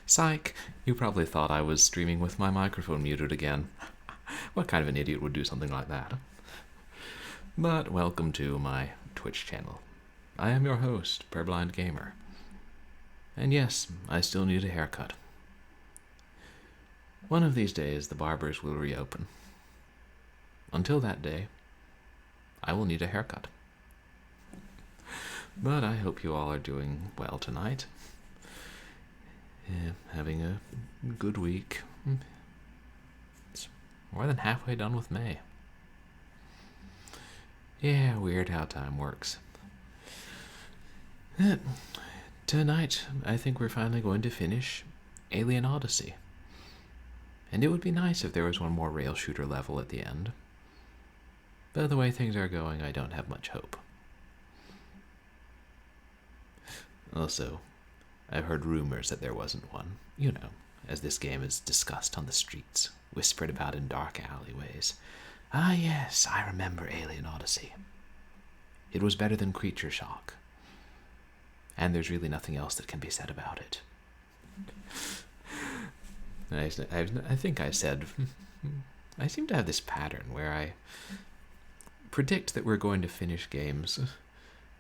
Psych, you probably thought I was streaming with my microphone muted again. What kind of an idiot would do something like that? But welcome to my Twitch channel. I am your host, Purblind Gamer. And yes, I still need a haircut. One of these days, the barbers will reopen. Until that day, I will need a haircut. But I hope you all are doing well tonight. Having a good week. It's more than halfway done with May. Yeah, weird how time works. Tonight, I think we're finally going to finish Alien Odyssey. And it would be nice if there was one more rail shooter level at the end. But the way things are going, I don't have much hope. Also, I've heard rumors that there wasn't one. You know, as this game is discussed on the streets, whispered about in dark alleyways. Ah yes, I remember Alien Odyssey. It was better than Creature Shock. And there's really nothing else that can be said about it. I think I said, I seem to have this pattern where I predict that we're going to finish games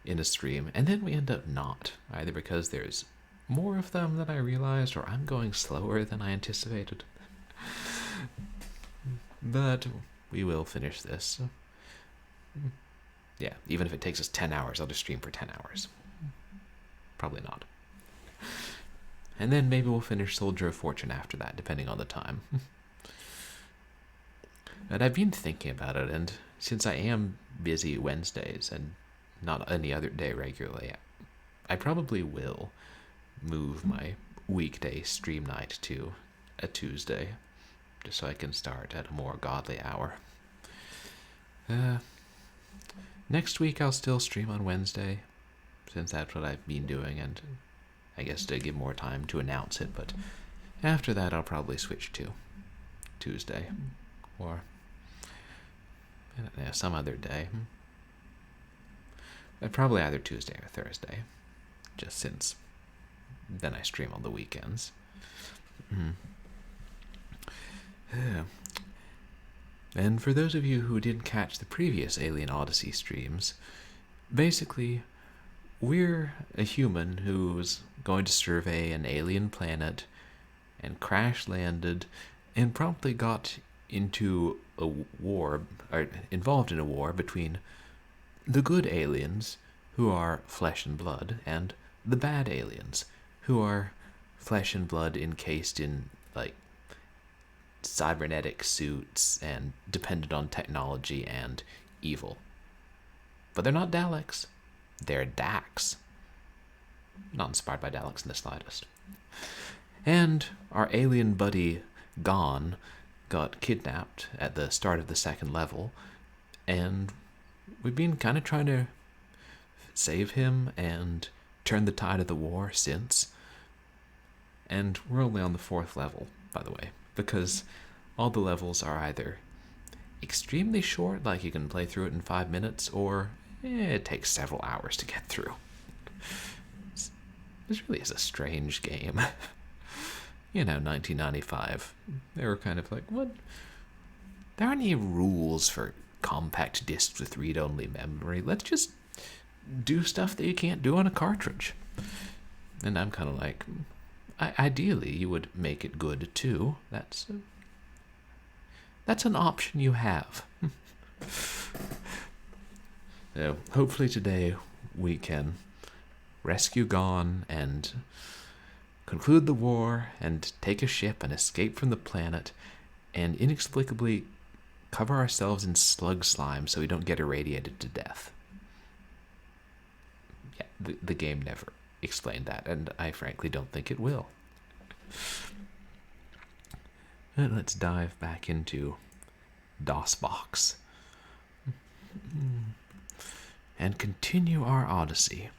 in a stream, and then we end up not, either because there's more of them than I realized, or I'm going slower than I anticipated. But we will finish this. Yeah, even if it takes us 10 hours, I'll just stream for 10 hours. Probably not. And then maybe we'll finish Soldier of Fortune after that, depending on the time. And I've been thinking about it, and since I am busy Wednesdays and not any other day regularly, I probably will move my weekday stream night to a Tuesday, just so I can start at a more godly hour. Next week I'll still stream on Wednesday, since that's what I've been doing, and I guess to give more time to announce it, but after that I'll probably switch to Tuesday, or I don't know, some other day. Probably either Tuesday or Thursday, just since then I stream on the weekends. And for those of you who didn't catch the previous Alien Odyssey streams, basically, we're a human who's going to survey an alien planet and crash landed and promptly got into a war, or involved in a war between the good aliens, who are flesh and blood, and the bad aliens, who are flesh and blood encased in, like, cybernetic suits and dependent on technology and evil. But they're not Daleks. They're Dax. Not inspired by Daleks in the slightest. And our alien buddy, Gon, got kidnapped at the start of the second level, and we've been kind of trying to save him and turn the tide of the war since. And we're only on the 4th level, by the way, because all the levels are either extremely short, like you can play through it in 5 minutes, or it takes several hours to get through. This really is a strange game. You know, 1995. They were kind of like, what? There aren't any rules for compact discs with read-only memory. Let's just do stuff that you can't do on a cartridge. And I'm kind of like, ideally, you would make it good too. That's an option you have. So hopefully today we can rescue Gon and conclude the war and take a ship and escape from the planet and inexplicably cover ourselves in slug slime so we don't get irradiated to death. Yeah, the game never explained that, and I frankly don't think it will. And let's dive back into DOSBox and continue our odyssey.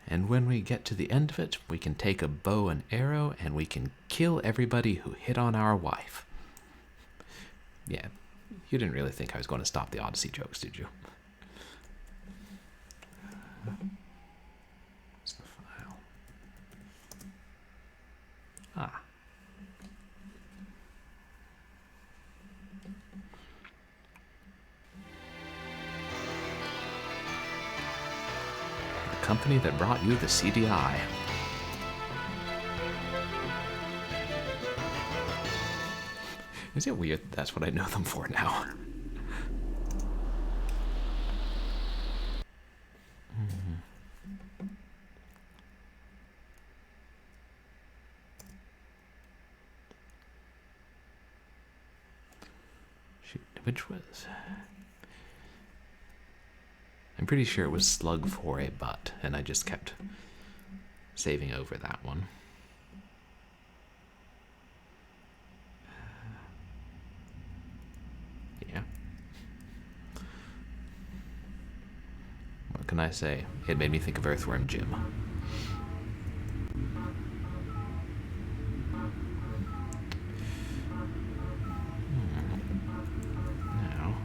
And when we get to the end of it, we can take a bow and arrow and we can kill everybody who hit on our wife. Yeah, you didn't really think I was going to stop the Odyssey jokes, did you? Where's the file? company that brought you the CDI. Is it weird that's what I know them for now? Shoot, which was... I'm pretty sure it was slug for a butt, and I just kept saving over that one. Yeah. What can I say? It made me think of Earthworm Jim. Now.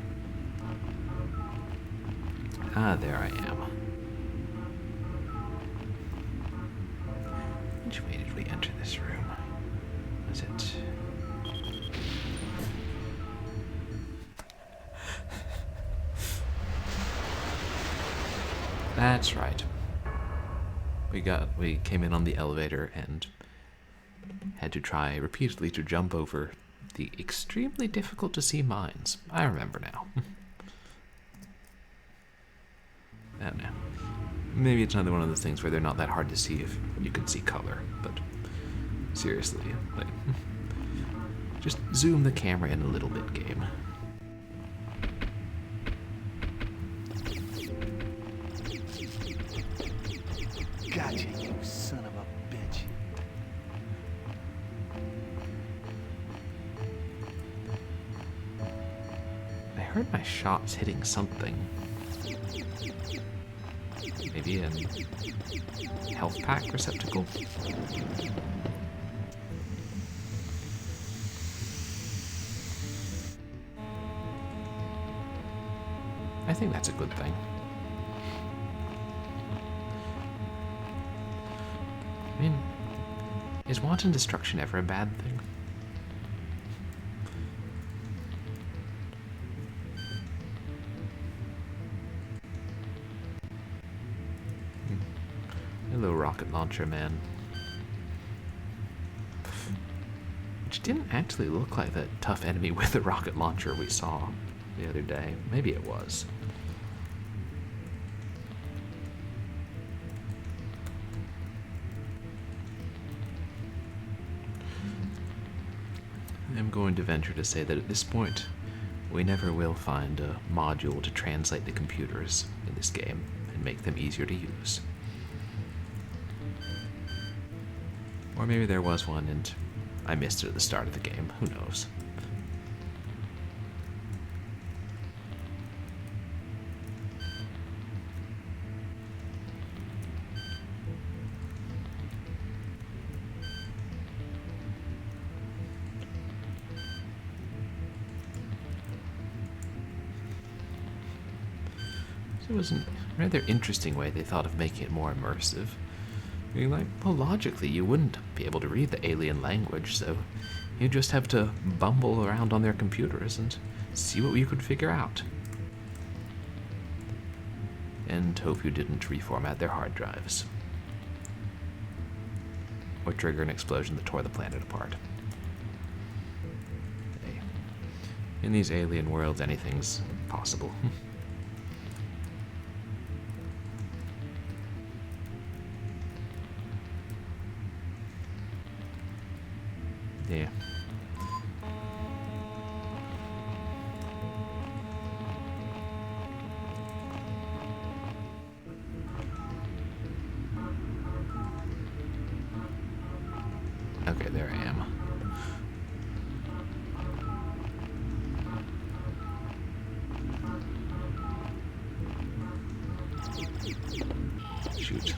Ah, there I am. Which way did we enter this room? Was it... That's right. We came in on the elevator and had to try repeatedly to jump over the extremely difficult to see mines. I remember now. I don't know. Maybe it's another one of those things where they're not that hard to see if you can see color, but seriously, like, just zoom the camera in a little bit, game. Gotcha, you son of a bitch. I heard my shots hitting something. Maybe a health pack receptacle? I think that's a good thing. I mean, is wanton destruction ever a bad thing? Hello, rocket launcher man. Which didn't actually look like that tough enemy with the rocket launcher we saw the other day. Maybe it was. I'm going to venture to say that at this point, we never will find a module to translate the computers in this game and make them easier to use. Or maybe there was one and I missed it at the start of the game. Who knows? It was a rather interesting way they thought of making it more immersive. Being like, well, logically, you wouldn't be able to read the alien language, so you just have to bumble around on their computers and see what you could figure out. And hope you didn't reformat their hard drives. Or trigger an explosion that tore the planet apart. Hey, in these alien worlds, anything's possible. Yeah. Okay, there I am. Shoot.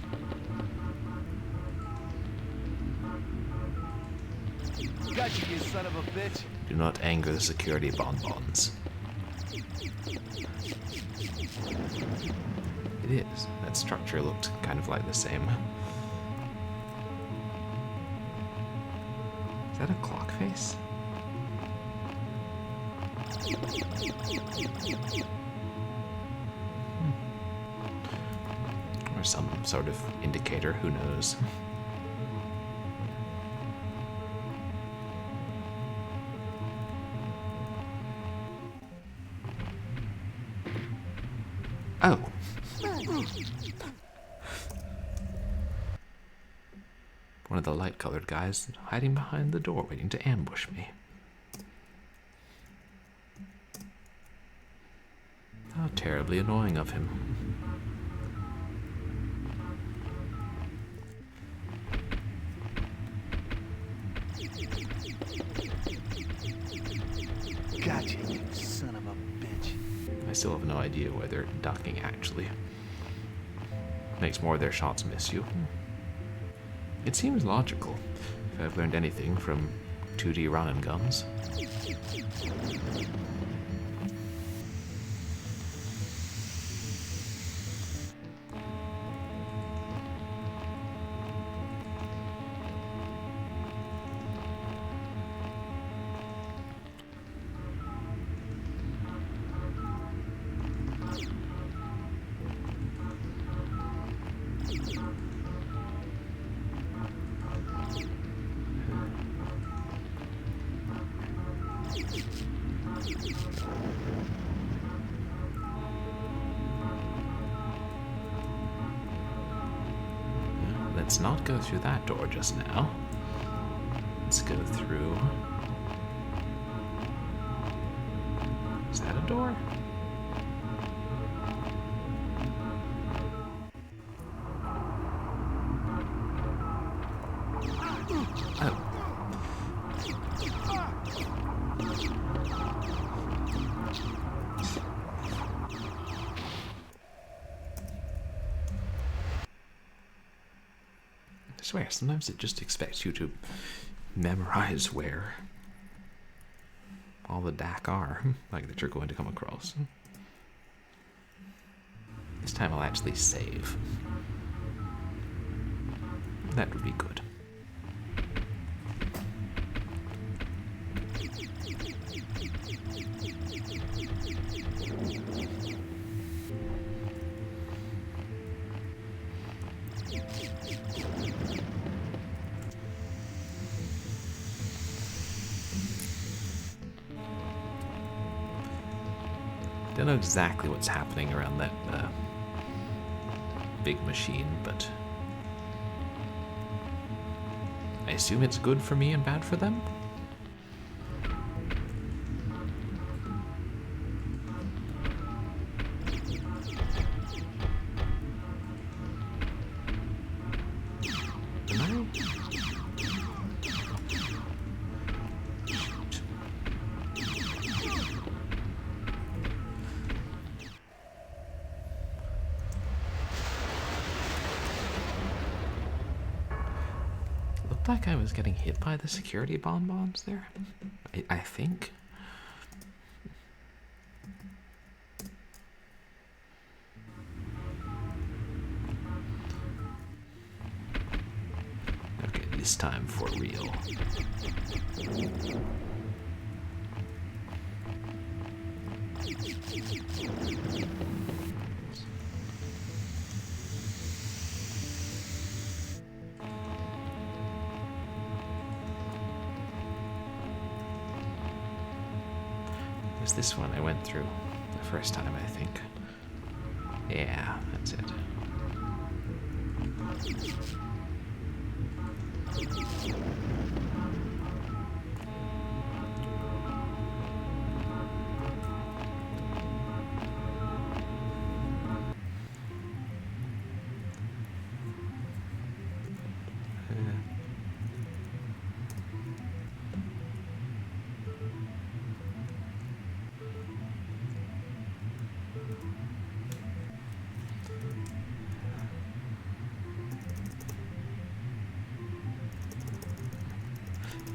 Gotcha, you son of a bitch. Do not anger the security bonbons. It is. That structure looked kind of like the same. Is that a clock face? Or Or some sort of indicator, who knows. Oh. One of the light-colored guys hiding behind the door waiting to ambush me. How terribly annoying of him. Gotcha, you son of a bitch. I still have no idea where they're ducking, actually. Makes more of their shots miss you. It seems logical, if I've learned anything from 2D run and guns. Let's not go through that door just now. Let's go through... Is that a door? Oh. I swear, sometimes it just expects you to memorize where all the DAC are, like that you're going to come across. This time I'll actually save. That would be good. Don't know exactly what's happening around that big machine, but I assume it's good for me and bad for them? Am I? Looked like I was getting hit by the security bonbons there. I think. Okay, this time for real. It was this one I went through the first time, I think. Yeah, that's it.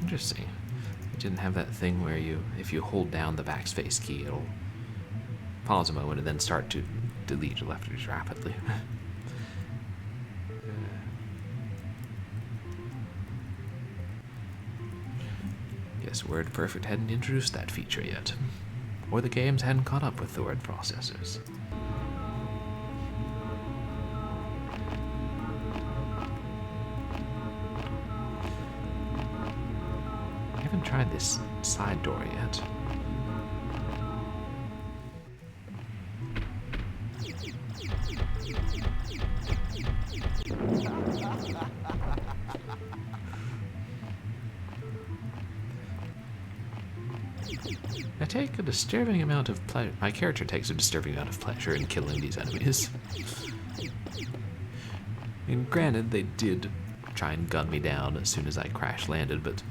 Interesting. It didn't have that thing where if you hold down the backspace key, it'll pause a moment and then start to delete your leftovers rapidly. Guess WordPerfect hadn't introduced that feature yet. Or the games hadn't caught up with the word processors. haven't tried this side door yet. I take a disturbing amount of pleasure. My character takes a disturbing amount of pleasure in killing these enemies. And granted, they did try and gun me down as soon as I crash landed, but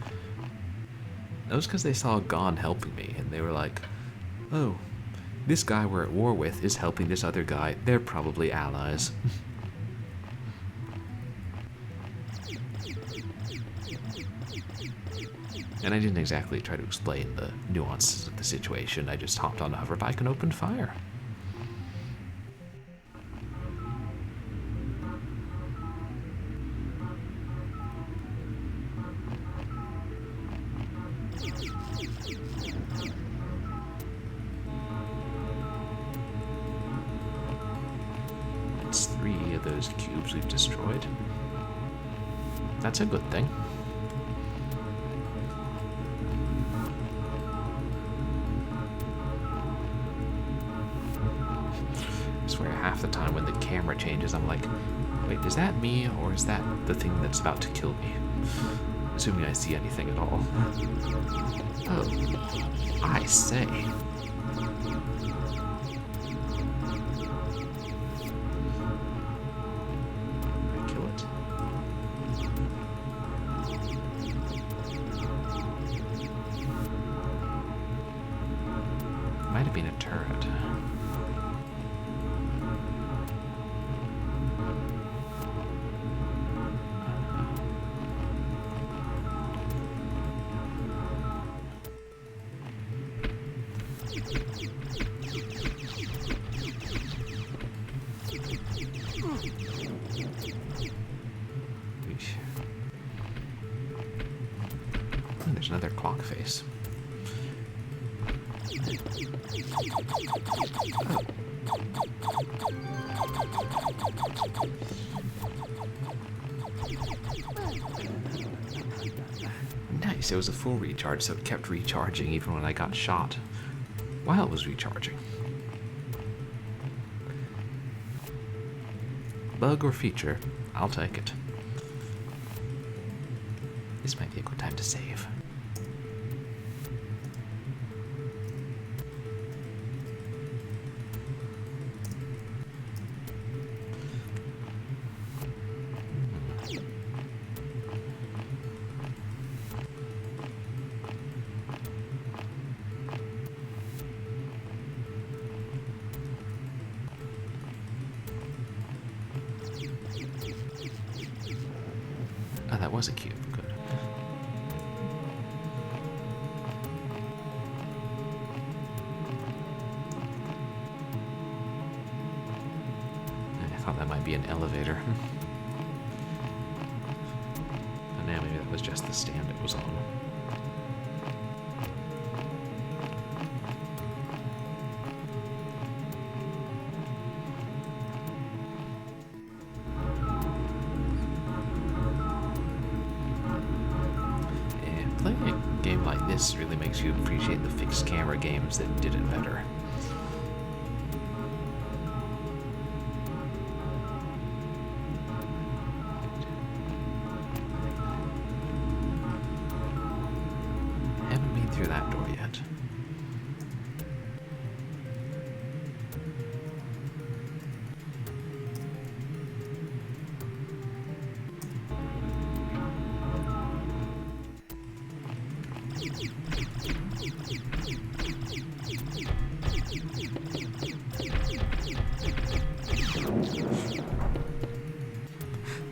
that was because they saw Gon helping me, and they were like, oh, this guy we're at war with is helping this other guy. They're probably allies. And I didn't exactly try to explain the nuances of the situation. I just hopped on a hover bike and opened fire. That's 3 of those cubes we've destroyed. That's a good thing. I swear half the time when the camera changes, I'm like, wait, is that me or is that the thing that's about to kill me? Assuming I see anything at all. Oh, I say. Kill it. Might have been a turret. Oh, there's another clock face. Nice, it was a full recharge, so it kept recharging even when I got shot while it was recharging. Bug or feature, I'll take it. This might be a good time to save. Oh, that was a cube. Good. I thought that might be an elevator. But now maybe that was just the stand it was on. Playing a game like this really makes you appreciate the fixed camera games that did it better. Haven't been through that door yet.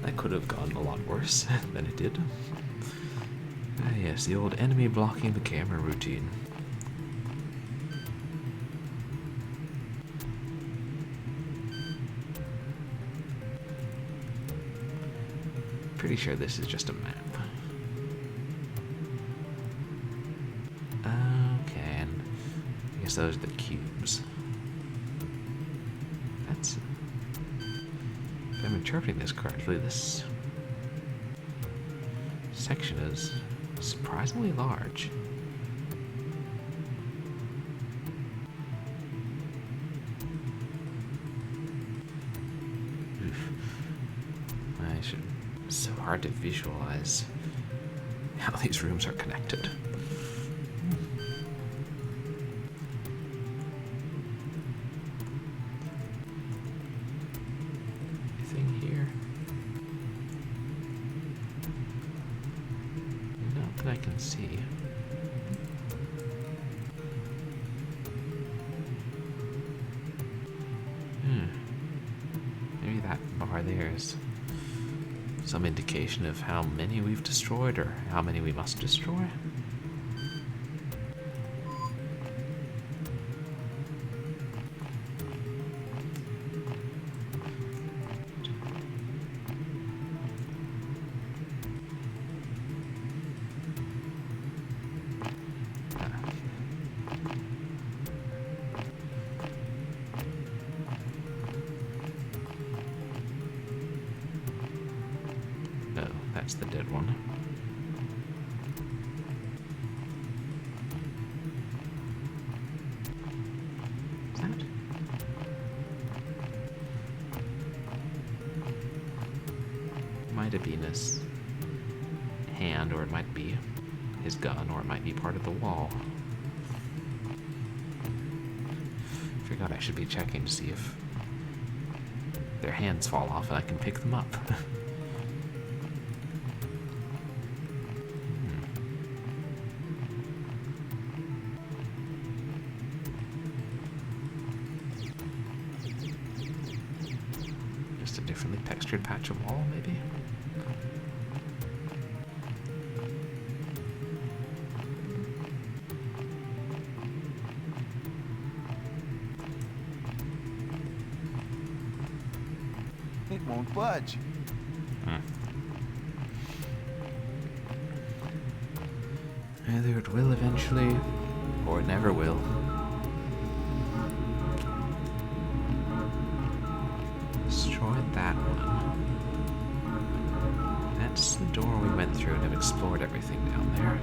That could have gone a lot worse than it did. Ah, yes, the old enemy blocking the camera routine. Pretty sure this is just a map. Okay, and I guess those are the cubes. That's... If I'm interpreting this correctly, this section is Surprisingly large. It's so hard to visualize how these rooms are connected. Anything here? Not that I can see. Maybe that bar there is some indication of how many we've destroyed or how many we must destroy. That's the dead one. Is that? Might have been his hand, or it might be his gun, or it might be part of the wall. Forgot I should be checking to see if their hands fall off and I can pick them up. Just a differently textured patch of wall, maybe? It won't budge. Either it will eventually, or it never will. Destroyed that one. That's the door we went through and have explored everything down there.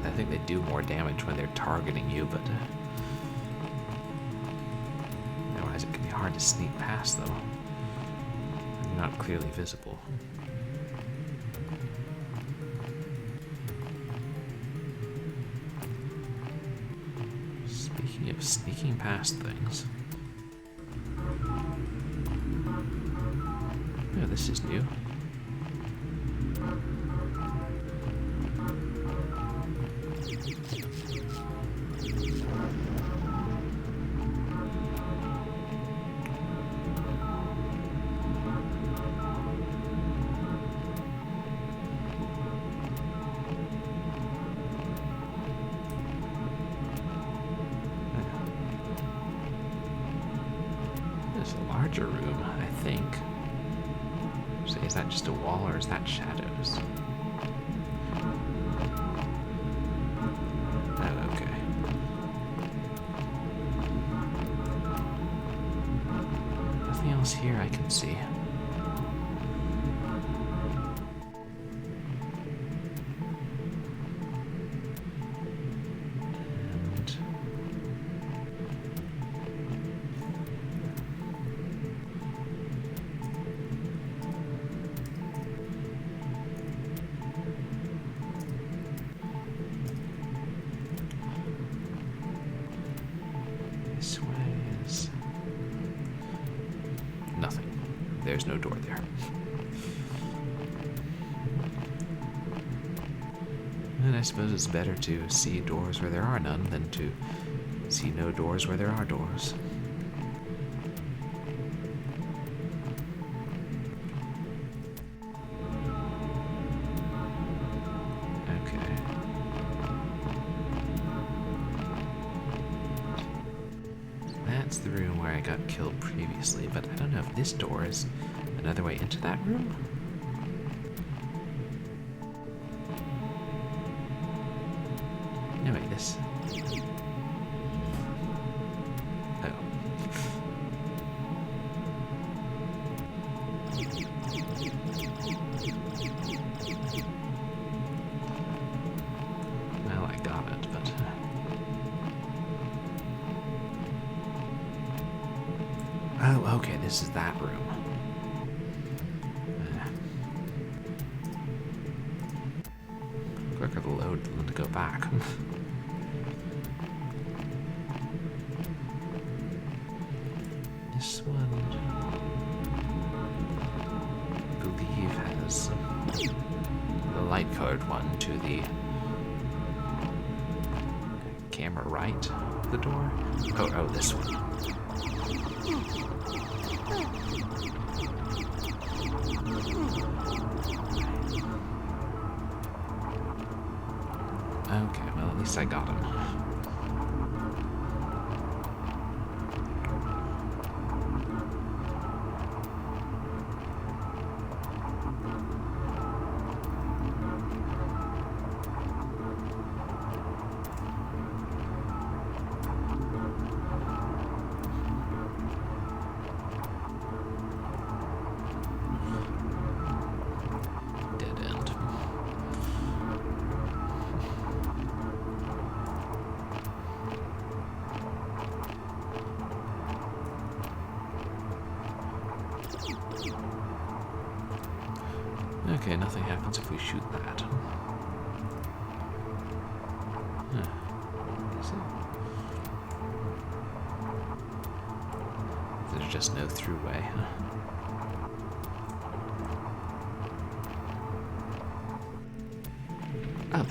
I think they do more damage when they're targeting you, but otherwise it can be hard to sneak past them. They're not clearly visible. Speaking of sneaking past things. Oh, this is new. There's a larger room, I think. So is that just a wall or is that shadows? Oh, okay. Nothing else here I can see. This way is nothing. There's no door there. And I suppose it's better to see doors where there are none than to see no doors where there are doors. that's the room where I got killed previously, but I don't know if this door is another way into that room. No, wait, this... Oh. Well, I got it, but... Oh, okay, this is that room. Quicker to load than to go back. This one, I believe, has the light-colored one to the camera right of the door. Oh, this one. Okay, well, at least I got him. Dead end. Okay, nothing happens if we shoot that. Huh. Is it? There's just no through way, huh? Oh.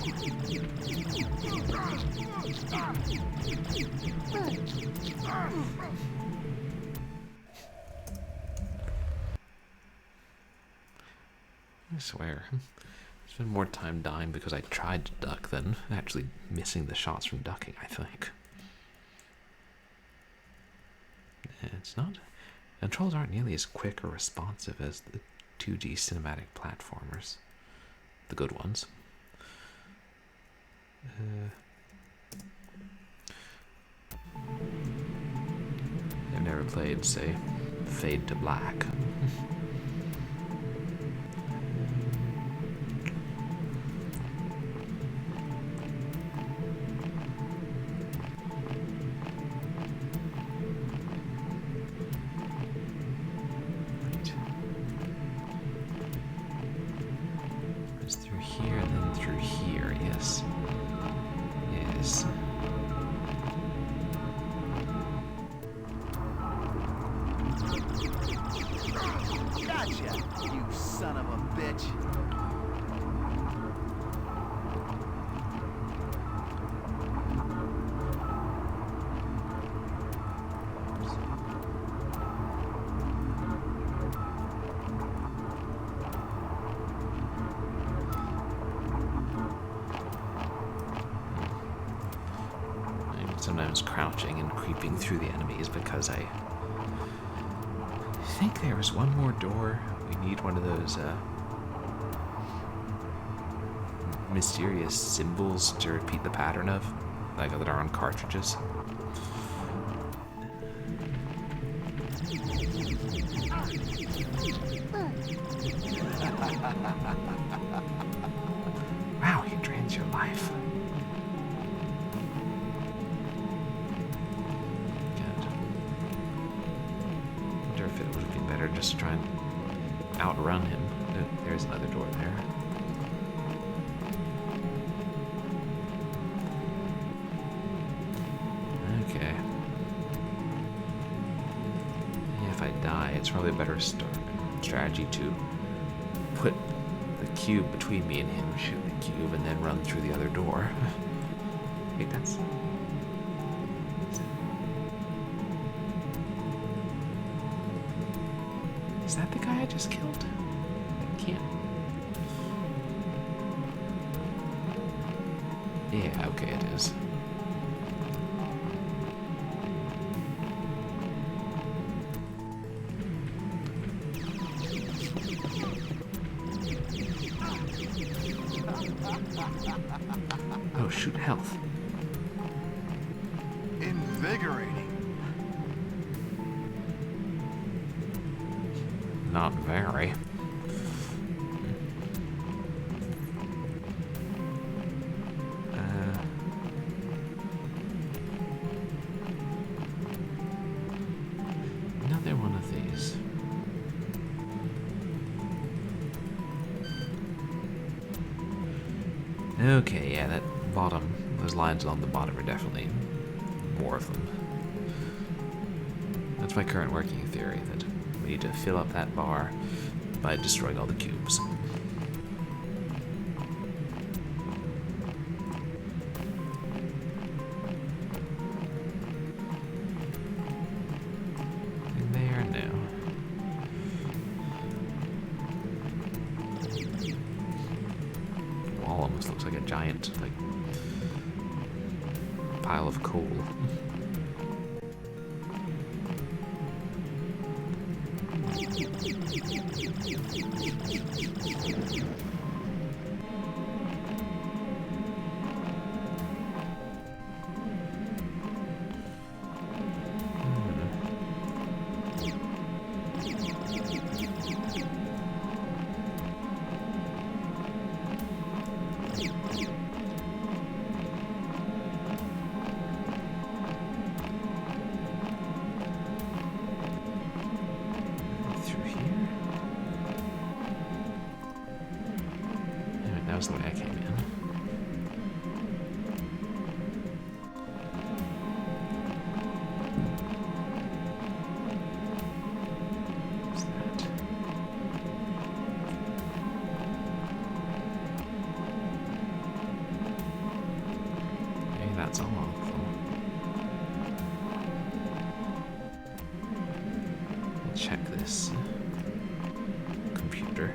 I swear. It's been more time dying because I tried to duck than actually missing the shots from ducking, I think. It's not... Controls aren't nearly as quick or responsive as the 2D cinematic platformers. The good ones. I've never played, say, Fade to Black. It's through here and then through here, yes. Yes. Gotcha, you son of a bitch. I'm sometimes crouching and creeping through the enemies because I think there was one more door. We need one of those mysterious symbols to repeat the pattern of, like that are on cartridges. Wow, he drains your life. Good. Wonder if it would have been better just to try and outrun him. There's another door there. Okay. Yeah, if I die, it's probably a better strategy to put the cube between me and him, shoot the cube, and then run through the other door. Wait, that's... Is that the guy I just killed? I can't... Yeah, okay, it is. Oh, shoot, health. Invigorating. Not very. Another one of these. Okay, yeah, that bottom, those lines along the bottom are definitely more of them. That's my current working theory, that we need to fill up that bar by destroying all the cubes. And there now. The wall almost looks like a giant, like, pile of coal. Through here? Anyway, that was the way I came in. What's that? Maybe that's all of them. Check this computer.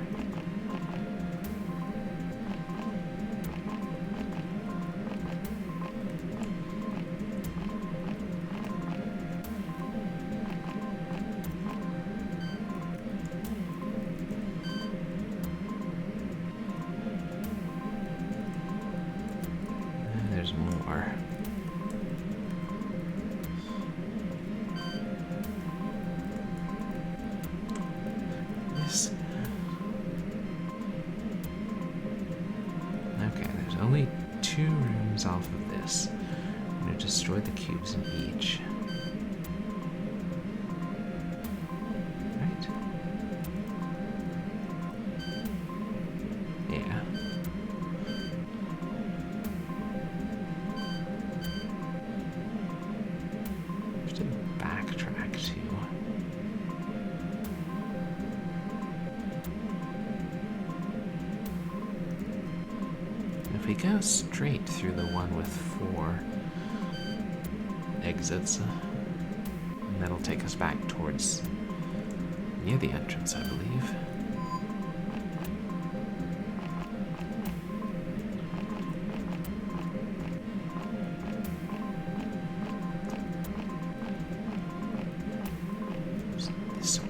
And there's more. This. Okay, there's only 2 rooms off of this. I'm going to destroy the cubes in each. Right? Yeah. Just to backtrack to. If we go straight through the one with 4 exits, that'll take us back towards near the entrance, I believe. This way.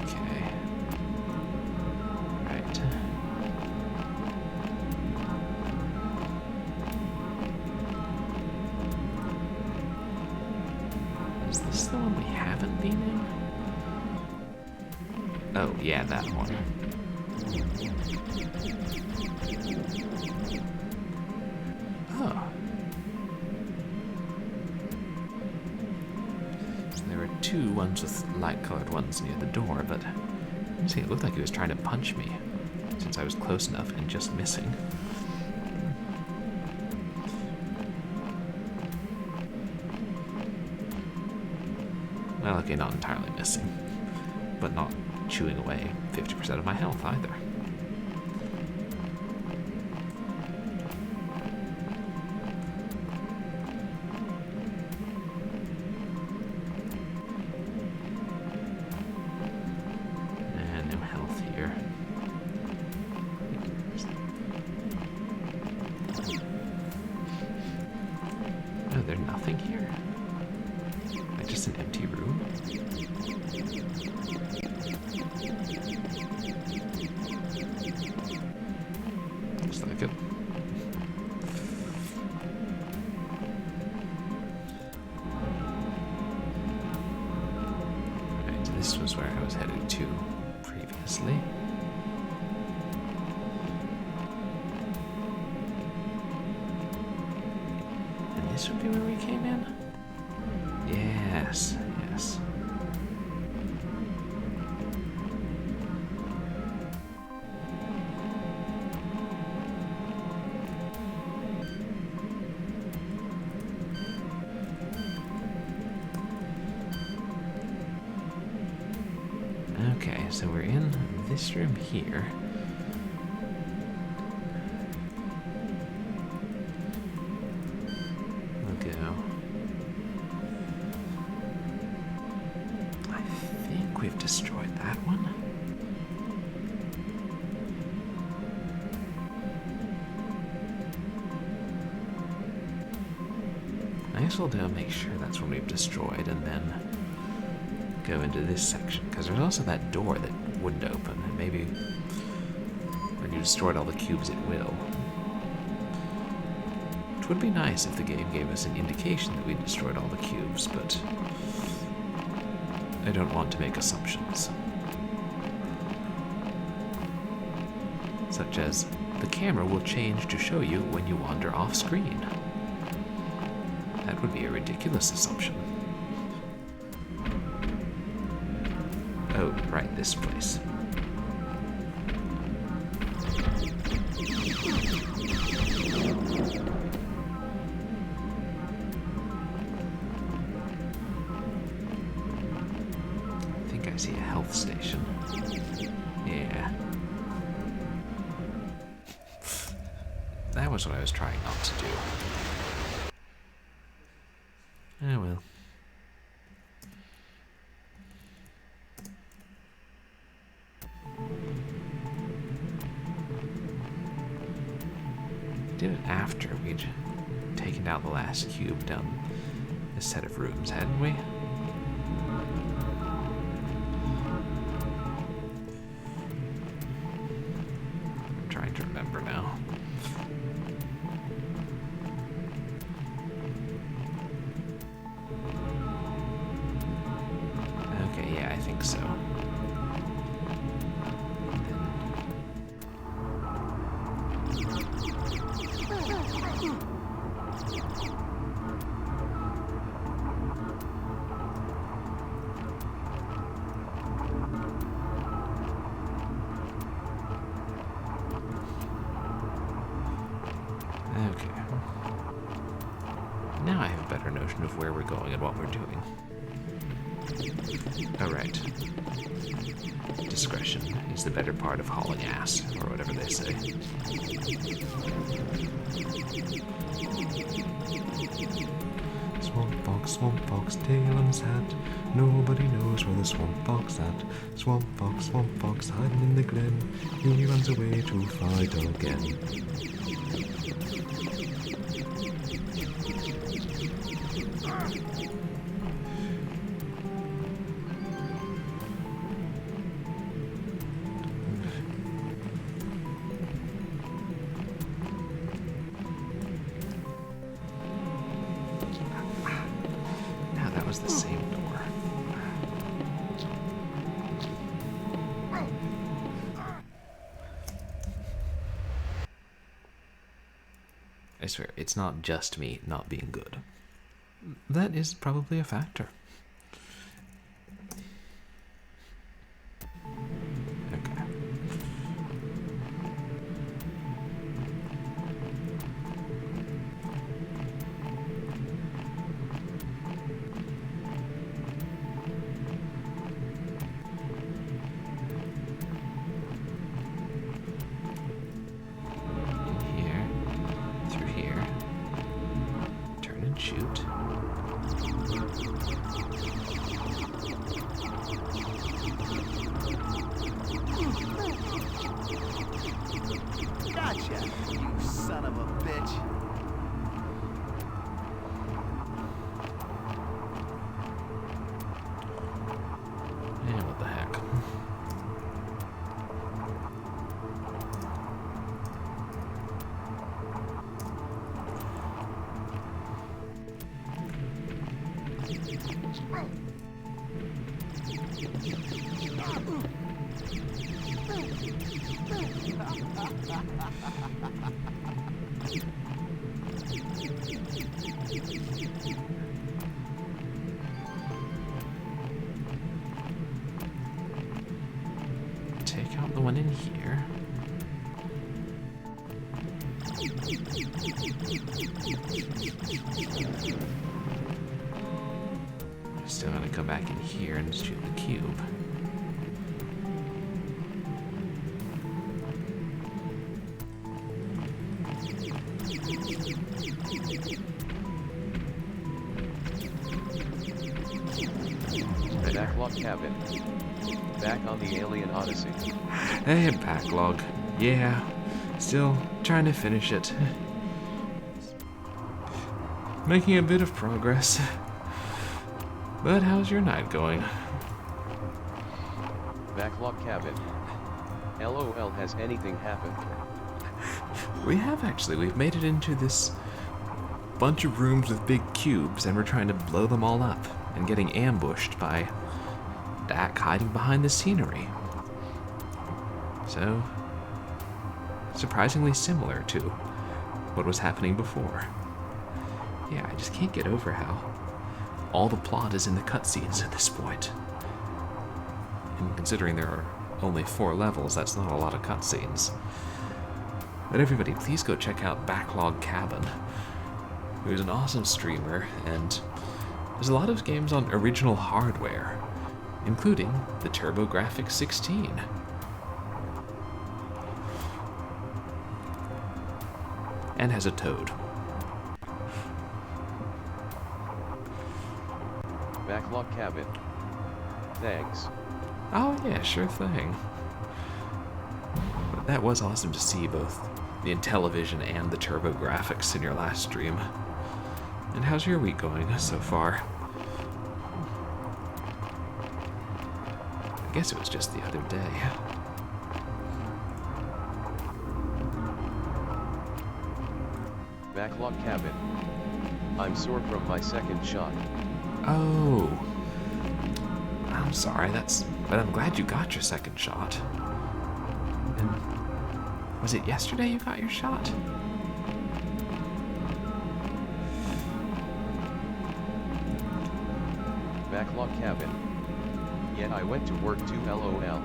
Okay. Right. Is this the one we haven't been in? Oh, yeah, that one. Oh. So there were 2 ones with light-colored ones near the door, but see, it looked like he was trying to punch me, since I was close enough and just missing. Well, okay, not entirely missing, but not chewing away 50% of my health either. was headed to previously. And this would be where we came in? Yes, yes. Okay, so we're in this room here. We'll go. I think we've destroyed that one. I guess we'll make sure that's what we've destroyed and then go into this section, because there's also that door that wouldn't open, and maybe when you destroyed all the cubes it will. It would be nice if the game gave us an indication that we destroyed all the cubes, but I don't want to make assumptions. Such as, the camera will change to show you when you wander off screen. That would be a ridiculous assumption. Oh, right, this place. I think I see a health station. Yeah. That was what I was trying not to do. Oh well. Did it after we'd taken out the last cube down this set of rooms, hadn't we? I'm trying to remember now. Okay, yeah, I think so. Okay. Now I have a better notion of where we're going and what we're doing. Alright. Discretion is the better part of hauling ass, or whatever they say. Swamp fox, tail on his hat. Nobody knows where the swamp fox at. Swamp fox, hiding in the glen. He runs away to fight again. The same door. I swear, it's not just me not being good. That is probably a factor. Okay. Shoot. Take out the one in here. Still gonna come back in here and shoot the cube. Backlog cabin. Back on the Alien Odyssey. Hey, backlog. Yeah, still trying to finish it. Making a bit of progress. But how's your night going? Backlog cabin. LOL, has anything happened? We have actually. We've made it into this bunch of rooms with big cubes, and we're trying to blow them all up and getting ambushed by Dak hiding behind the scenery. So, surprisingly similar to what was happening before. Yeah, I just can't get over how all the plot is in the cutscenes at this point. And considering there are only 4 levels, that's not a lot of cutscenes. But everybody, please go check out Backlog Cabin, who's an awesome streamer, and there's a lot of games on original hardware, including the TurboGrafx 16. And has a toad. Backlog cabin. Thanks. Oh yeah, sure thing. But that was awesome to see both the Intellivision and the TurboGrafx in your last stream. And how's your week going so far? I guess it was just the other day. Backlog cabin. I'm sore from my second shot. Oh. I'm sorry, but I'm glad you got your second shot. And was it yesterday you got your shot? Backlog cabin. Yet I went to work too, LOL.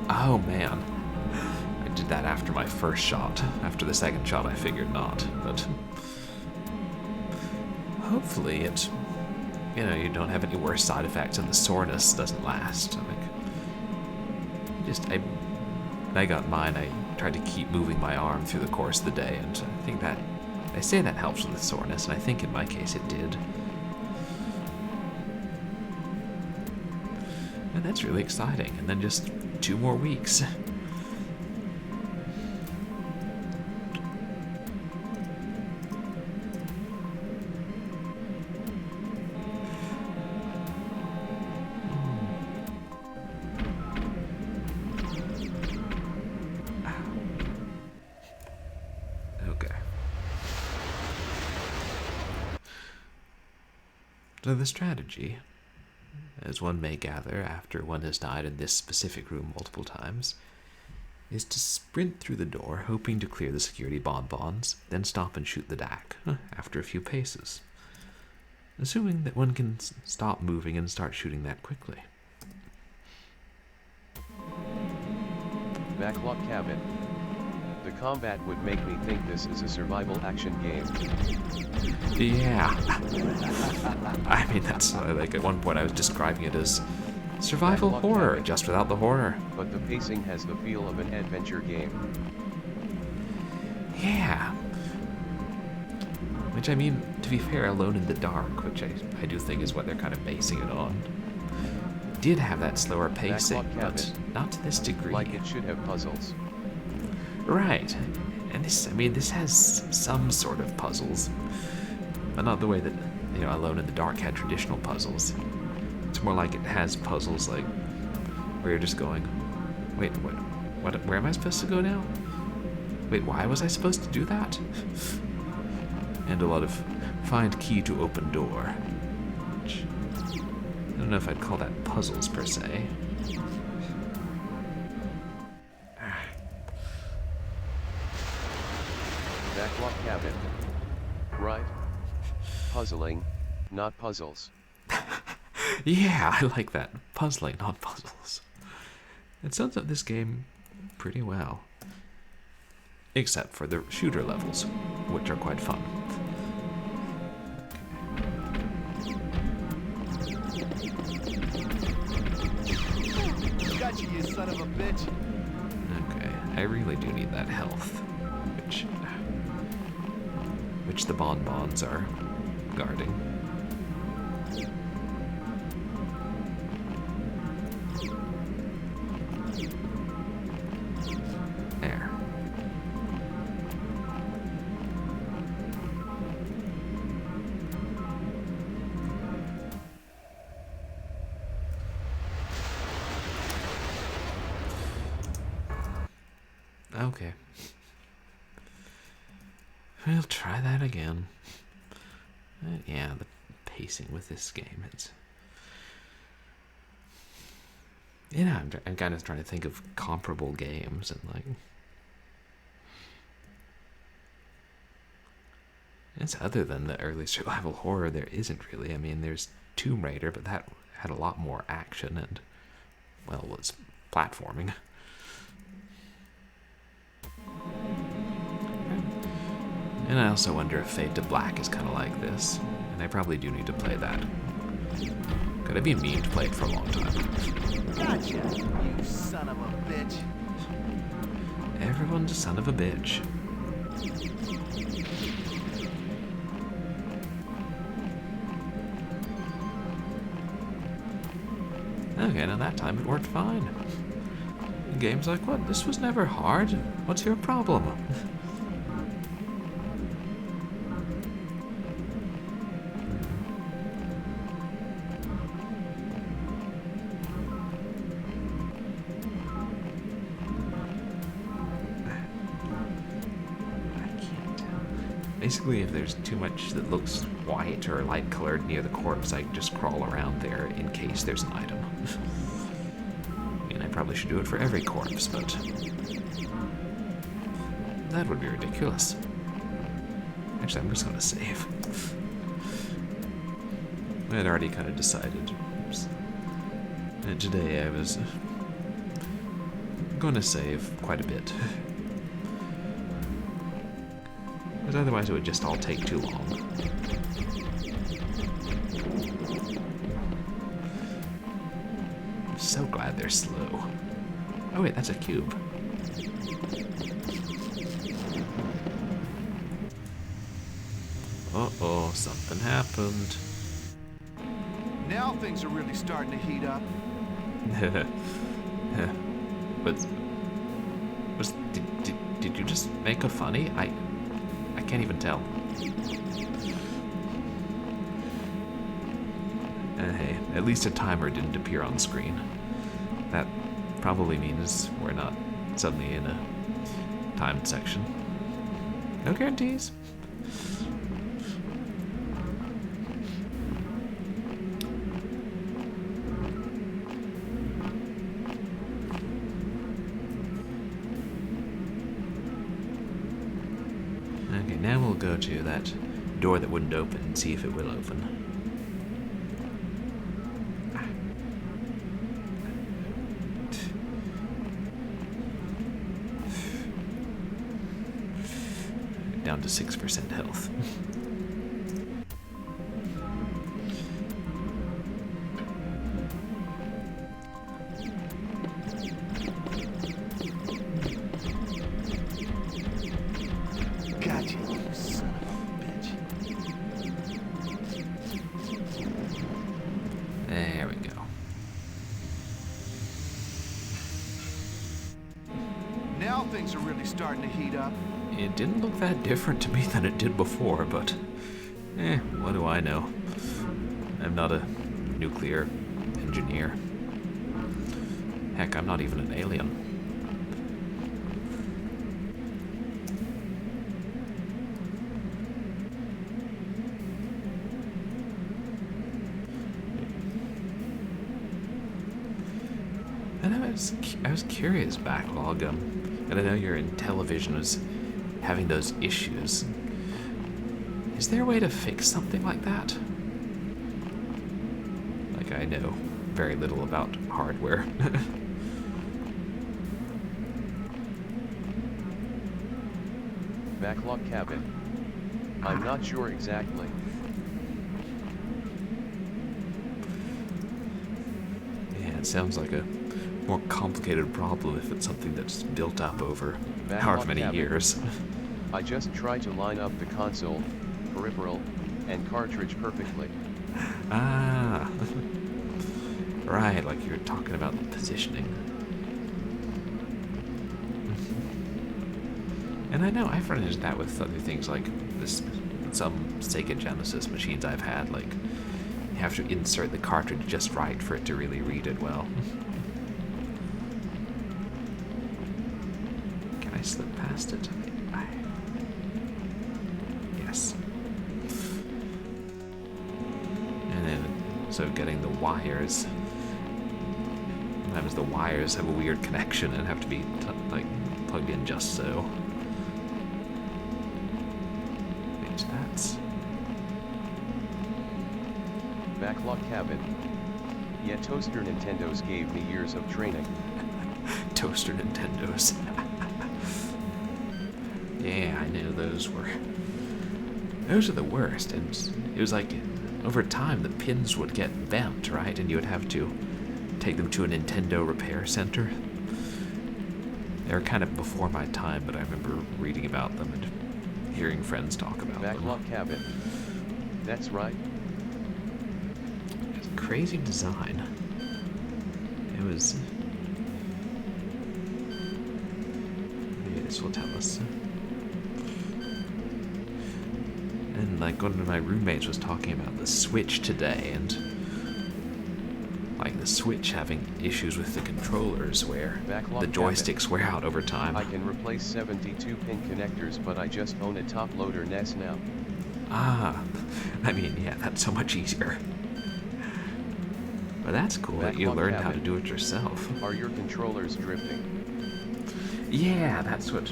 Oh man. I did that after my first shot. After the second shot I figured not, but hopefully it, you don't have any worse side effects and the soreness doesn't last. I got mine. I tried to keep moving my arm through the course of the day, and I think that, they say that helps with the soreness, and I think in my case it did. And that's really exciting. And then just 2 more weeks. Okay. So the strategy, as one may gather after one has died in this specific room multiple times, is to sprint through the door, hoping to clear the security bonbons, then stop and shoot the Dak after a few paces. Assuming that one can stop moving and start shooting that quickly. Backlog cabin. The combat would make me think this is a survival action game. Yeah. I mean, that's like at one point I was describing it as survival horror, just without the horror. But the pacing has the feel of an adventure game. Yeah. Which, I mean, to be fair, Alone in the Dark, which I do think is what they're kind of basing it on, did have that slower pacing, but not to this degree. Like it should have puzzles. Right. And this has some sort of puzzles, but not the way that, Alone in the Dark had traditional puzzles. It's more like it has puzzles like where you're just going, wait, where am I supposed to go now? Wait, why was I supposed to do that? And a lot of find key to open door, which I don't know if I'd call that puzzles per se. Plot cabin. Right? Puzzling, not puzzles. Yeah, I like that. Puzzling, not puzzles. It sums up this game pretty well. Except for the shooter levels, which are quite fun. Got you son of a bitch. Okay, I really do need that health, which the bonbons are guarding. There. Okay. We'll try that again. Yeah, the pacing with this game is... Yeah, I'm kind of trying to think of comparable games and like... It's other than the early survival horror, there isn't really. I mean, there's Tomb Raider, but that had a lot more action and, well, was platforming. And I also wonder if Fade to Black is kind of like this, and I probably do need to play that. Could I be mean to play it for a long time? Gotcha, you son of a bitch. Everyone's a son of a bitch. Okay, now that time it worked fine. The game's like, what? This was never hard. What's your problem? Basically, if there's too much that looks white or light colored near the corpse, I just crawl around there in case there's an item. I mean, I probably should do it for every corpse, but that would be ridiculous. Actually, I'm just going to save. I had already kind of decided. Oops. And today I was going to save quite a bit. Because otherwise it would just all take too long. I'm so glad they're slow. Oh wait, that's a cube. Uh-oh, something happened. Now things are really starting to heat up. Did you just make a funny? I can't even tell. Hey, at least a timer didn't appear on screen. That probably means we're not suddenly in a timed section. No guarantees. Okay, now we'll go to that door that wouldn't open and see if it will open. Down to 6% health. Gotcha, you son of a bitch. There we go. Now things are really starting to heat up. It didn't look that different to me than it did before, but what do I know? I'm not a nuclear engineer. Heck, I'm not even an alien. And I was curious, Backlog, and I know you're in television, having those issues. Is there a way to fix something like that? Like, I know very little about hardware. Backlog cabin. I'm not sure exactly. Yeah, it sounds like a more complicated problem if it's something that's built up over however many years. I just tried to line up the console, peripheral, and cartridge perfectly. Ah, right, like you're talking about positioning. And I know I've run into that with other things like this, some Sega Genesis machines I've had, like you have to insert the cartridge just right for it to really read it well. Can I slip past it? Yes. And then, so getting the wires, sometimes the wires have a weird connection and have to be like plugged in just so. That's Backlog cabin. Yeah, toaster Nintendos gave me years of training. Toaster Nintendos. Yeah, I know those are the worst, and it was like over time the pins would get bent, right, and you would have to take them to a Nintendo repair center. They were kind of before my time, but I remember reading about them and hearing friends talk about Backlog them. cabin. That's right. It's a crazy design. It was. Maybe this will tell us. And like one of my roommates was talking about the Switch today, and like the Switch having issues with the controllers where the joysticks wear out over time. I can replace 72-pin connectors, but I just own a top-loader NES now. Ah, I mean, yeah, that's so much easier. But that's cool that you learned how to do it yourself. Are your controllers drifting? Yeah, that's what...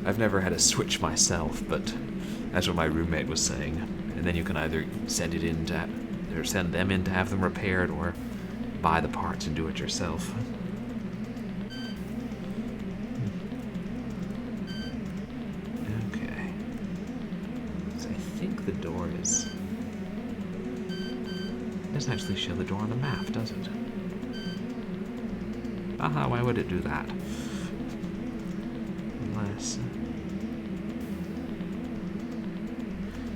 I've never had a Switch myself, but that's what my roommate was saying. And then you can either send it in to, or send them in to have them repaired, or buy the parts and do it yourself. Okay. So I think the door is... It doesn't actually show the door on the map, does it? Aha, why would it do that? Unless...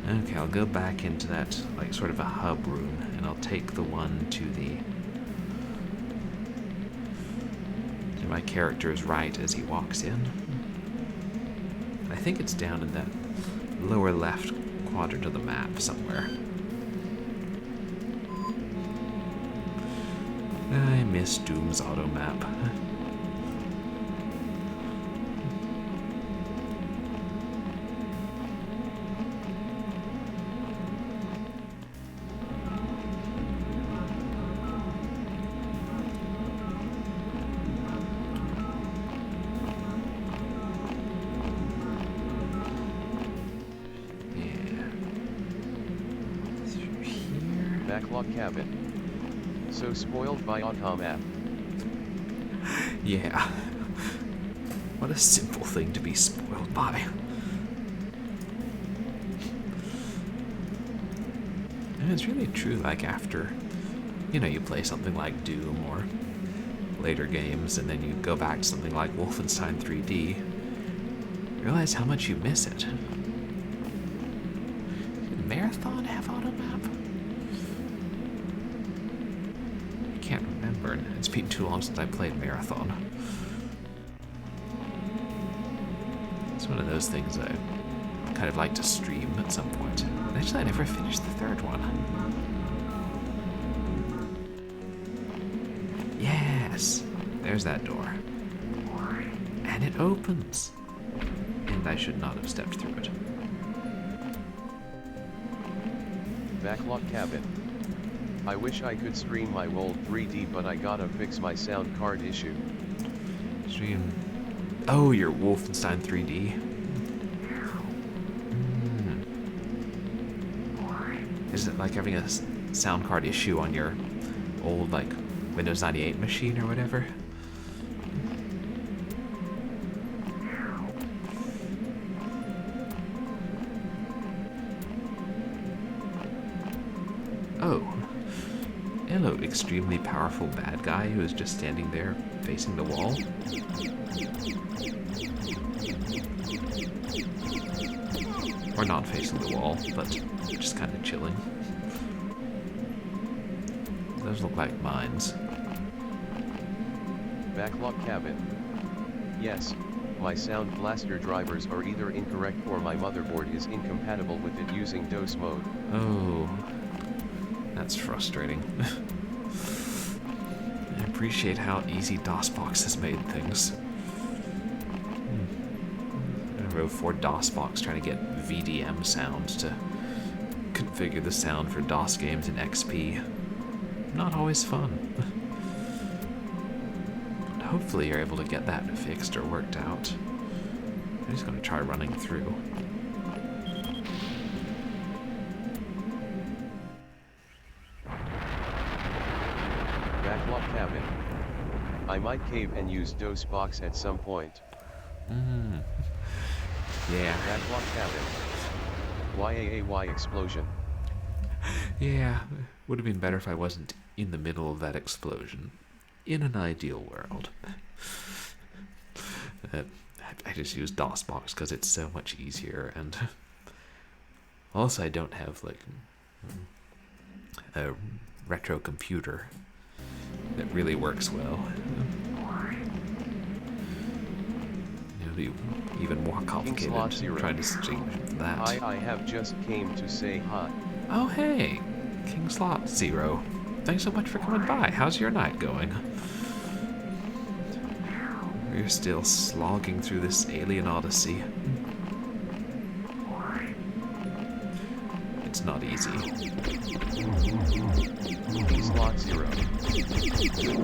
Okay, I'll go back into that, like, sort of a hub room, and I'll take the one to the... My character's right as he walks in. I think it's down in that lower left quadrant of the map somewhere. I miss Doom's auto map. Backlog cabin. So spoiled by Autom app. Yeah. What a simple thing to be spoiled by. And it's really true, like after, you know, you play something like Doom or later games, and then you go back to something like Wolfenstein 3D, you realize how much you miss it. Did Marathon have auto map? I can't remember. It's been too long since I played Marathon. It's one of those things I kind of like to stream at some point. Actually, I never finished the third one. Yes, there's that door. And it opens. And I should not have stepped through it. Backlog cabin. I wish I could stream my old 3D, but I gotta fix my sound card issue. Stream. Oh, your Wolfenstein 3D. Is it like having a sound card issue on your old, like, Windows 98 machine or whatever? Oh. Hello, extremely powerful bad guy who is just standing there facing the wall. Or not facing the wall, but just kind of chilling. Those look like mines. Backlog cabin. Yes, my Sound Blaster drivers are either incorrect or my motherboard is incompatible with it using DOS mode. Oh, that's frustrating. I appreciate how easy DOSBox has made things. I wrote for DOSBox trying to get VDM sound to configure the sound for DOS games in XP. Not always fun. But hopefully you're able to get that fixed or worked out. I'm just going to try running through. Backlog cabin. I might cave and use DOSBox at some point. Yeah. Backlog cabin. YAAY explosion. Yeah, would have been better if I wasn't in the middle of that explosion. In an ideal world. I just use DOSBox because it's so much easier, and also I don't have, like, a retro computer that really works well. It'll be even more complicated trying to stream that. I have just came to say hi. Oh hey, King Slot Zero. Thanks so much for coming by. How's your night going? We're still slogging through this Alien Odyssey. It's not easy. King Slot Zero.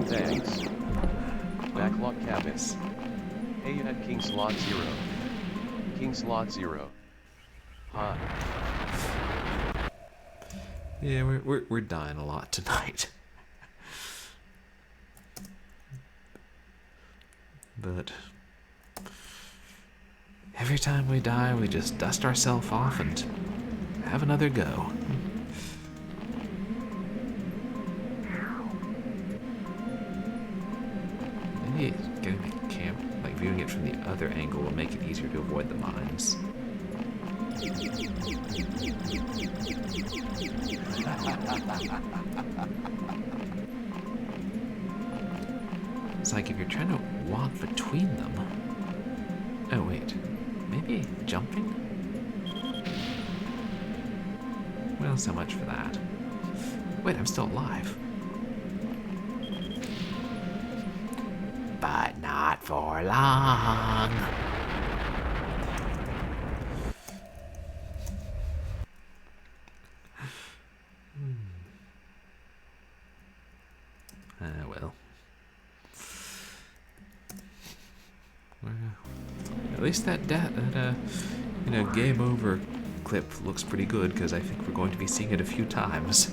Thanks. Backlog cabins. Hey at King Slot Zero. King Slot Zero. Hi. Yeah, we're dying a lot tonight. But every time we die, we just dust ourselves off and have another go. Maybe getting the camp, like viewing it from the other angle, will make it easier to avoid the mines. It's like if you're trying to walk between them. Oh wait, maybe jumping? Well, so much for that. Wait, I'm still alive. But not for long. Well. At least that game over clip looks pretty good, because I think we're going to be seeing it a few times.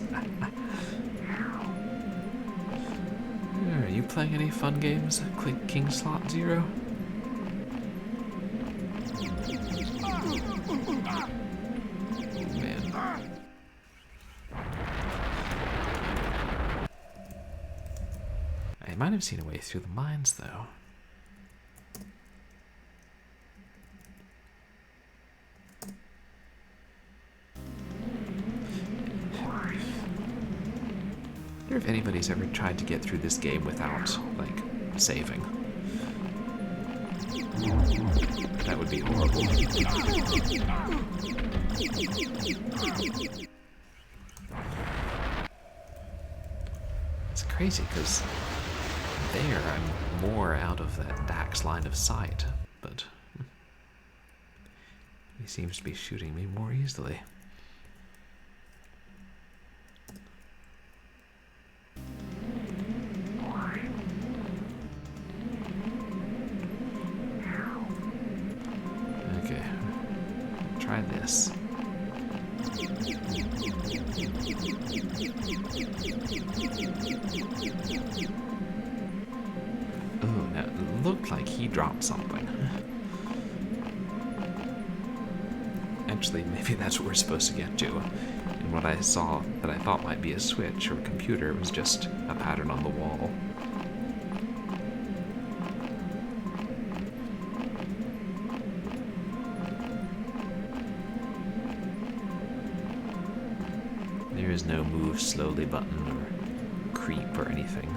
Are you playing any fun games? Click King Slot Zero? Man. I might have seen a way through the mines, though. I wonder if anybody's ever tried to get through this game without, like, saving. That would be horrible. It's crazy, because there I'm more out of that Dax line of sight, but he seems to be shooting me more easily. Okay, try this. like he dropped something. Actually, maybe that's what we're supposed to get to. And what I saw that I thought might be a switch or a computer was just a pattern on the wall. There is no move slowly button or creep or anything.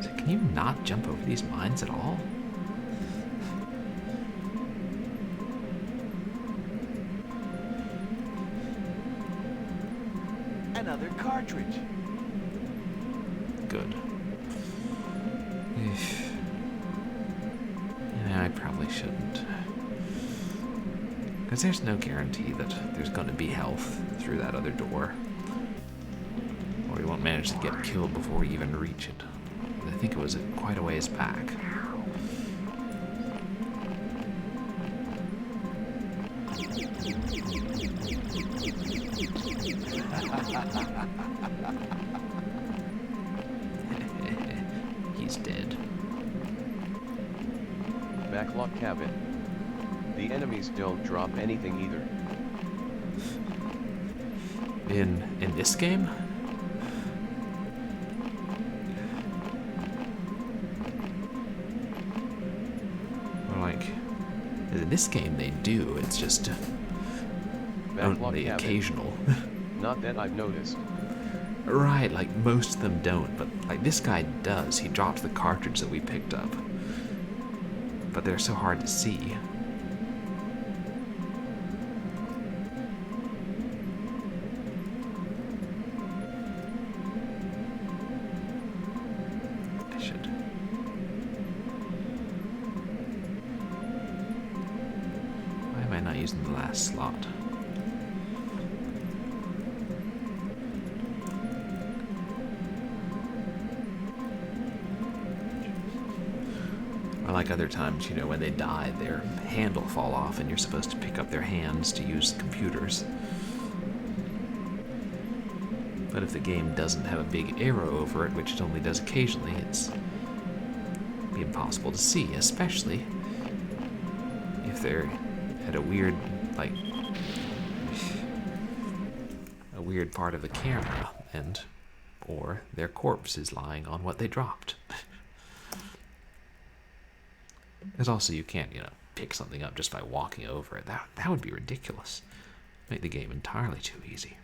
So can you not jump over these mines at all? Another cartridge. Good. Yeah, I probably shouldn't. Because there's no guarantee that there's going to be health through that other door. Or we won't manage to get killed before we even reach it. I think it was quite a ways back. He's dead. Backlot cabin. The enemies don't drop anything either. In this game? Or like, in this game they do, it's just Backlot only cabin. occasional. Not that I've noticed. Right, like most of them don't, but like this guy does. He dropped the cartridge that we picked up. But they're so hard to see. I should. Why am I not using the last slot? Like other times, you know, when they die, their hand will fall off and you're supposed to pick up their hands to use computers. But if the game doesn't have a big arrow over it, which it only does occasionally, it's impossible to see, especially if they're at a weird, like, a weird part of the camera, and or their corpse is lying on what they dropped. Because also you can't, you know, pick something up just by walking over it. That would be ridiculous. Make the game entirely too easy.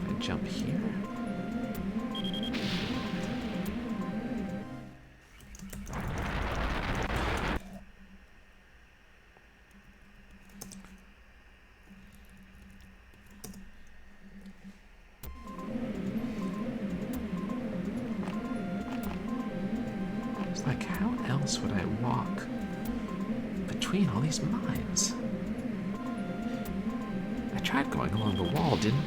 If I jump here. Like, how else would I walk between all these mines? I tried going along the wall, didn't I?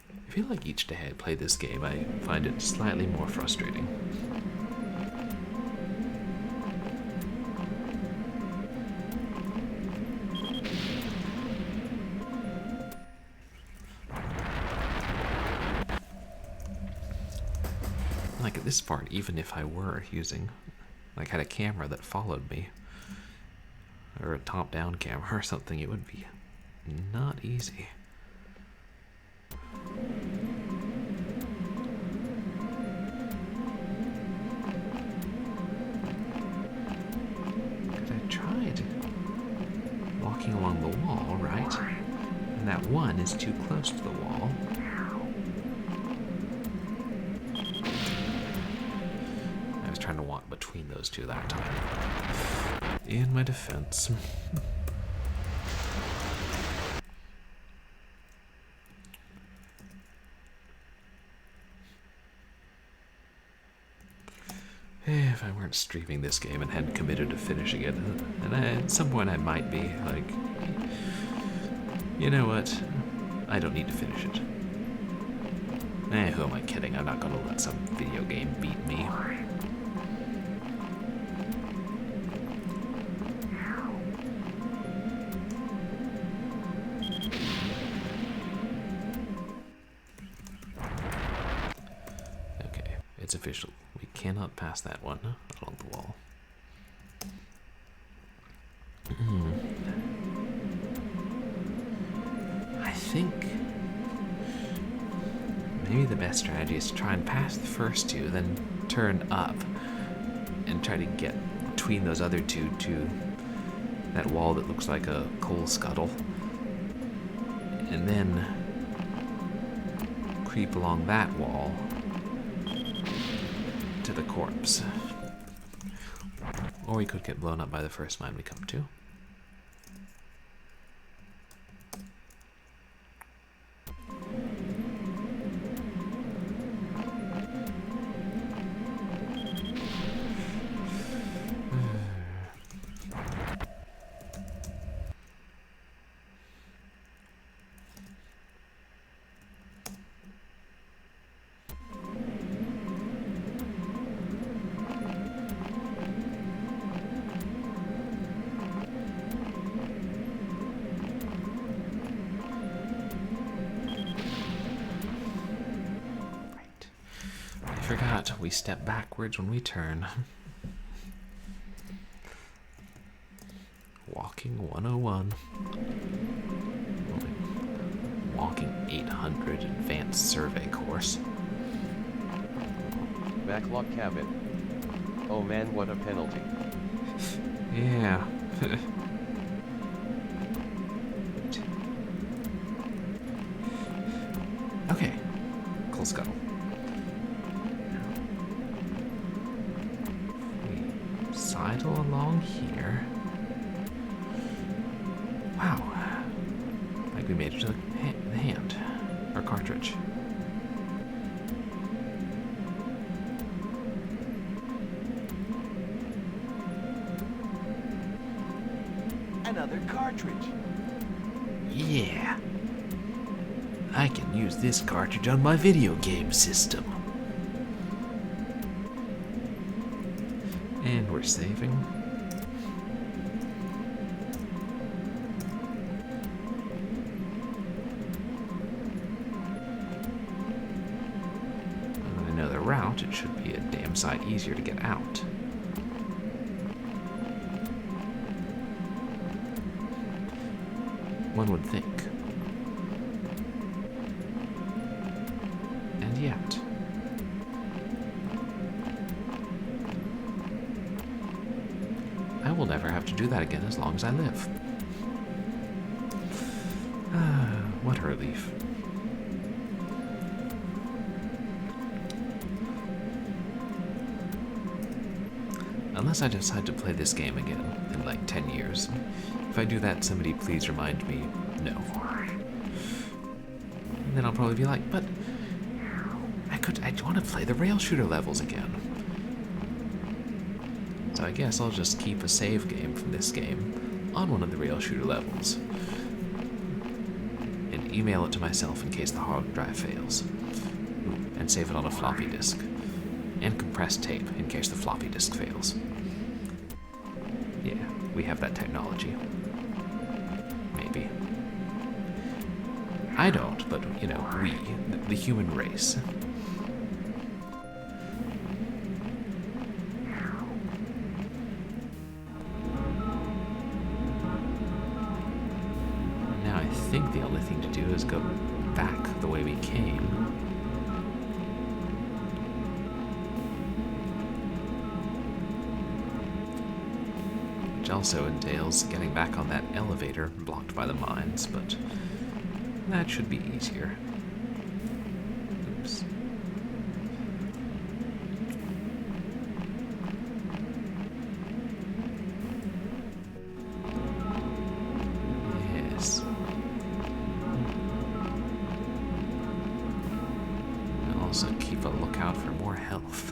I feel like each day I play this game, I find it slightly more frustrating. Like at this part, even if I were using, like had a camera that followed me, or a top-down camera or something, it would be not easy. Because I tried walking along the wall, right? And that one is too close to the wall. Trying to walk between those two that time. In my defense. Yeah. if I weren't streaming this game and hadn't committed to finishing it, and at some point I might be like, you know what? I don't need to finish it. Who am I kidding? I'm not gonna let some video game beat me. Okay, it's official. We cannot pass that one along the wall. I think maybe the best strategy is to try and pass the first two, then turn up and try to get between those other two to that wall that looks like a coal scuttle, and then creep along that wall to the corpse. Or we could get blown up by the first mine we come to. Forgot, we step backwards when we turn. Walking 101. Walking 800 advanced survey course. Backlog cabin. Oh man, what a penalty. Yeah. Okay. Coal scuttle. Sidle along here. Wow. Like we made it to the hand. Or cartridge. Another cartridge. Yeah. I can use this cartridge on my video game system. And we're saving. On another route, it should be a damn sight easier to get out. One would think. And yet. I will never have to do that again as long as I live. What a relief. Unless I decide to play this game again in like 10 years. If I do that, somebody please remind me, no. And then I'll probably be like, but I want to play the rail shooter levels again. So I guess I'll just keep a save game from this game on one of the rail shooter levels. And email it to myself in case the hard drive fails. And save it on a floppy disk. And compressed tape in case the floppy disk fails. Yeah, we have that technology. Maybe. I don't, but, you know, we, the human race. Now I think the only thing to do is go back the way we came. Which also entails getting back on that elevator blocked by the mines, but that should be easier. Oops. Yes. And also keep a lookout for more health.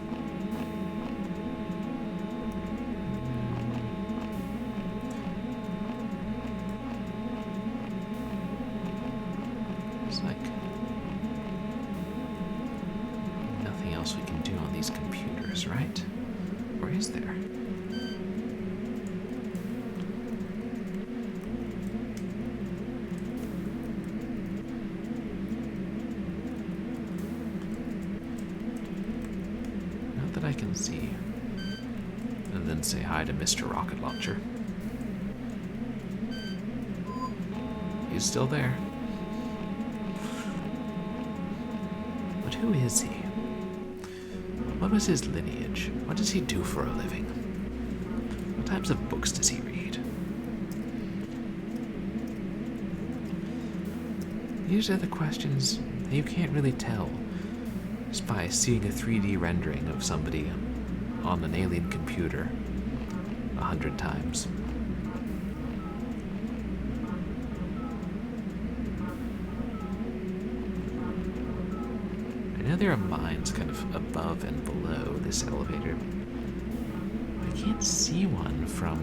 See. And then say hi to Mr. Rocket Launcher. He's still there. But who is he? What was his lineage? What does he do for a living? What types of books does he read? These are the questions that you can't really tell just by seeing a 3D rendering of somebody on an alien computer 100 times. I know there are mines kind of above and below this elevator. I can't see one from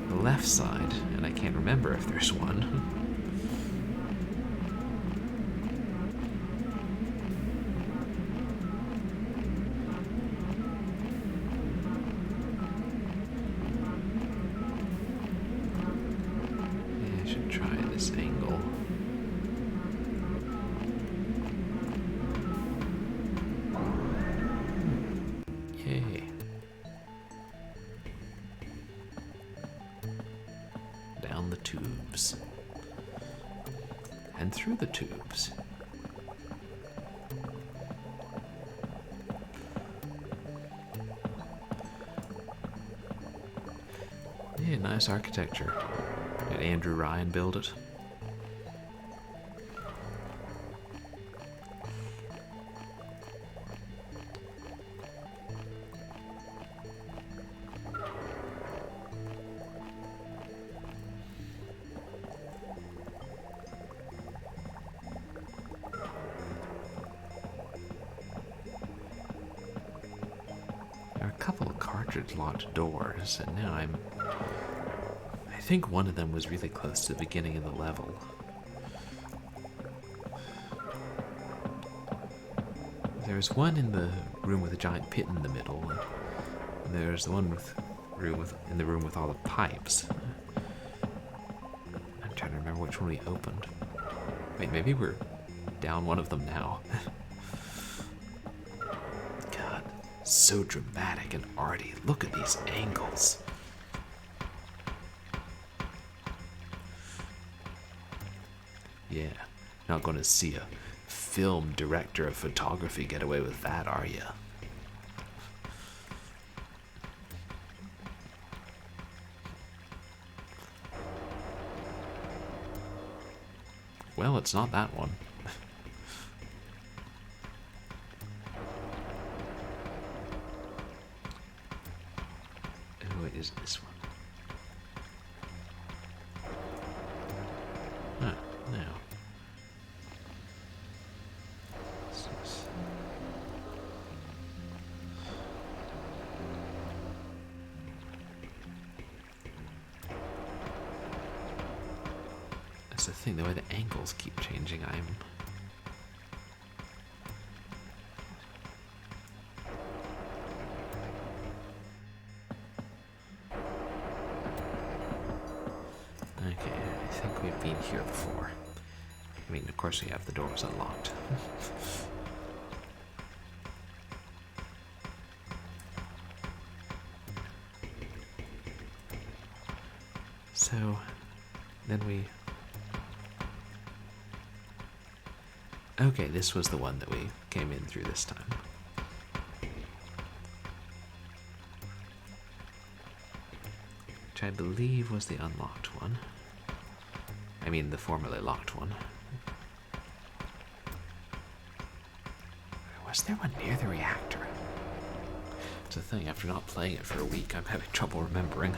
the left side, and I can't remember if there's one. Down the tubes. And through the tubes. Yeah, nice architecture. Did Andrew Ryan build it? Couple of cartridge-locked doors, and now I think one of them was really close to the beginning of the level. There's one in the room with a giant pit in the middle, and there's the one in the room with all the pipes. I'm trying to remember which one we opened. Wait, maybe we're down one of them now. So dramatic and arty. Look at these angles. Yeah, not gonna see a film director of photography get away with that, are ya? Well, it's not that one. Is this one? Ah, now. That's the thing, the way the angles keep changing, Okay, I think we've been here before. I mean, of course we have the doors unlocked. So, then we... Okay, this was the one that we came in through this time. Which I believe was the unlocked one. I mean, the formerly locked one. Was there one near the reactor? It's the thing, after not playing it for a week, I'm having trouble remembering.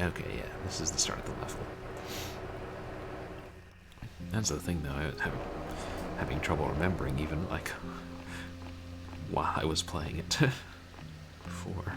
Okay, yeah, this is the start of the level. That's the thing, though, I was having trouble remembering, even, like, while I was playing it before.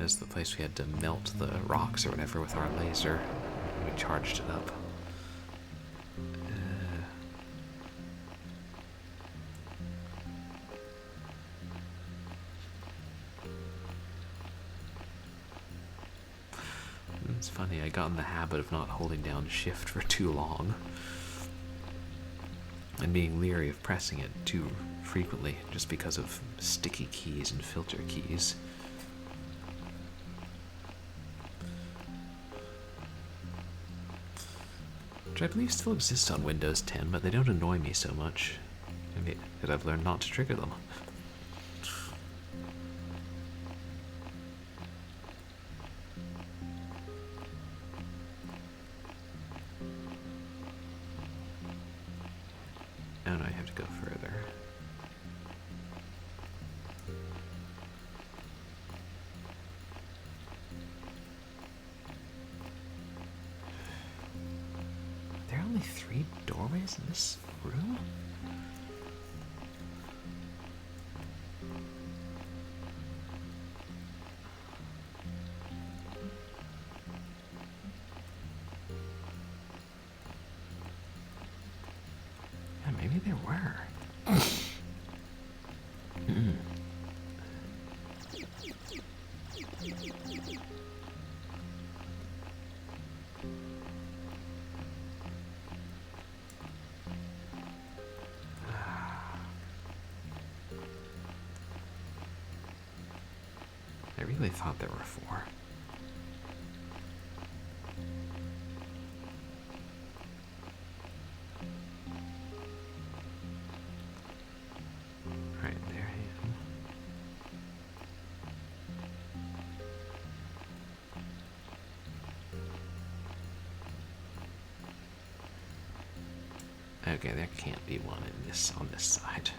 is the place we had to melt the rocks or whatever with our laser. We charged it up. It's funny, I got in the habit of not holding down shift for too long. And being leery of pressing it too frequently just because of sticky keys and filter keys. Which I believe still exist on Windows 10, but they don't annoy me so much. Maybe that I've learned not to trigger them. Oh no, I have to go further. There are only 3 doorways in this room? Yeah, maybe there were. I really thought there were 4. Right, there I am. Okay, there can't be one in this on this side.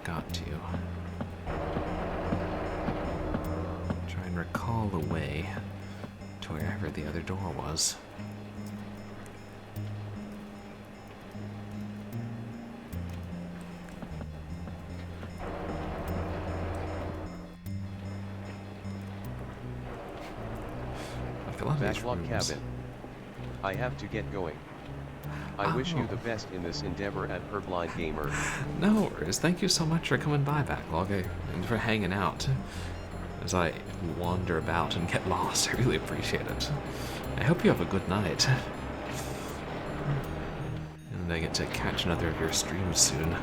Got to try and recall the way to wherever the other door was. Like a lot of these Backlog rooms. cabin. I have to get going. I wish you the best in this endeavor at Purblind Gamer. No worries. Thank you so much for coming by, Backlog, and for hanging out as I wander about and get lost. I really appreciate it. I hope you have a good night. And I get to catch another of your streams soon.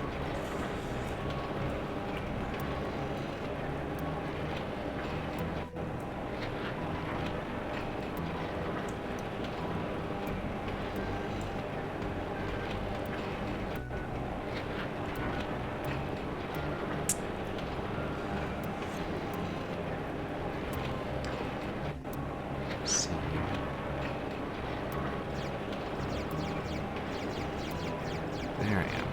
There I am.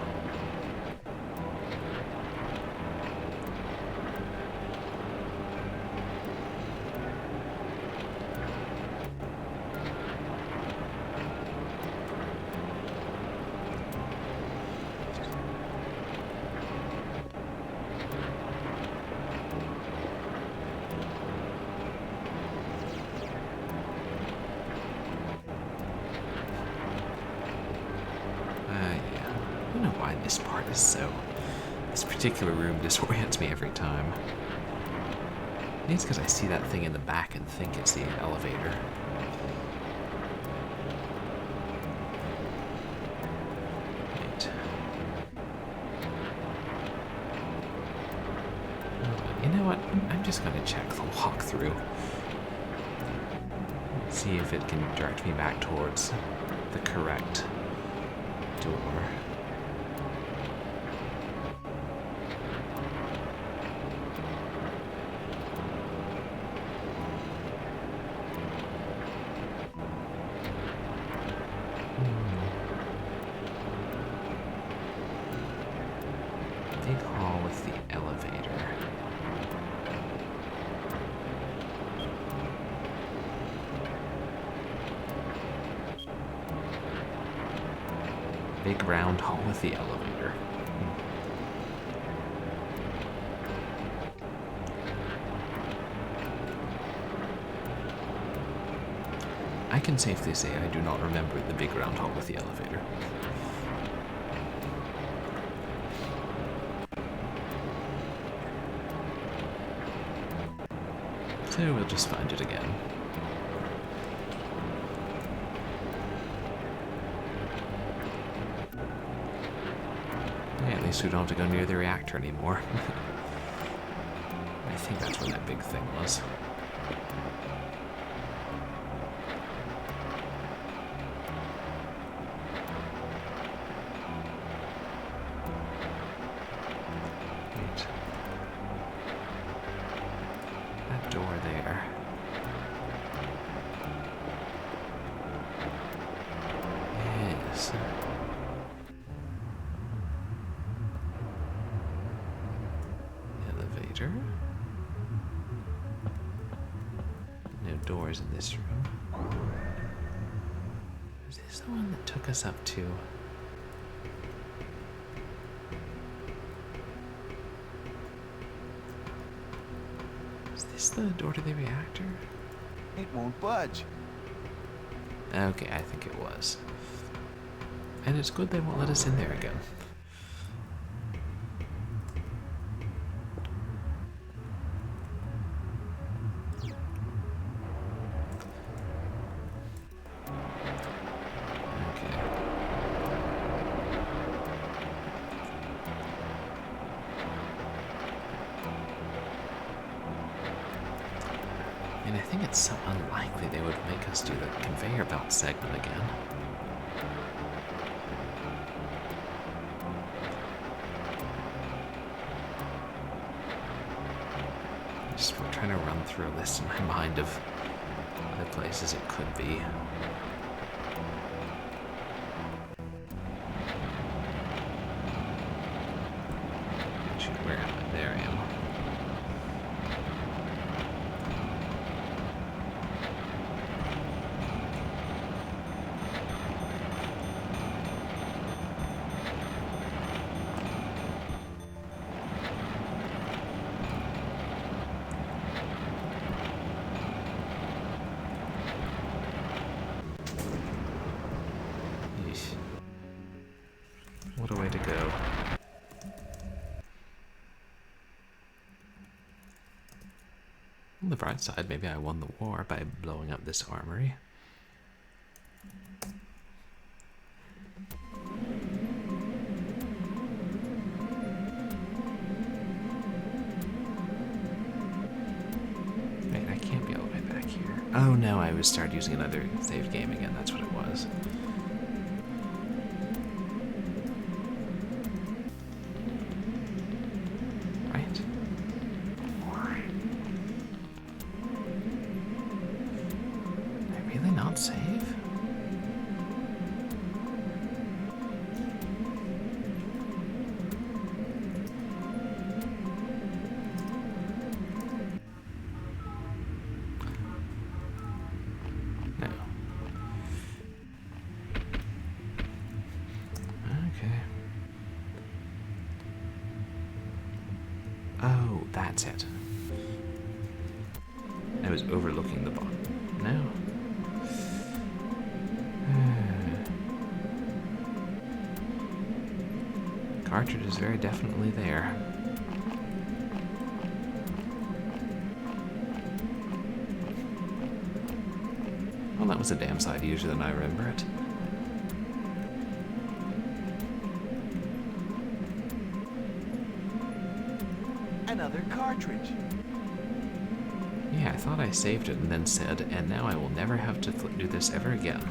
I don't know why this part is so... This particular room disorients me every time. Maybe it's because I see that thing in the back and think it's the elevator. Right. You know what? I'm just gonna check the walkthrough. See if it can direct me back towards the correct door. Big hall with the elevator. big round hall with the elevator. I can safely say I do not remember the big round hall with the elevator. So we'll just find it again. Yeah, at least we don't have to go near the reactor anymore. I think that's where that big thing was. Wait. That door there. Yes. Elevator. No doors in this room. Is this the one that took us up to? Is this the door to the reactor? It won't budge. Okay, I think it was. And it's good they won't let us in there again. Okay. And I think it's so unlikely they would make us do the conveyor belt segment again. Just trying to run through a list in my mind of other places it could be. Where am I? There I am. Yeesh. What a way to go. On the bright side, maybe I won the war by blowing up this armory. Wait, I can't be all the way back here. Oh no, I was started using another save game again, that's what it was. Right? Really not save? No. Okay. Oh, that's it. I was overlooking the bottom. No. Cartridge is very definitely there. Well, that was a damn sight easier than I remember it. Another cartridge. Yeah, I thought I saved it and then said, and now I will never have to do this ever again.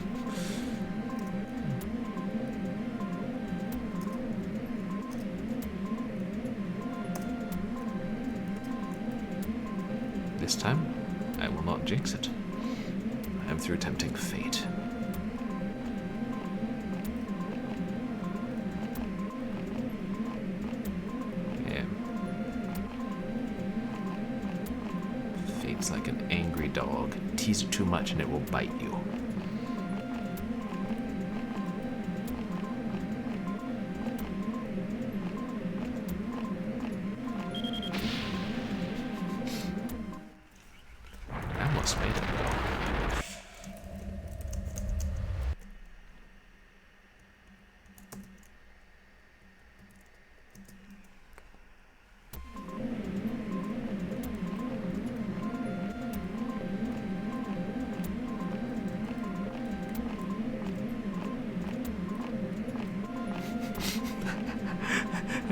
This time, I will not jinx it. I am through tempting fate. Yeah. Fate's like an angry dog. Tease it too much and it will bite you.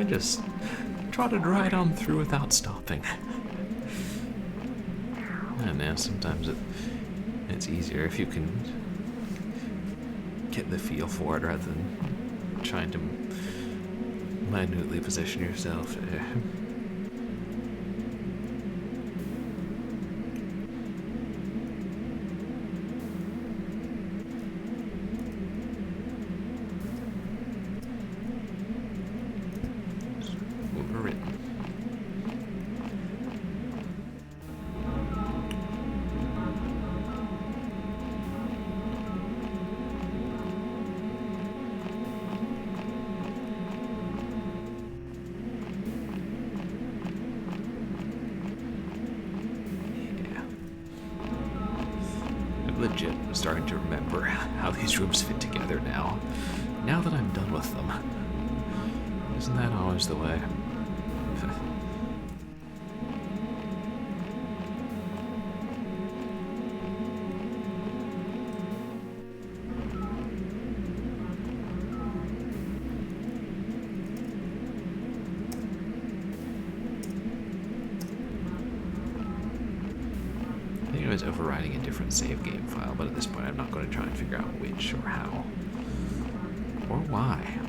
I just trotted right on through without stopping. I don't know, sometimes it's easier if you can get the feel for it rather than trying to minutely position yourself. Overwritten. Legit starting to remember how these rooms fit together now that I'm done with them. Isn't that always the way? I think I was overriding a different save game file, but at this point I'm not going to try and figure out which or how. Or why.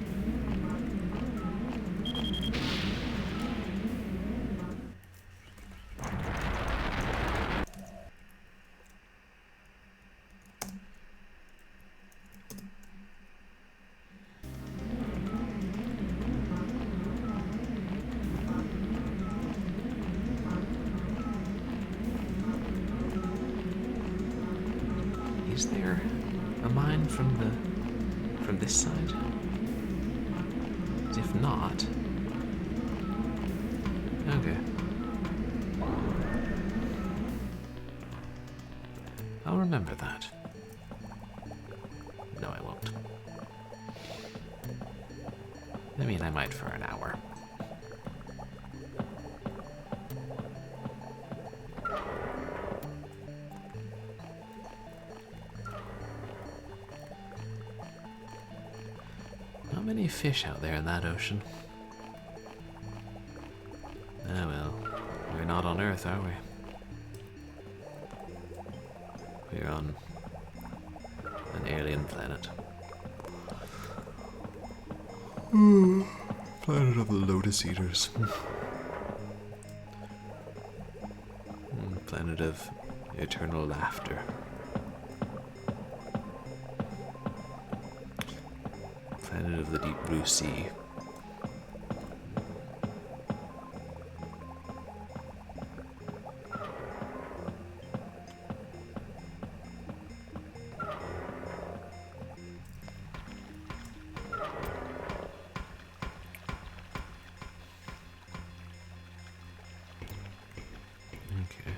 Is there a mine from this side? If not, okay. I'll remember that. No, I won't. I mean, I might for an hour. Many fish out there in that ocean. Ah well, we're not on Earth, are we? We're on an alien planet. Planet of the Lotus Eaters. Planet of eternal laughter. Planet of the deep blue sea. Okay.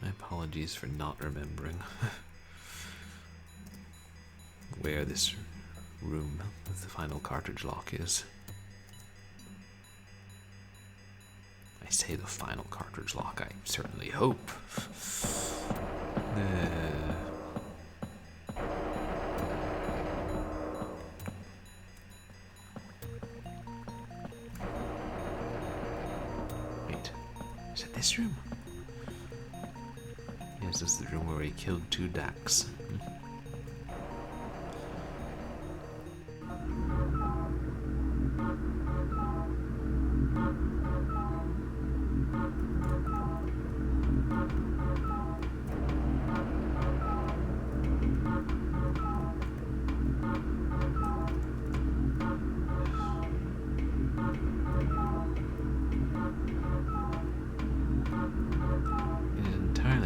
My apologies for not remembering where this room with the final cartridge lock is. I say the final cartridge lock, I certainly hope. Wait, is it this room? Yes, this is the room where he killed 2 Dax.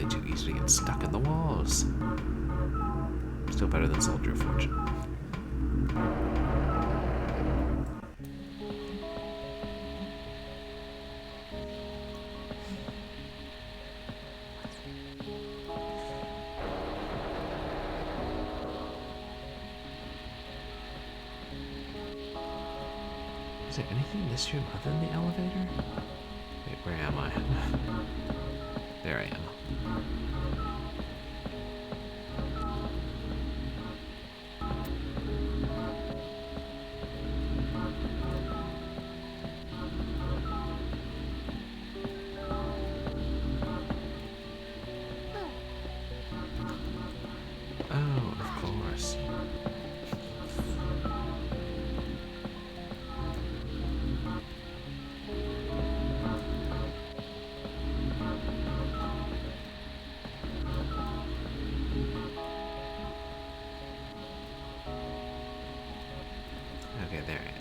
Too easy to get stuck in the walls. Still better than Soldier of Fortune. Is there anything in this room other than the elevator? Wait, where am I? There I am. Oh, of course. Okay, there I am.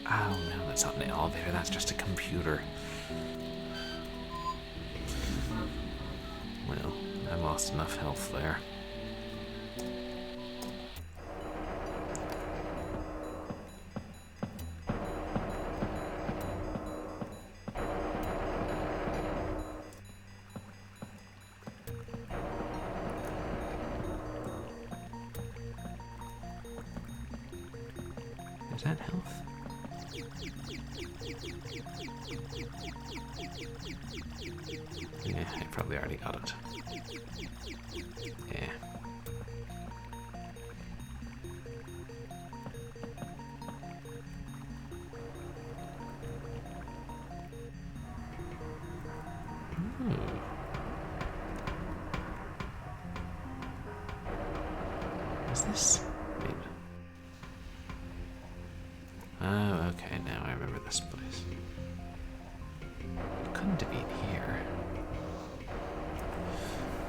Oh no, that's not an elevator, that's just a computer. Well, I lost enough health there. Is that health? Yeah, I probably already got it. Yeah. Is this? Wait. Oh, okay, now I remember this place. It couldn't have been here.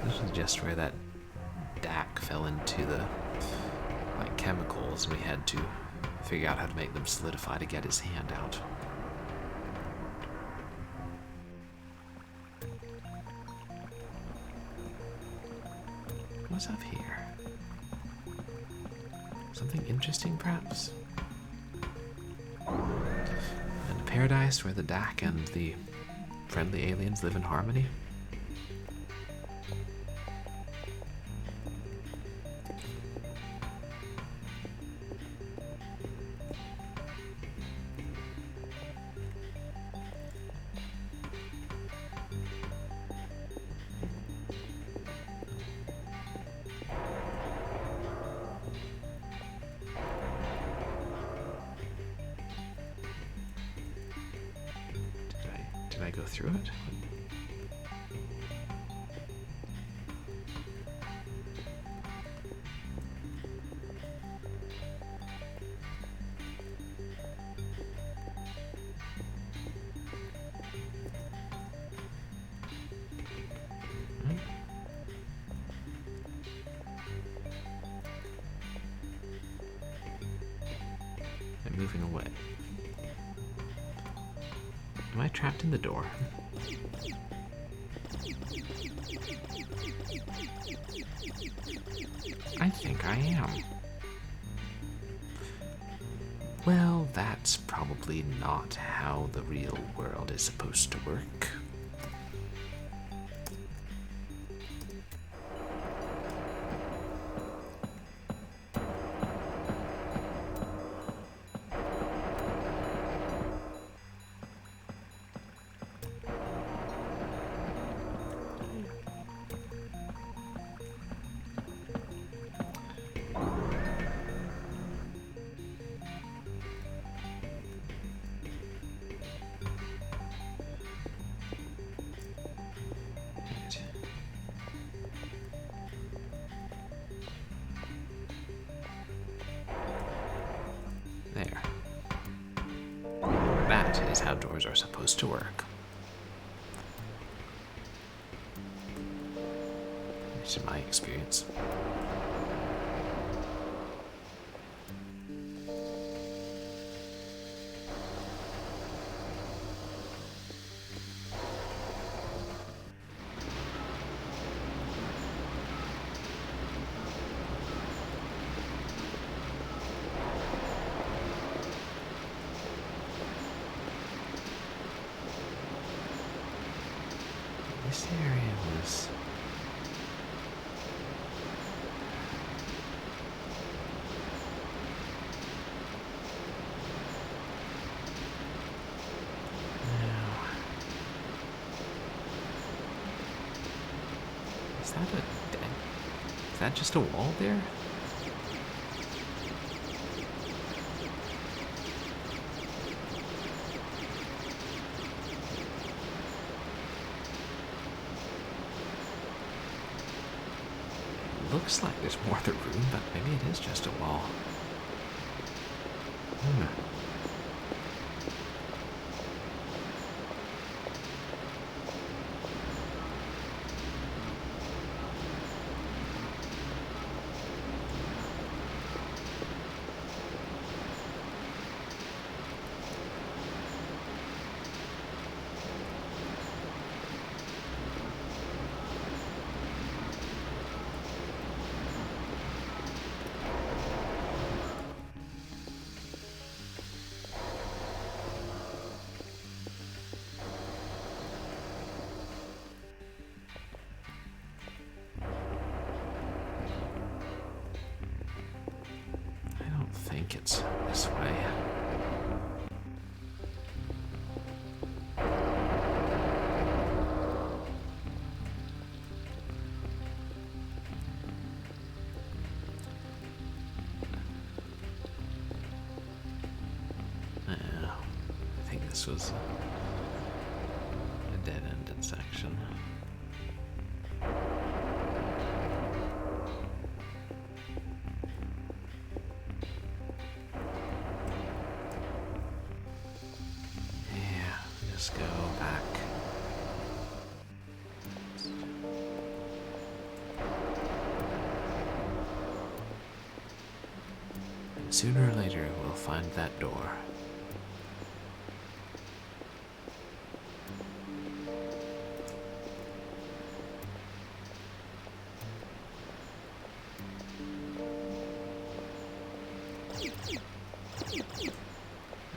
This was just where that DAC fell into the chemicals, and we had to figure out how to make them solidify to get his hand out. What's up here? Something interesting, perhaps? And a paradise where the DAC and the friendly aliens live in harmony? Did I go through it? I'm moving away. Am I trapped in the door? I think I am. Well, that's probably not how the real world is supposed to work. There. That is how doors are supposed to work. It's in my experience. This area was... Now... Is that a dead... Is that just a wall there? Looks like there's more to the room, but maybe it is just a wall. I think it's this way. I think this was a dead-ended section. Go back. And sooner or later, we'll find that door.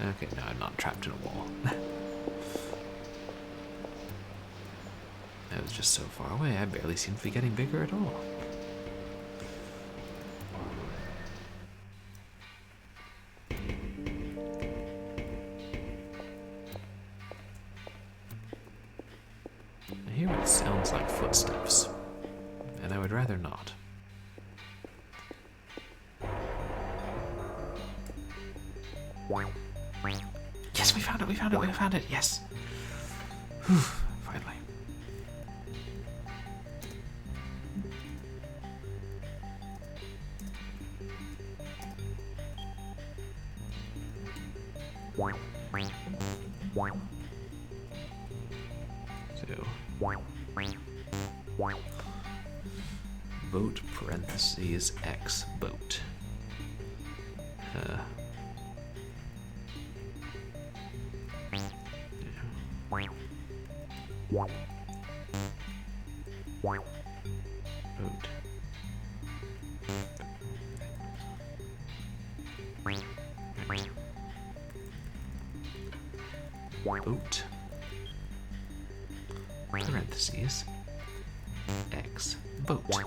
Okay, no, I'm not trapped in a wall. That was just so far away, I barely seem to be getting bigger at all. I hear what sounds like footsteps, and I would rather not. Yes, we found it, we found it, we found it, yes! Whew, finally. So, boat parentheses X boat. Boat parentheses X boat.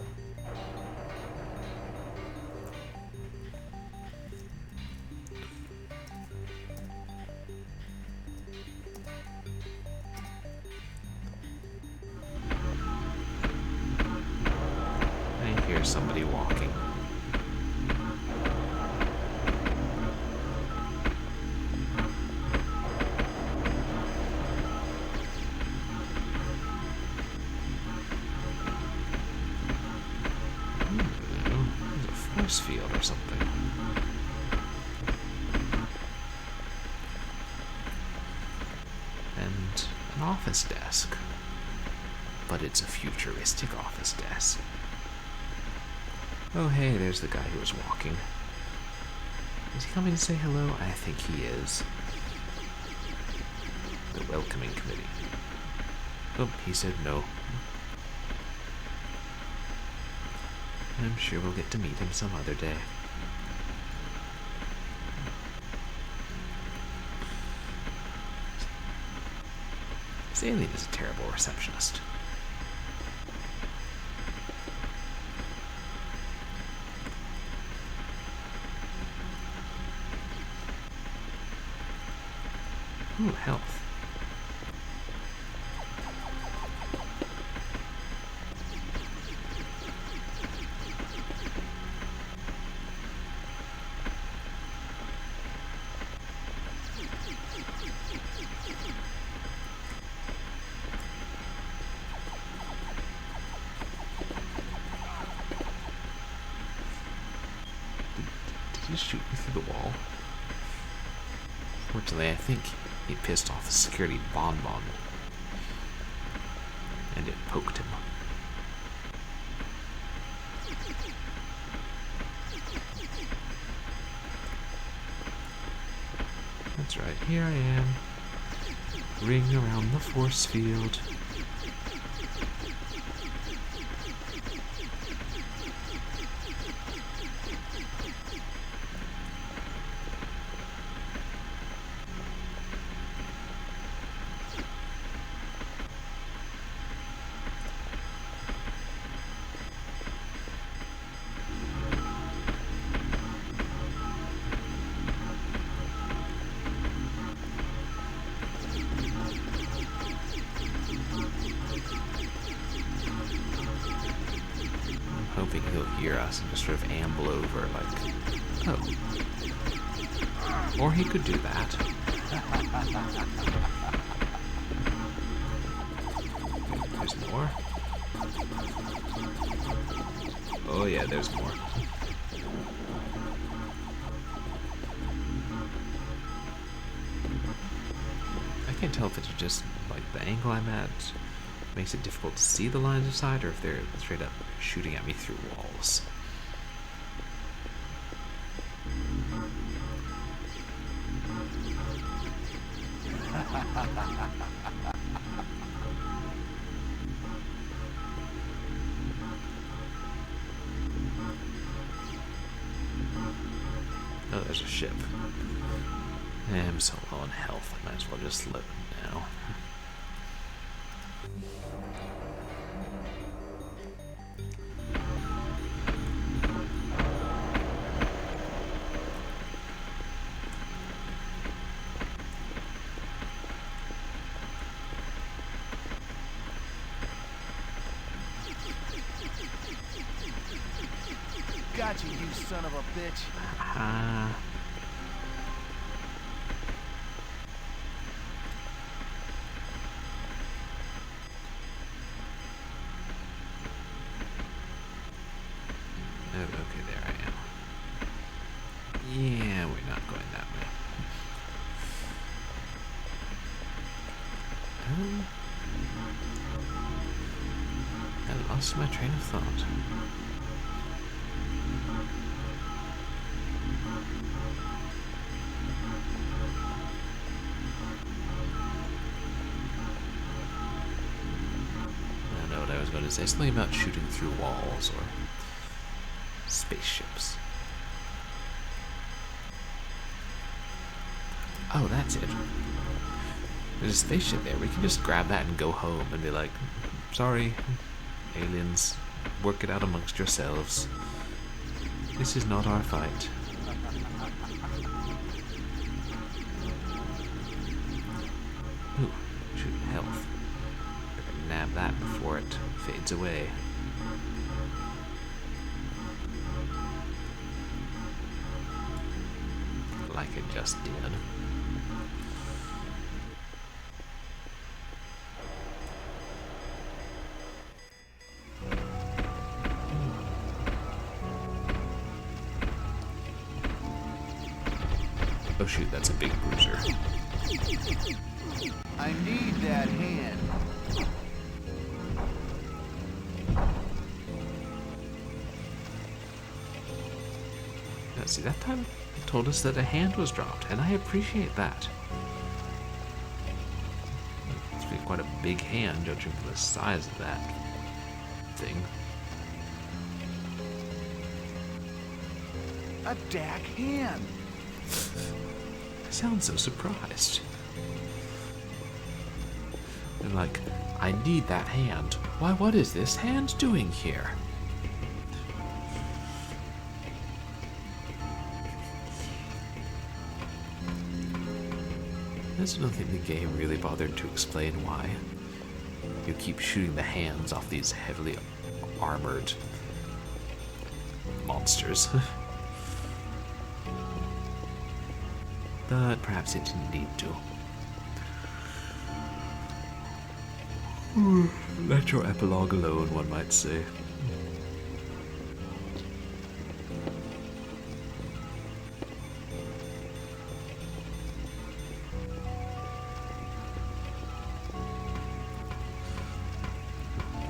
I hear somebody walking. Field or something. And an office desk. But it's a futuristic office desk. Oh hey, there's the guy who was walking. Is he coming to say hello? I think he is. The welcoming committee. Oh, he said no. I'm sure we'll get to meet him some other day. This alien is a terrible receptionist. Ooh, health. Did he shoot me through the wall? Fortunately, I think he pissed off a security bonbon. And it poked him. That's right, here I am. Ring around the force field. Hoping he'll hear us and just sort of amble over like, oh. Or he could do that. There's more. Oh yeah, there's more. I can't tell if it's just like the angle I'm at makes it difficult to see the lines of sight, or if they're straight up shooting at me through walls. Oh, there's a ship. I'm so low on health, I might as well just load now. Gotcha, you son of a bitch. Oh, okay, there I am. Yeah, we're not going that way. I lost my train of thought. I know what I was going to say. Something about shooting through walls or spaceships. Oh, that's it. There's a spaceship there. We can just grab that and go home and be like, sorry, aliens, work it out amongst yourselves. This is not our fight. Ooh, shoot, health. Better nab that before it fades away. Like it just did. Oh shoot, that's a big bruiser. I need that hand. Now, see, that time it told us that a hand was dropped, and I appreciate that. It's really quite a big hand, judging from the size of that thing. A dack hand. I sound so surprised. They're like, I need that hand. Why, what is this hand doing here? I just don't think the game really bothered to explain why you keep shooting the hands off these heavily armored monsters. But perhaps it didn't need to. Let your epilogue alone, one might say.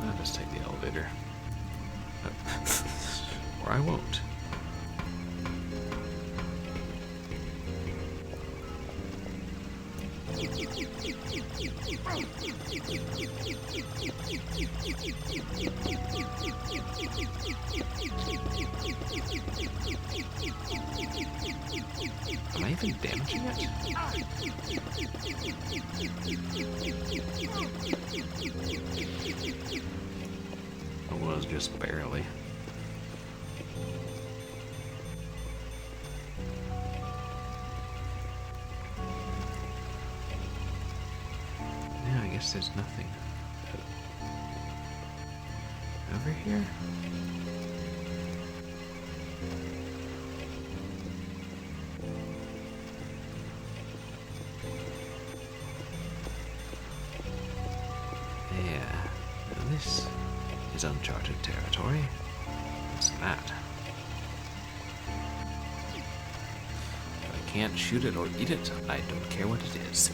I'll just take the elevator. Or I won't. Am I even damaging it? I was just barely. Yeah, I guess there's nothing over here. This is uncharted territory. What's that? If I can't shoot it or eat it, I don't care what it is.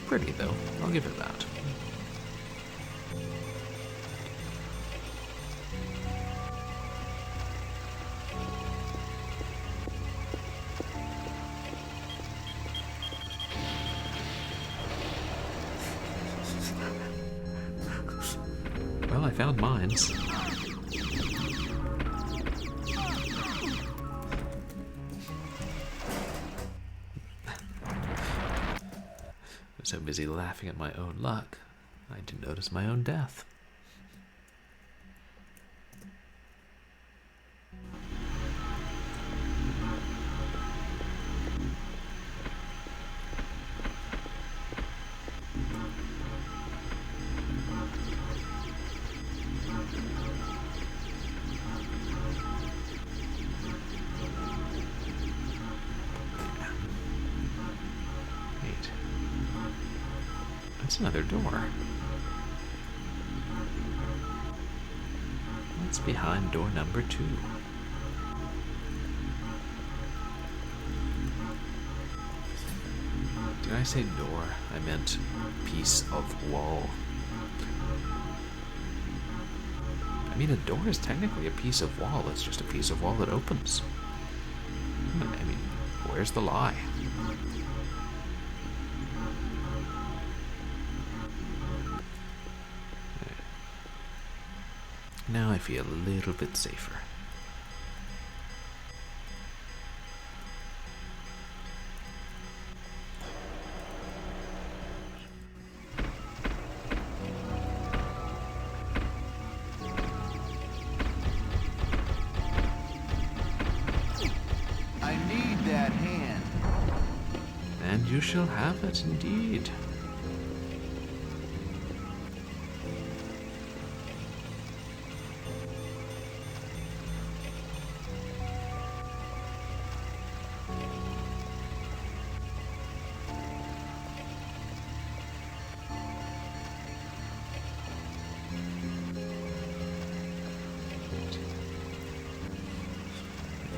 Pretty though, I'll give it that. Well, I found mines. I'm so busy laughing at my own luck, I didn't notice my own death. That's another door. What's behind door number 2? Did I say door? I meant piece of wall. I mean, a door is technically a piece of wall. It's just a piece of wall that opens. I mean, where's the lie? Now I feel a little bit safer. I need that hand. And you shall have it indeed.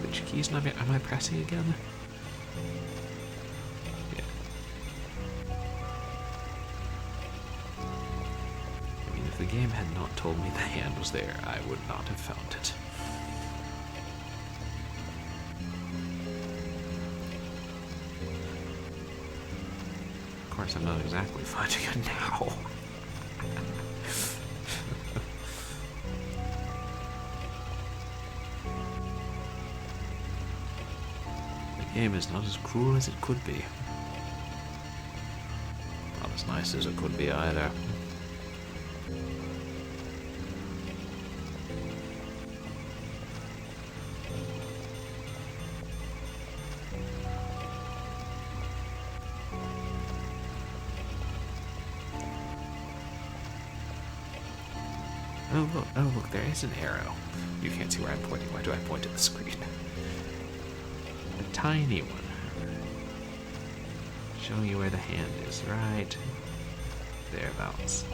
Which keys am I pressing again? Yeah. I mean, if the game had not told me the hand was there, I would not have found it. Of course, I'm not exactly finding it now. The game is not as cruel as it could be. Not as nice as it could be either. Oh look, there is an arrow. You can't see where I'm pointing. Why do I point at the screen? A tiny one. Showing you where the hand is, right thereabouts.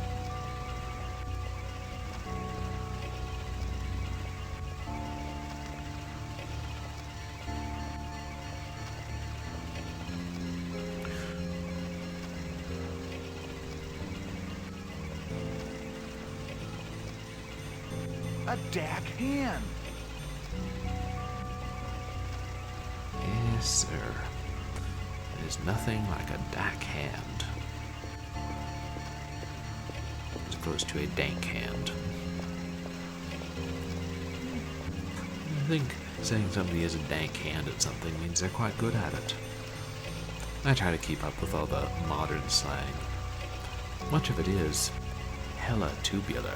A dack hand. Yes, sir. There's nothing like a dack hand. As opposed to a dank hand. I think saying somebody is a dank hand at something means they're quite good at it. I try to keep up with all the modern slang. Much of it is hella tubular.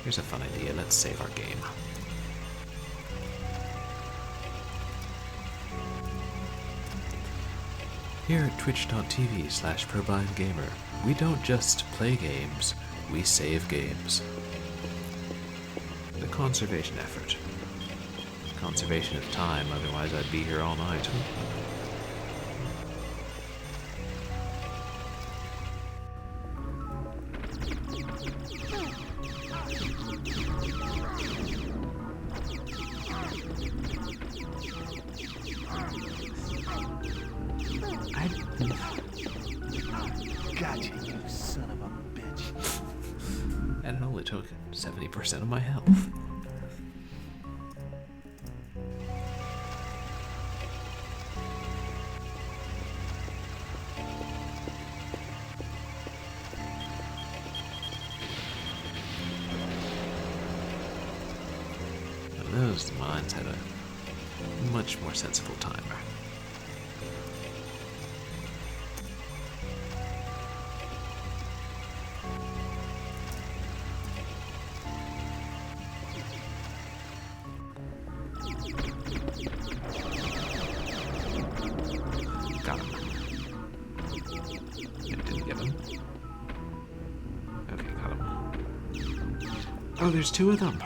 Here's a fun idea. Let's save our game. Here at twitch.tv/ProBlindGamer, we don't just play games, we save games. The conservation effort. Conservation of time, otherwise I'd be here all night. Gotcha, you son of a bitch. And it only took 70% of my health. Those mines had a much more sensible timer. Got him. I didn't get him. Okay, got him. Oh, there's two of them.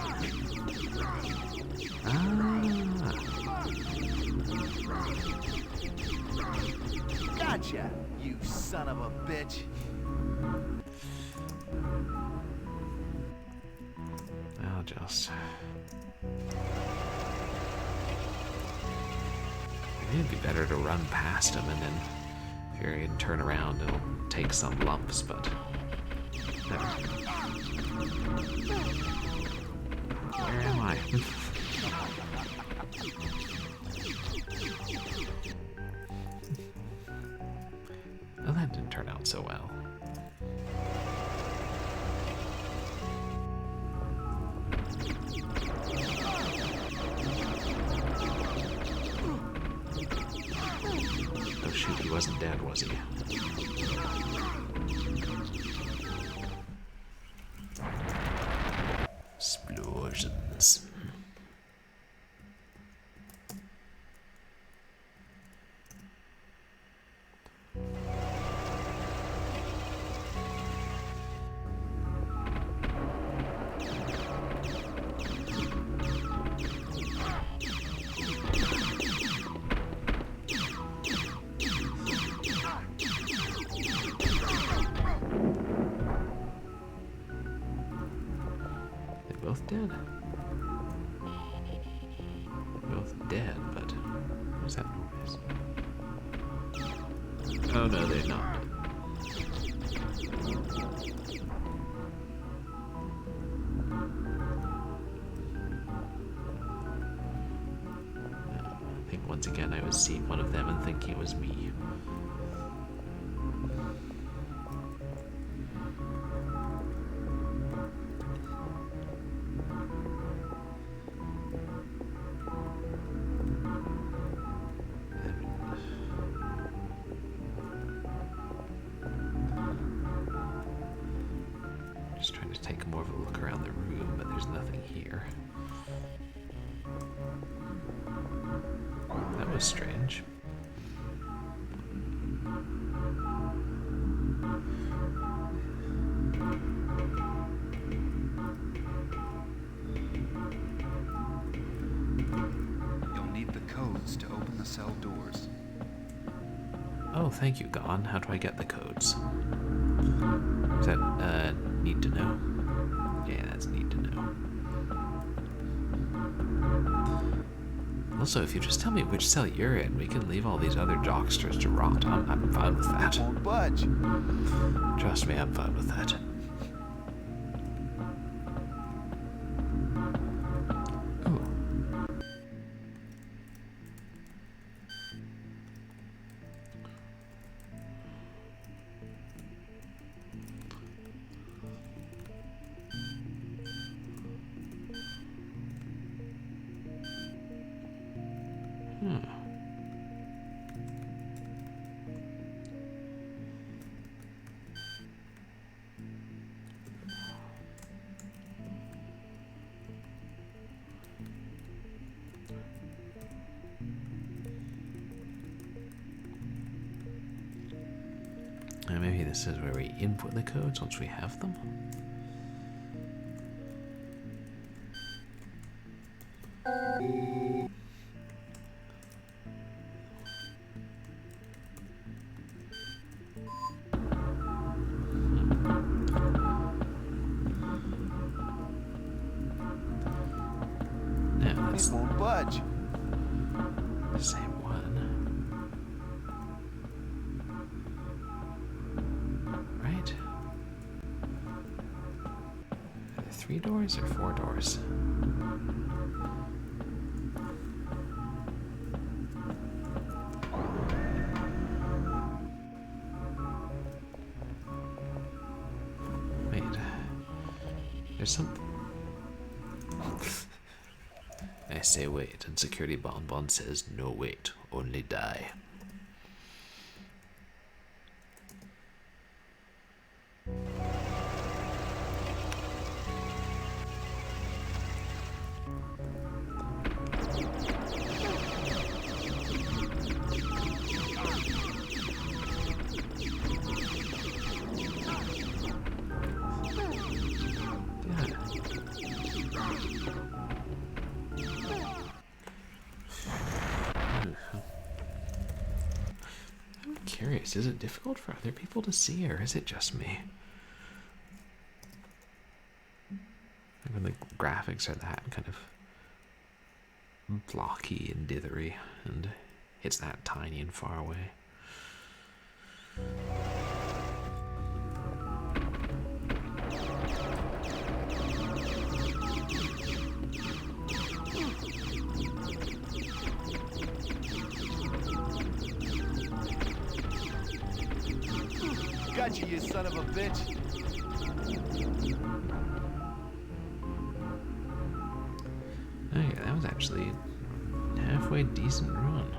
Gotcha, you son of a bitch. I'll just... Maybe it'd be better to run past him and then if you can turn around it'll take some lumps, but... Never. Where am I? Well, that didn't turn out so well. Oh shoot, he wasn't dead, was he? Explosions. Both dead. Both dead, but what's that noise? Oh no, they're not. I think once again I would see one of them and think it was me. Just trying to take more of a look around the room, but there's nothing here. That was strange. You'll need the codes to open the cell doors. Oh, thank you, Gon. How do I get the codes? Is that, need to know? Yeah, that's need to know. Also, if you just tell me which cell you're in, we can leave all these other jocksters to rot. I'm fine with that. Won't budge. Trust me, I'm fine with that. Ooh. Maybe this is where we input the codes once we have them. No, that's It won't budge. the same one. Right? Are there 3 doors or 4 doors? Wait. There's something. I say wait, and Security Bonbon says no wait, only die. I'm curious, is it difficult for other people to see, or is it just me? Like when the graphics are that kind of blocky and dithery, and it's that tiny and far away. Got you son of a bitch. Okay, that was actually a halfway decent run.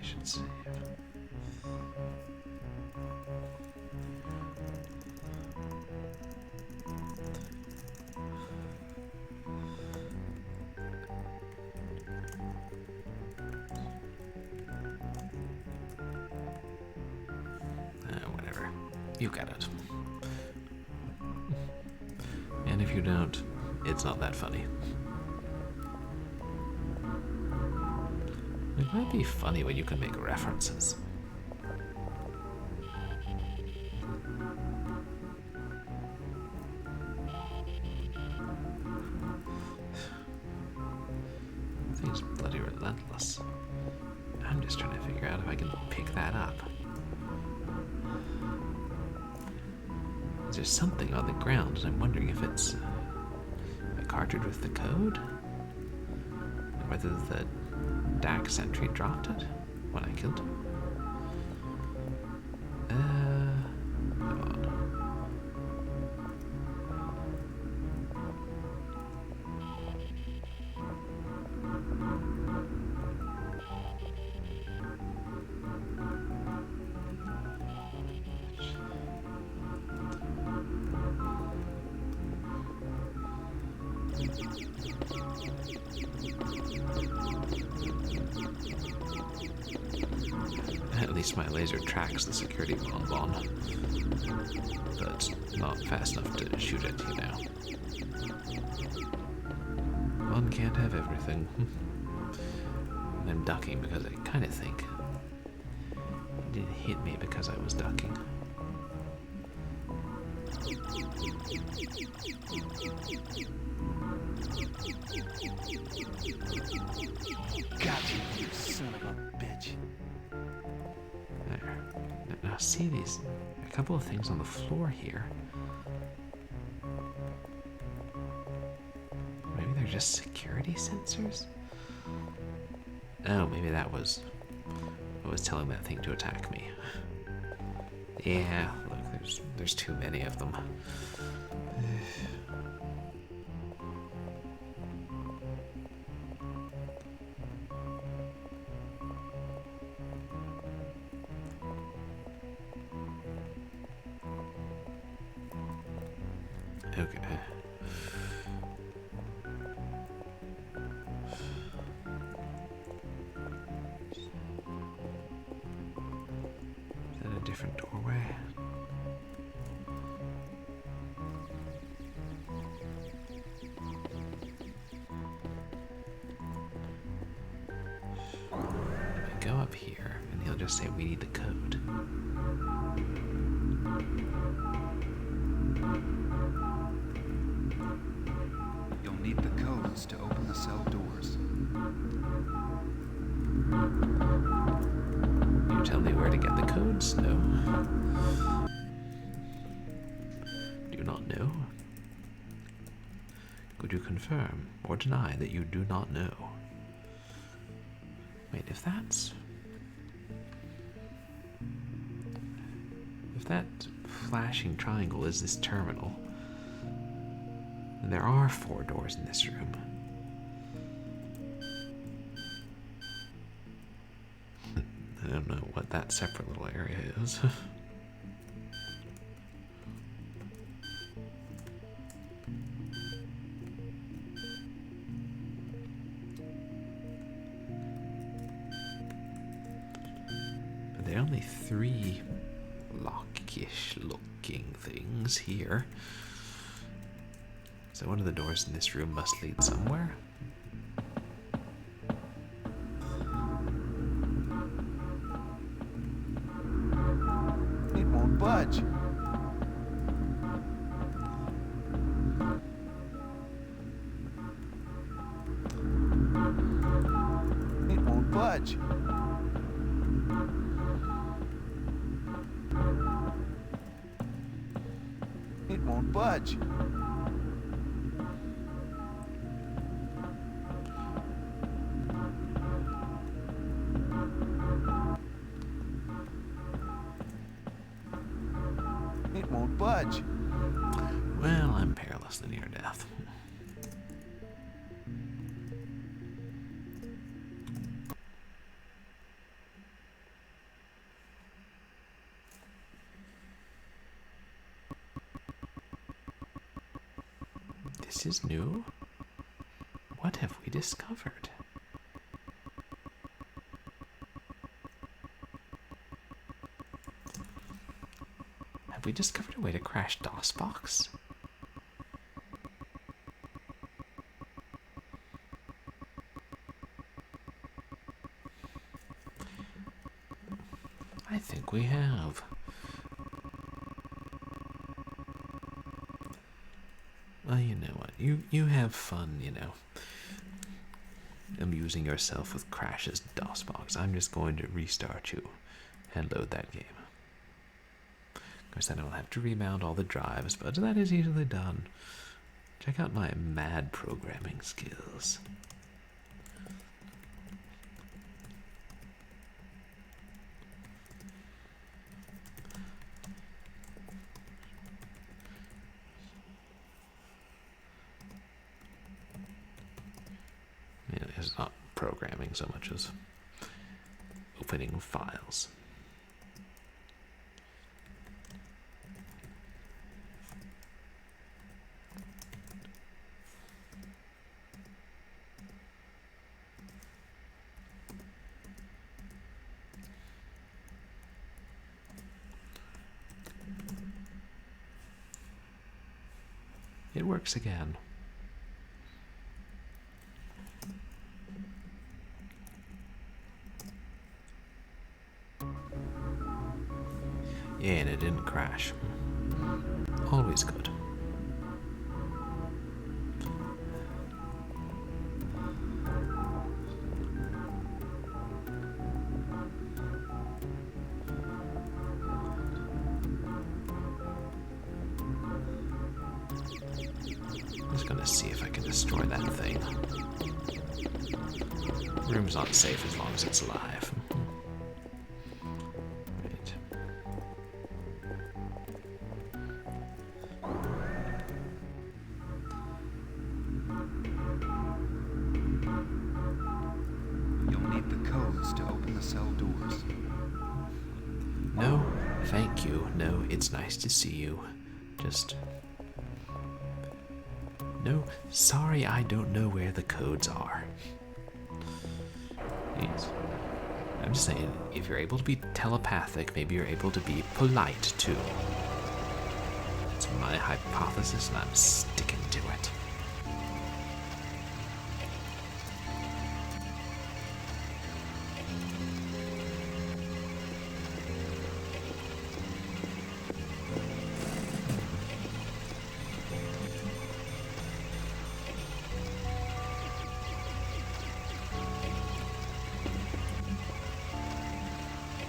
I should save. Whatever. You got it. And if you don't, it's not that funny. It might be funny when you can make references. This thing's bloody relentless. I'm just trying to figure out if I can pick that up. There's something on the ground, and I'm wondering if it's a cartridge with the code? Or whether the DAC sentry dropped it when I killed him? Come on. At least my laser tracks the security bonbon, but not fast enough to shoot at you now. One can't have everything. I'm ducking because I kind of think it didn't hit me because I was ducking. Got you, you son of a bitch. There. Now see these, a couple of things on the floor here. Maybe they're just security sensors? Oh, maybe that was what was telling that thing to attack me. Yeah, look, there's too many of them. Okay. Is that a different doorway? I go up here and he'll just say we need the code. You'll need the codes to open the cell doors. You tell me where to get the codes? No. Do you not know? Could you confirm or deny that you do not know? Wait, if that flashing triangle is this terminal, then there are 4 doors in this room. I don't know what that separate little area is. But there are only 3 lockish looking things here. So one of the doors in this room must lead somewhere. It won't budge. It won't budge. It won't budge. It won't budge. Well, I'm perilously near death. This is new. What have we discovered? Have we discovered a way to crash DOSBox? I think we have. Well, you know what? You have fun, you know, amusing yourself with Crash's DOSBox. I'm just going to restart you and load that game. Of course, then I'll have to remount all the drives, but that is easily done. Check out my mad programming skills. It's not programming so much as opening files. It works again. Yeah, and it didn't crash. Always good. I'm just gonna see if I can destroy that thing. Room's not safe as long as it's alive. Right. You'll need the codes to open the cell doors. No, thank you. No, it's nice to see you. Just... No, sorry, I don't know where the codes are. Yes. I'm just saying, if you're able to be telepathic, maybe you're able to be polite too. It's my hypothesis, and I'm sticking to it.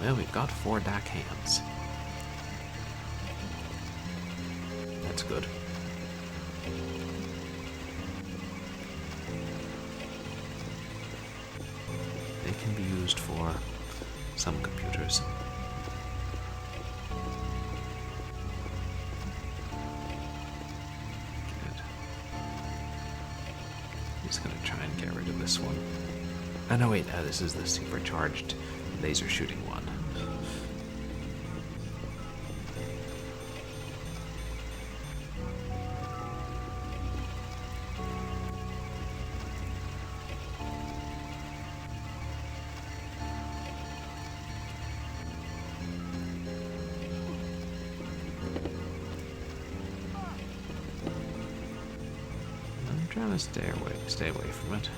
Well, we've got 4 DAC hands. That's good. They can be used for some computers. Good. I'm just gonna try and get rid of this one. Oh no, wait, this is the supercharged laser shooting one. I'm trying to stay away from it.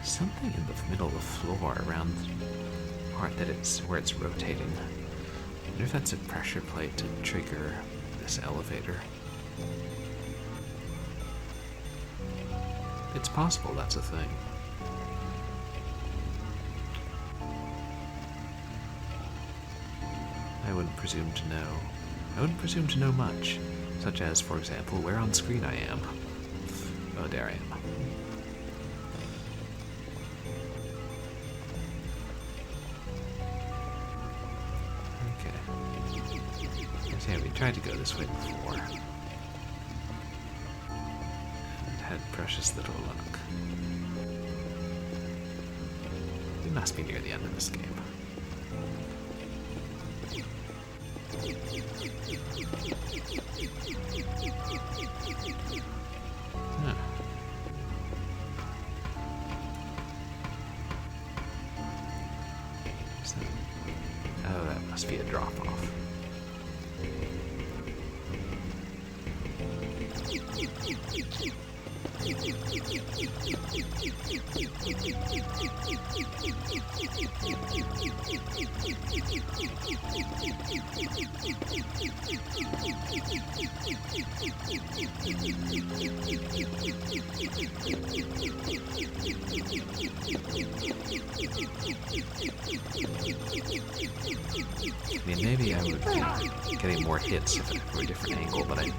Something in the middle of the floor around the part that where it's rotating. I wonder if that's a pressure plate to trigger this elevator. It's possible that's a thing. I wouldn't presume to know. I wouldn't presume to know much, such as, for example, where on screen I am. Oh, there I am. Yeah, we tried to go this way before. And had precious little luck. We must be near the end of this game. Huh. So, oh, that must be a drop-off. I mean, maybe I would be getting more hits if it were a different angle, but I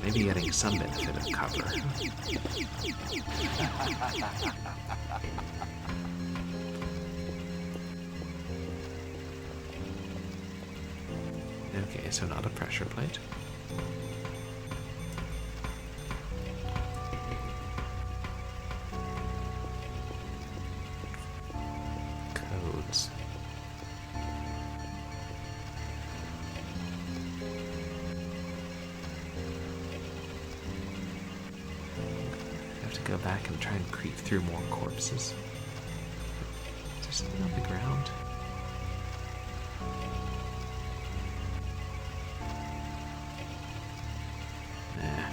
maybe getting some benefit of cover. Okay, so not a pressure plate. Codes. I have to go back and try and creep through more corpses. there something on the ground? Nah.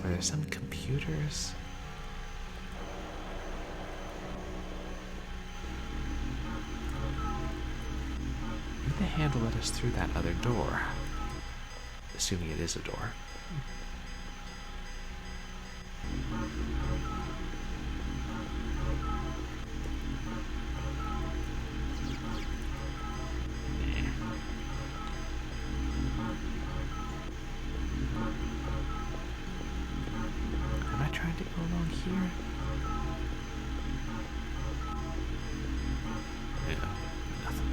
Are there some computers? Maybe the handle let us through that other door. Assuming it is a door. Am I trying to go along here? Yeah, nothing.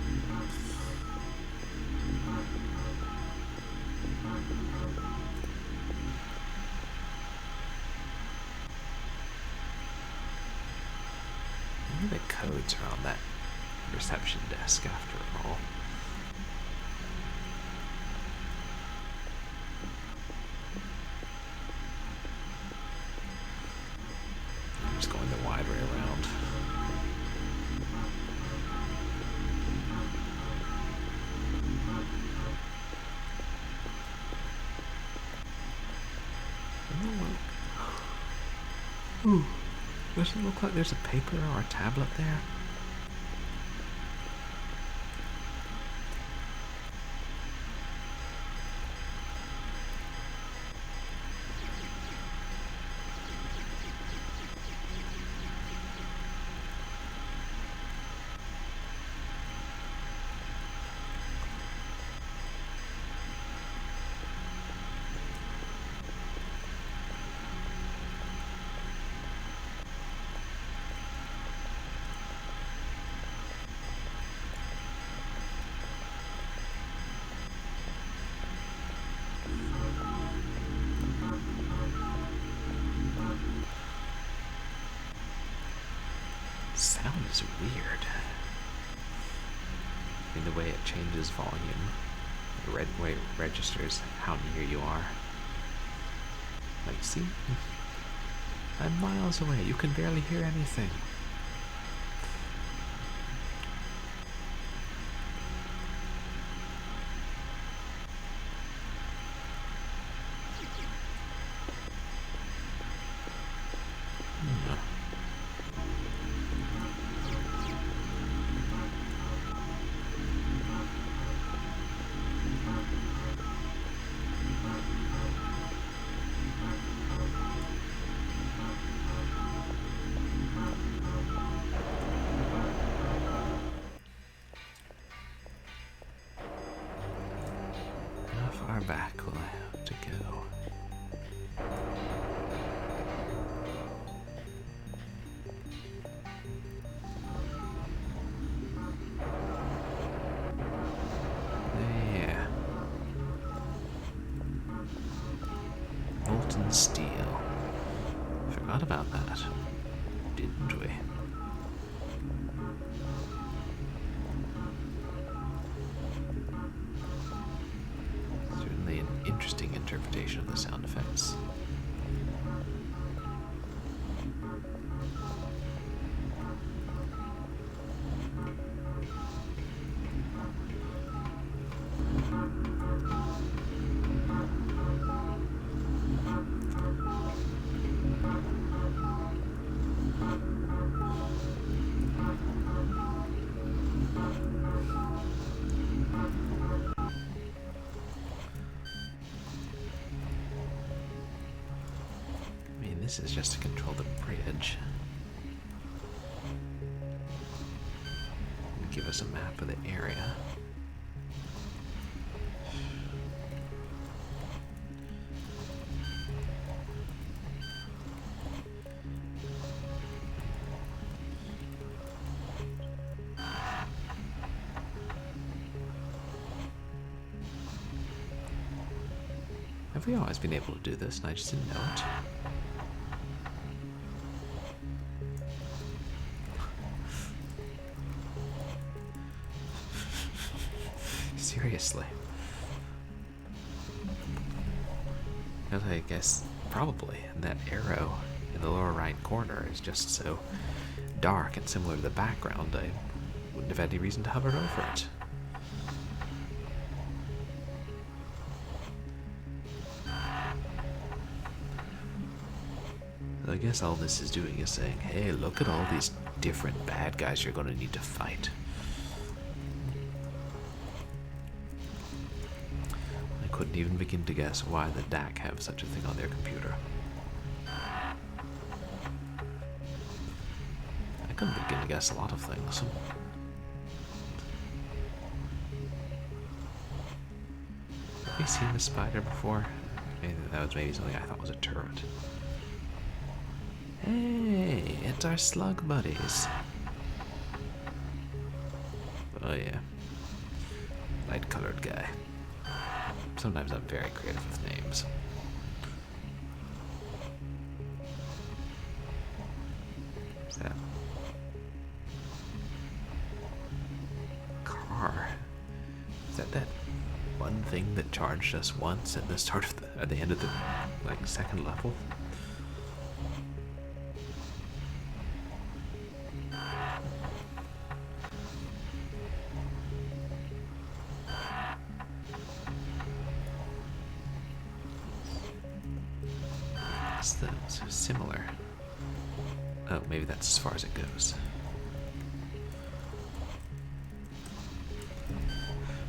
Maybe the codes are on that reception desk after all. I'm just going the wide way around. Ooh, does it look like there's a paper or a tablet there? Sound is weird. In the way it changes volume, the red way it registers how near you are. Like, see? I'm miles away. You can barely hear anything. How far back will I have to go? There. Molten steel. Forgot about that, didn't we? Certainly an interesting interpretation of the sound effects. This is just to control the bridge. It'll give us a map of the area. Have we always been able to do this and I just didn't know it? Seriously. I guess Probably. And that arrow in the lower right corner is just so dark and similar to the background, I wouldn't have had any reason to hover over it. So I guess all this is doing is saying, hey, look at all these different bad guys you're going to need to fight. I couldn't even begin to guess why the DAC have such a thing on their computer. I couldn't begin to guess a lot of things. Have you seen the spider before? Maybe that was maybe something I thought was a turret. Hey, it's our slug buddies. Oh yeah. Light-colored guy. Sometimes I'm very creative with names. What's that? Car. Is that one thing that charged us once at the start of at the end of the second level? So similar. Oh, maybe that's as far as it goes.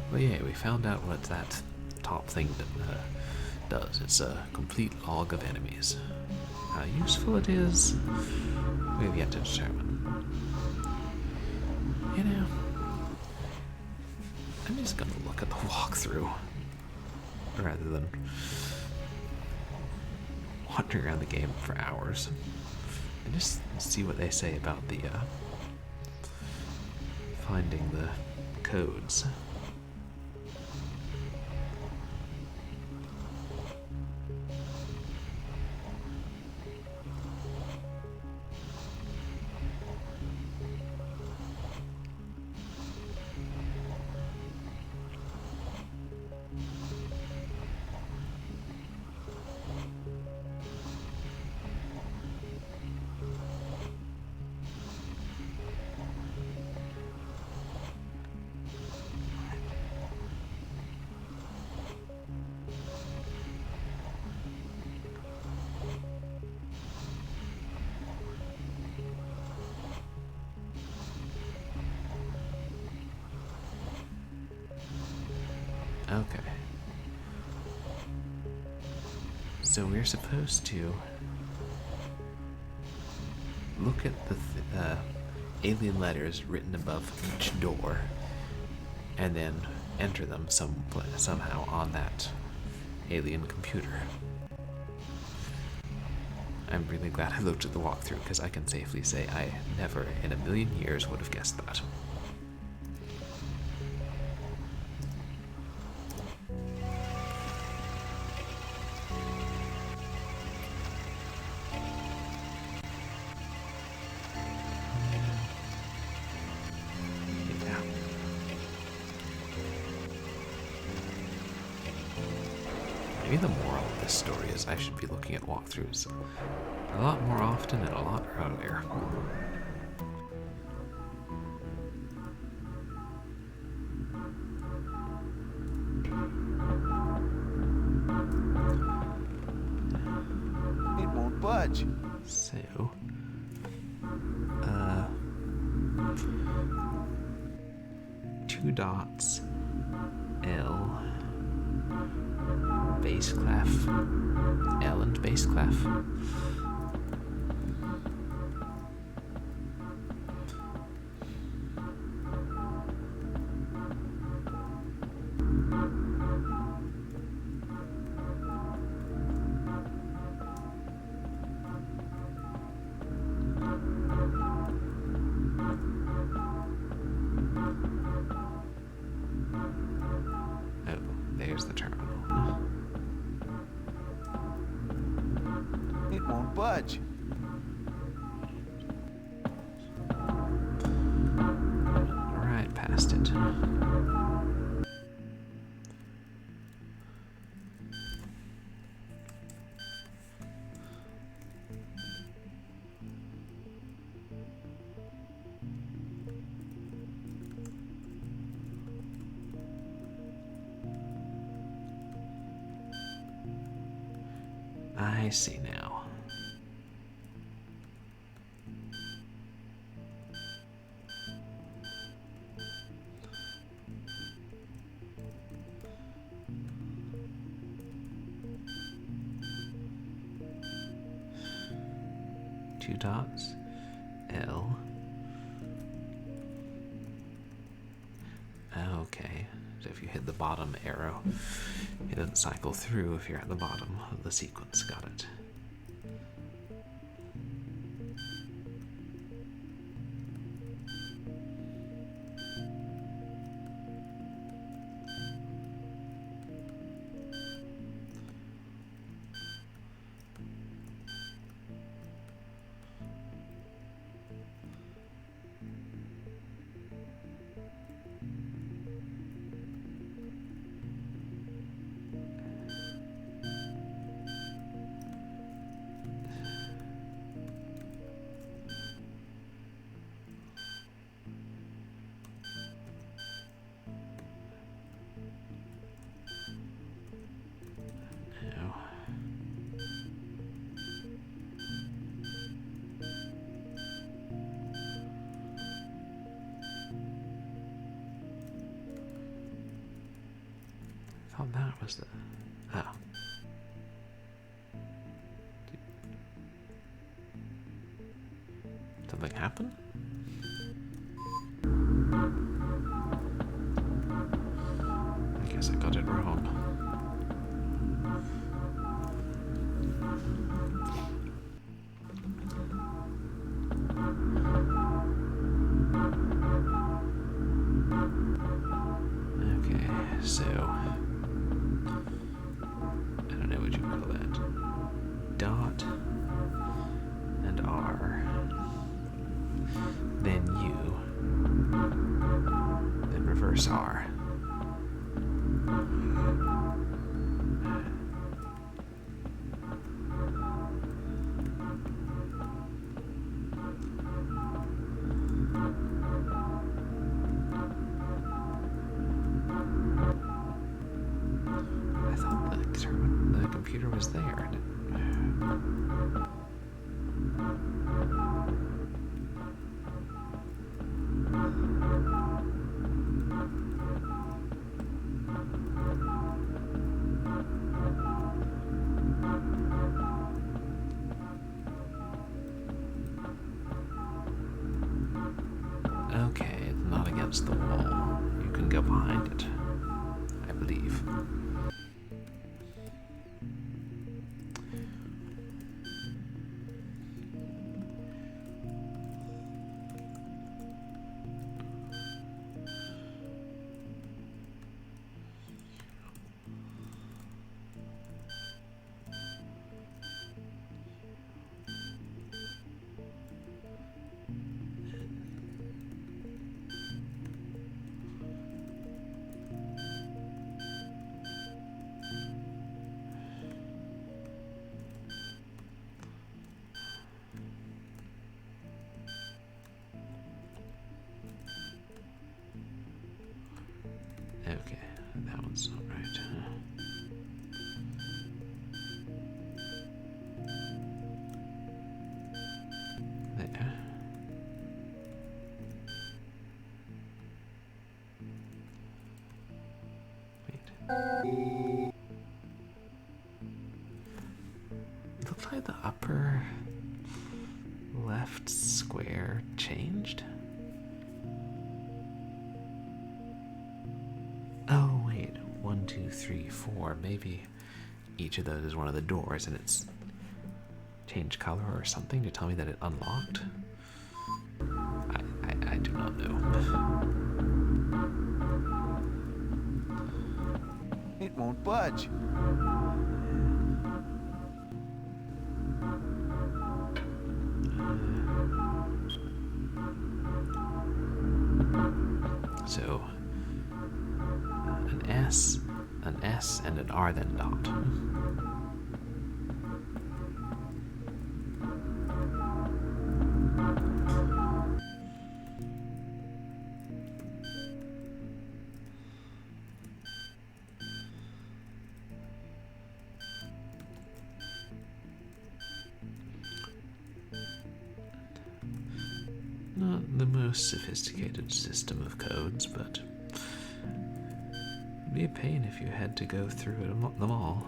Well, yeah, we found out what that top thing does. It's a complete log of enemies. How useful it is, we've yet to determine. You know, I'm just gonna look at the walkthrough rather than wandering around the game for hours and just see what they say about the finding the codes. Okay. So we're supposed to look at the alien letters written above each door and then enter them somehow on that alien computer. I'm really glad I looked at the walkthrough because I can safely say I never in a million years would have guessed that. Maybe the moral of this story is I should be looking at walkthroughs a lot more often and a lot earlier. It won't budge. So, 2 dots, L, bass clef, L and bass clef. Oh, there's the terminal. It won't budge. Alright, past it. I see now. Two dots, L. Okay, so if you hit the bottom arrow, it doesn't cycle through if you're at the bottom of the sequence. Got it. I thought that was the... Oh. Did something happen? I guess I got it wrong. Okay, so... I don't know what you call that. Dot and R. Then U. Then reverse R. I thought the computer was there. Okay, it's not against the wall. You can go behind it, I believe. Okay, that one's not right. There. Wait. Looks like the upper left square changed. Oh, wait. 1, 2, 3, 4. Maybe each of those is one of the doors and it's changed color or something to tell me that it unlocked. I do not know. It won't budge. So, an S, and an R, then dot. Not the most sophisticated system of codes, but it'd be a pain if you had to go through them all.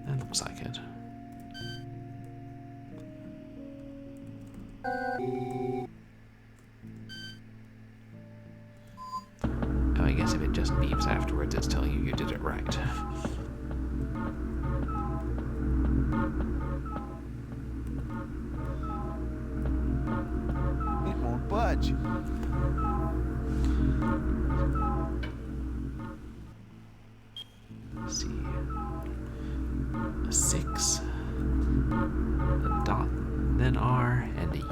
That looks like it. Oh, I guess if it just beeps afterwards, it's telling you did it right. It won't budge. Let's see. A 6, a dot, then R, and a U.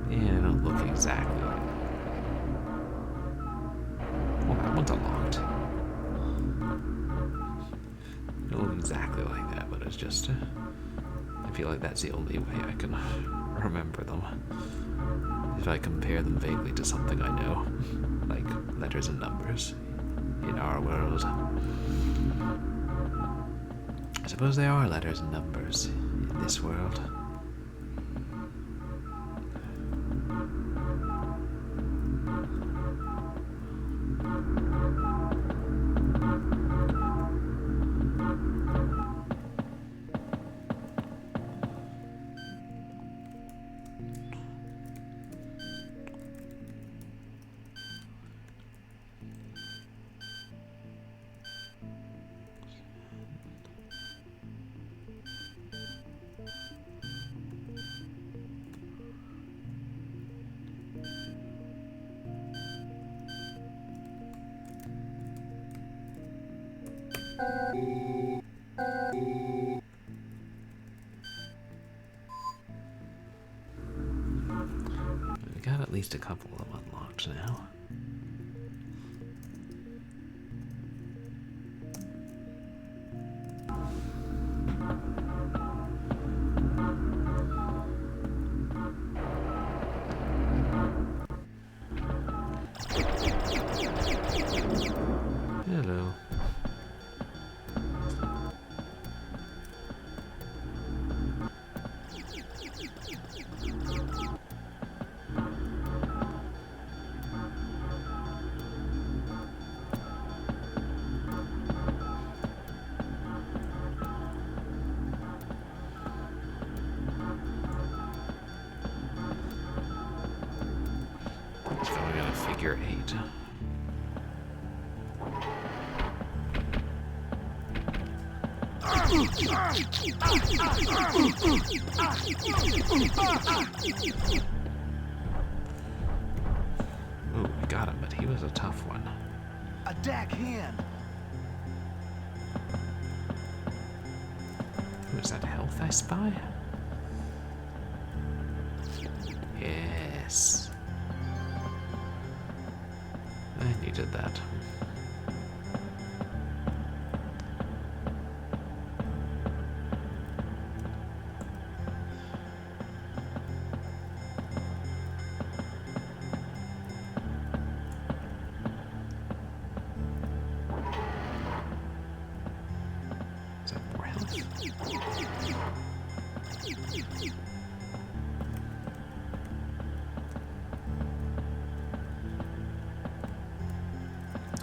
Yeah, they don't look exactly like. Well, that one's unlocked. They don't look exactly like that, but it's just. I feel like that's the only way I can remember them. If I compare them vaguely to something I know, like letters and numbers in our world. I suppose there are letters and numbers in this world. We got at least a couple of them unlocked now. Hello. It's going on a figure 8. Ooh, we got him, but he was a tough one. A deck hand. Ooh, is that health I spy? Yes. I needed that. Is that more health?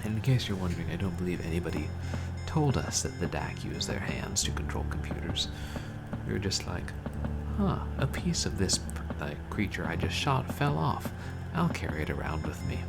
In case you're wondering, I don't believe anybody told us that the DAC use their hands to control computers. We were just like, huh, a piece of this creature I just shot fell off. I'll carry it around with me.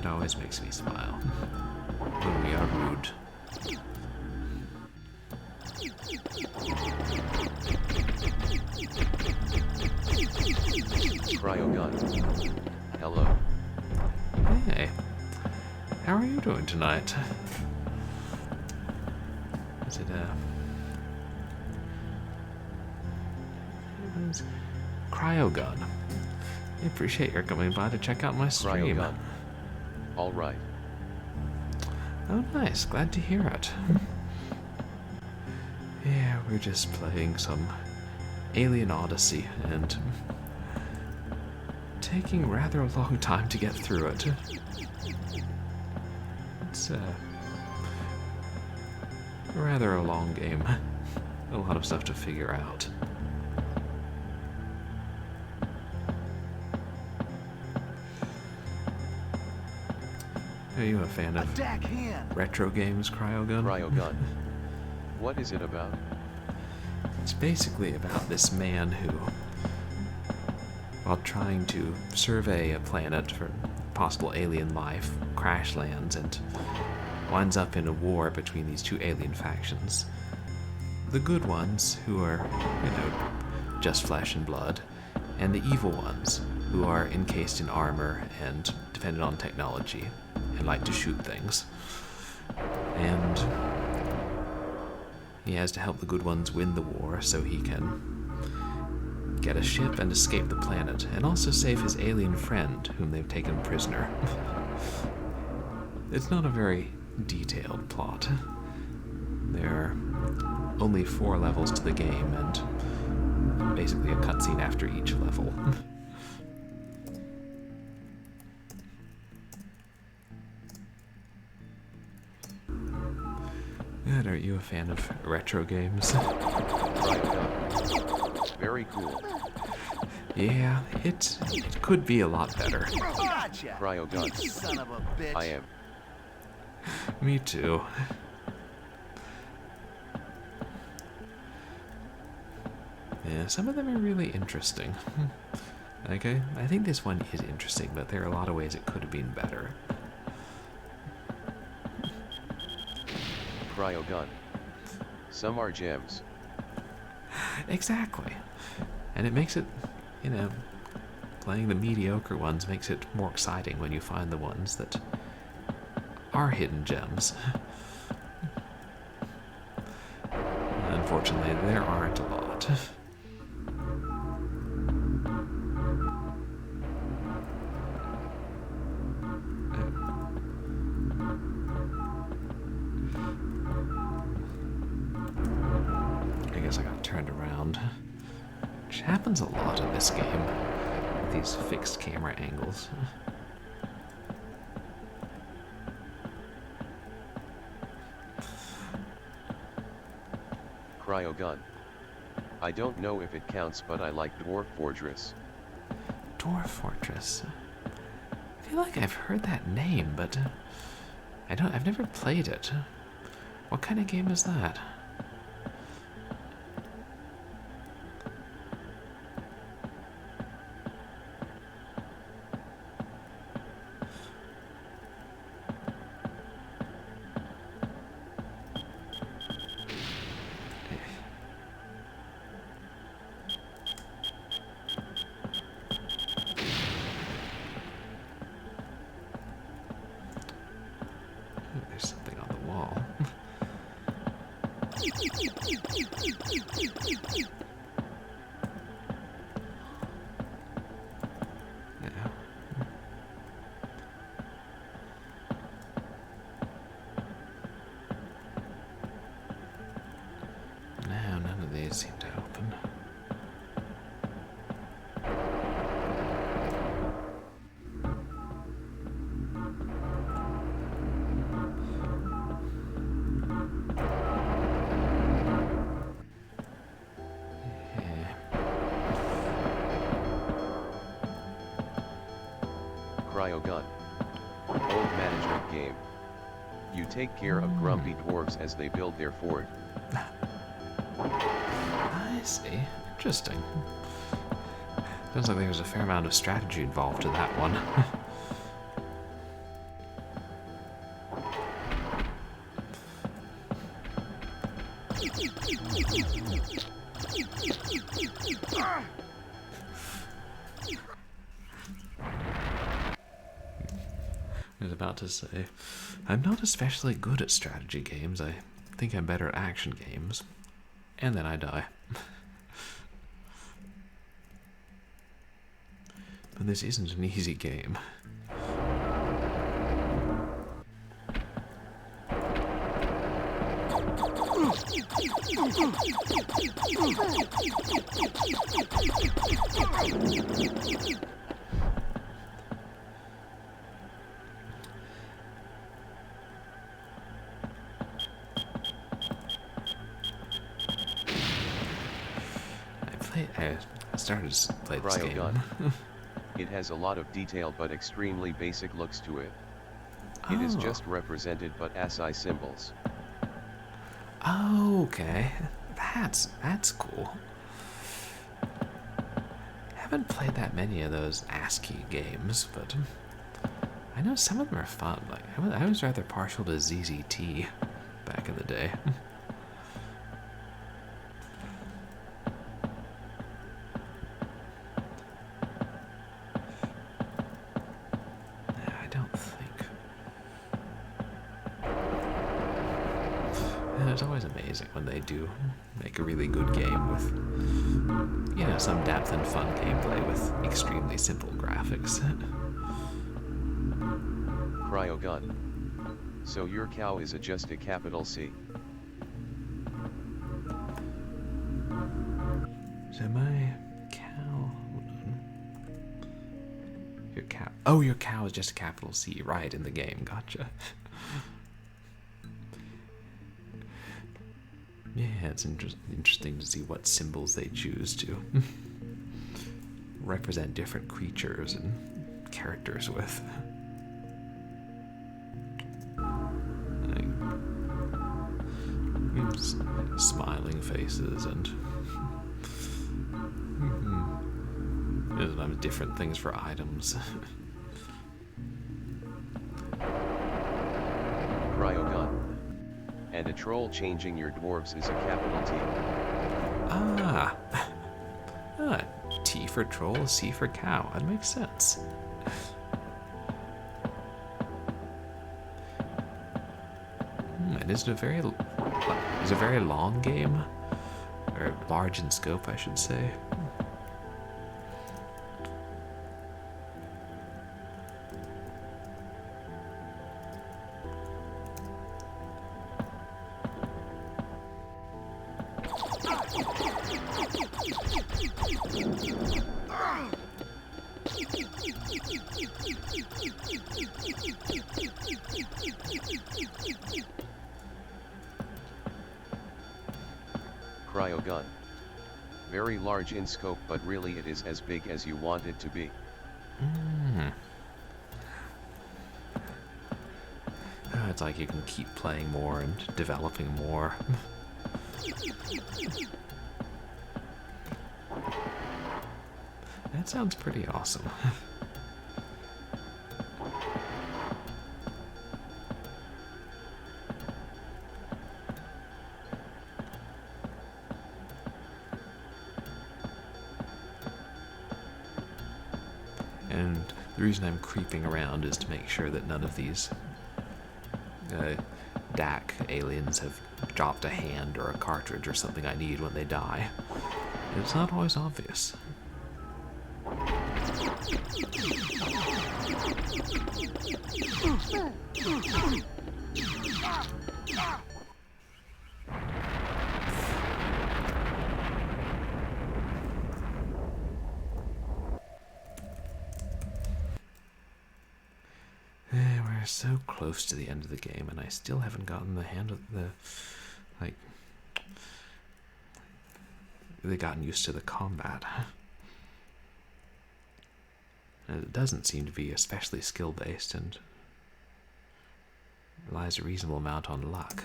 It always makes me smile when we are rude. Cryogun. Hello. Hey, how are you doing tonight? Is it Cryogun? I appreciate your coming by to check out my stream. Cryogun. All right. Oh, nice. Glad to hear it. Yeah, we're just playing some Alien Odyssey and taking rather a long time to get through it. It's rather a long game. A lot of stuff to figure out. Are you a fan of Attack hand. retro games, Cryogun? Cryogun. What is it about? It's basically about this man who, while trying to survey a planet for possible alien life, crash lands and winds up in a war between these two alien factions. The good ones, who are, just flesh and blood, and the evil ones, who are encased in armor and dependent on technology and like to shoot things. And he has to help the good ones win the war so he can get a ship and escape the planet, and also save his alien friend whom they've taken prisoner. It's not a very detailed plot. There are only 4 levels to the game, and basically a cutscene after each level. Good, are you a fan of retro games? Cryogun. Very cool. Yeah, it could be a lot better. Gotcha. Cryogun. Son of a bitch. I am. Me too. Yeah, some of them are really interesting. Like, I think this one is interesting, but there are a lot of ways it could have been better. Cryogun. Some are gems. Exactly. And it makes it, playing the mediocre ones makes it more exciting when you find the ones that are hidden gems. Unfortunately, there aren't a lot. I guess I got turned around. Which happens a lot in this game, with these fixed camera angles. Cryogun. I don't know if it counts, but I like Dwarf Fortress. Dwarf Fortress. I feel like I've heard that name, but I've never played it. What kind of game is that? There's something on the wall. Yeah. No, none of these seem to open. Cryogun. Old management game. You take care of grumpy dwarves as they build their fort. I see. Interesting. Sounds like there's a fair amount of strategy involved in that one. I was about to say, I'm not especially good at strategy games. I think I'm better at action games. And then I die. But this isn't an easy game. I started to play this game. Cryogun. It has a lot of detail but extremely basic looks to it. It is just represented but ASCII symbols. Oh, okay. That's cool. Haven't played that many of those ASCII games, but I know some of them are fun. Like I was rather partial to ZZT back in the day. I don't think. And it's always amazing when they do make a really good game with, you know, some depth and fun gameplay with extremely simple graphics. Cryogun. So your cow is just a capital C. So my cow. Hold on. Your cow. Oh, your cow is just a capital C, right, in the game. Gotcha. Yeah, it's interesting to see what symbols they choose to represent different creatures and characters with. Smiling faces and sometimes different things for items. Cryogun. And a troll changing your dwarves is a capital T. T for troll, C for cow. That makes sense. And is it a very long game, or large in scope, I should say? Cryogun. Very large in scope, but really it is as big as you want it to be. It's like you can keep playing more and developing more. That sounds pretty awesome. And the reason I'm creeping around is to make sure that none of these DAC aliens have dropped a hand or a cartridge or something I need when they die. And it's not always obvious. We're so close to the end of the game, and I still haven't gotten the hand of really gotten used to the combat. And it doesn't seem to be especially skill-based, and relies a reasonable amount on luck.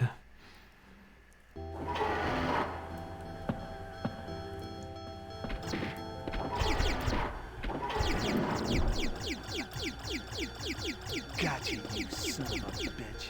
Gotcha, you son of a bitch.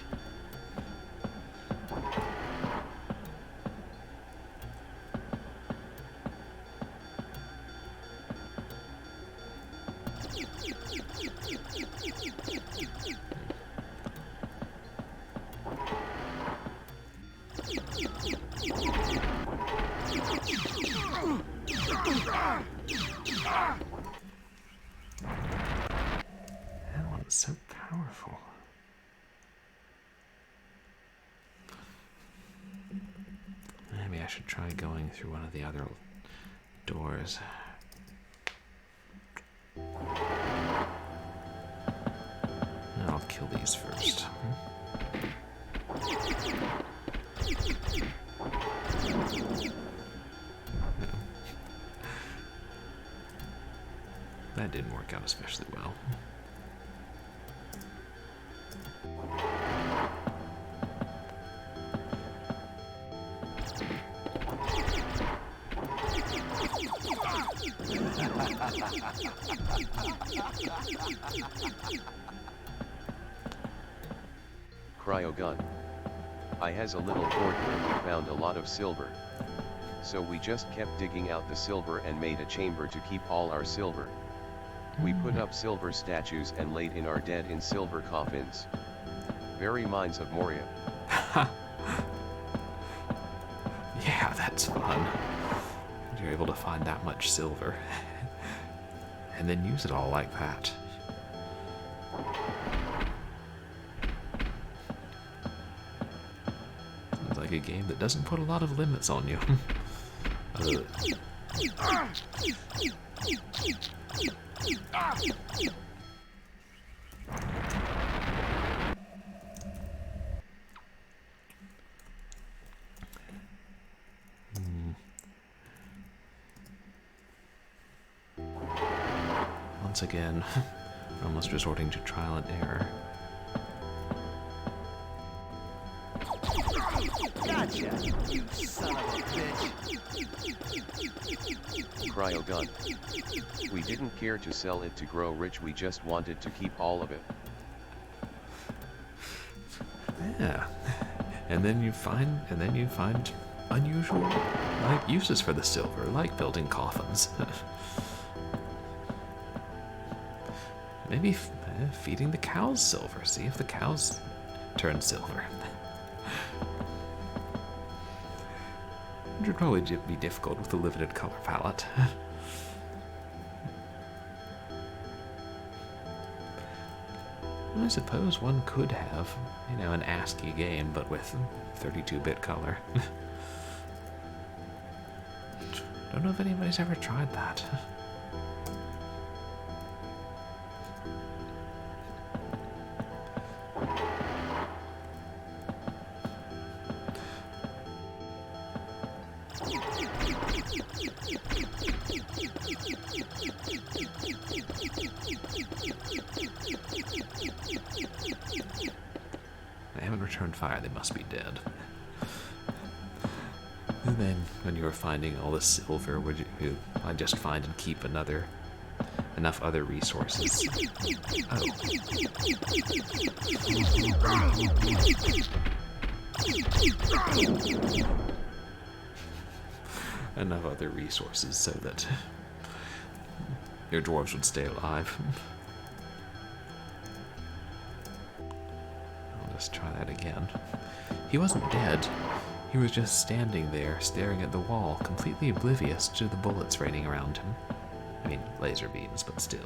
It's so powerful. Maybe I should try going through one of the other doors. I'll kill these first. That didn't work out especially well. Cryogun. I has a little port where we found a lot of silver. So we just kept digging out the silver and made a chamber to keep all our silver. We put up silver statues and laid in our dead in silver coffins. Very Mines of Moria. Yeah, that's fun. You're able to find that much silver. And then use it all like that. Sounds like a game that doesn't put a lot of limits on you. Once again, almost resorting to trial and error. Gotcha, you son of a bitch. Cryogun. We didn't care to sell it to grow rich, we just wanted to keep all of it. Yeah. And then you find unusual uses for the silver, like building coffins. Maybe feeding the cows silver. See if the cows turn silver. It would probably be difficult with a limited color palette. I suppose one could have, an ASCII game, but with 32-bit color. Don't know if anybody's ever tried that. They haven't returned fire, they must be dead. And then, when you were finding all this silver, I just find and keep enough other resources? Oh. Enough other resources so that your dwarves would stay alive. I'll just try that again. He wasn't dead. He was just standing there, staring at the wall, completely oblivious to the bullets raining around him. I mean, laser beams, but still.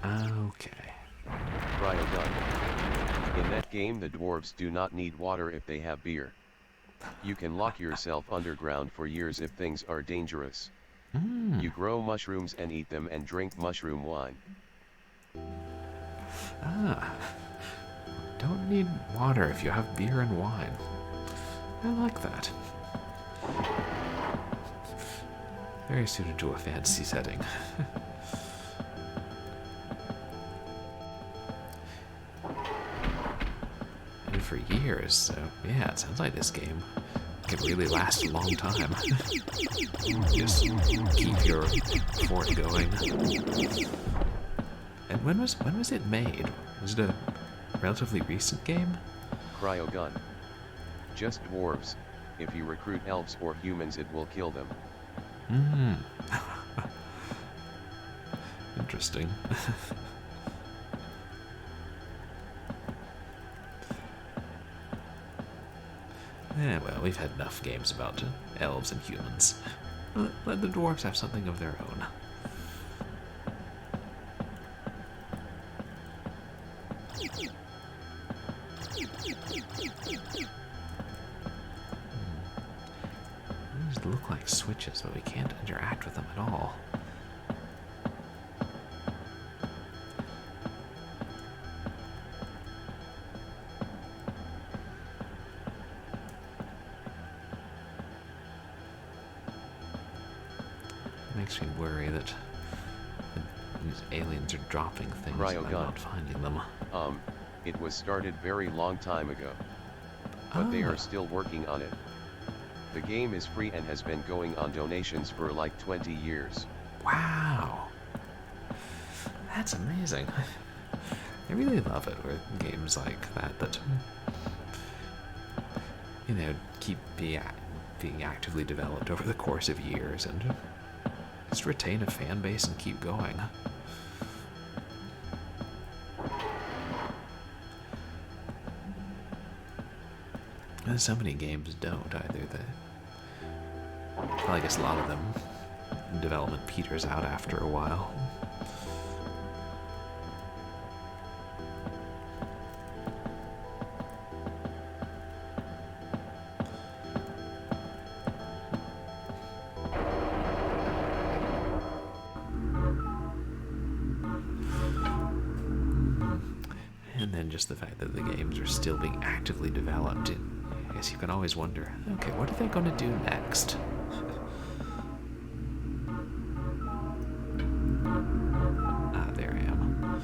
Okay. Cryogun. In that game the dwarves do not need water if they have beer. You can lock yourself underground for years if things are dangerous. You grow mushrooms and eat them and drink mushroom wine. Don't need water if you have beer and wine. I like that. Very suited to a fantasy setting. And for years, so yeah, it sounds like this game can really last a long time. Just keep your fort going. And when was it made? Was it a relatively recent game? Cryogun. Just dwarves. If you recruit elves or humans it will kill them. interesting. Yeah, well, we've had enough games about elves and humans. Let the dwarves have something of their own. These look like switches, but we can't interact with them at all. Makes me worry that these aliens are dropping things and I'm not finding them. It was started very long time ago, but they are still working on it. The game is free and has been going on donations for like 20 years. Wow. That's amazing. I really love it with games like that you know, keep being actively developed over the course of years and just retain a fan base and keep going. And so many games don't either. Well, I guess a lot of them, development peters out after a while. And then just the fact that the games are still being actively developed, I guess you can always wonder, okay, what are they going to do next? There I am.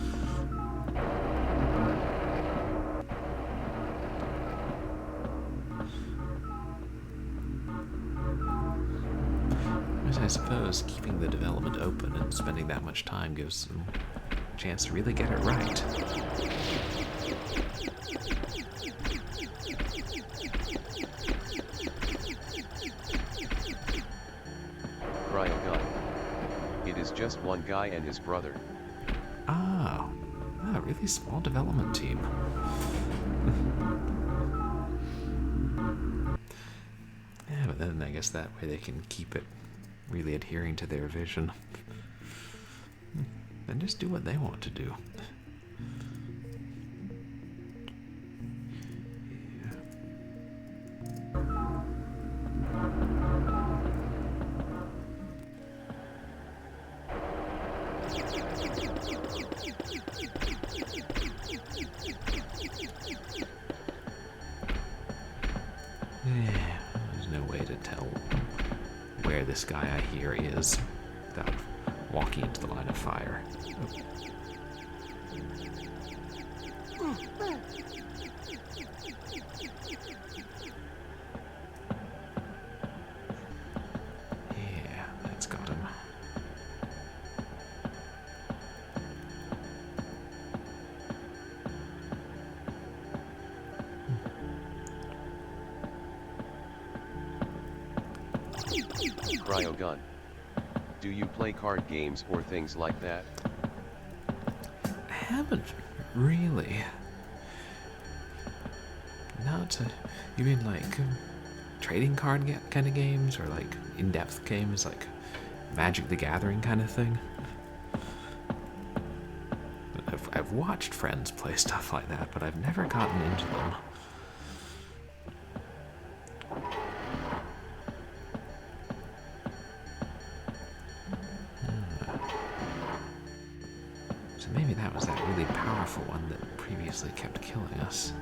I suppose keeping the development open and spending that much time gives them a chance to really get it right. It is just one guy and his brother. Oh, a really small development team. Yeah, but then I guess that way they can keep it really adhering to their vision. And just do what they want to do. There's no way to tell where this guy I hear is without walking into the line of fire. Yeah, that's got him. Cryogun. Do you play card games or things like that? I haven't really. Not. You mean like trading card kind of games, or like in-depth games like Magic the Gathering kind of thing? I've watched friends play stuff like that, but I've never gotten into them. So maybe that was that really powerful one that previously kept killing us.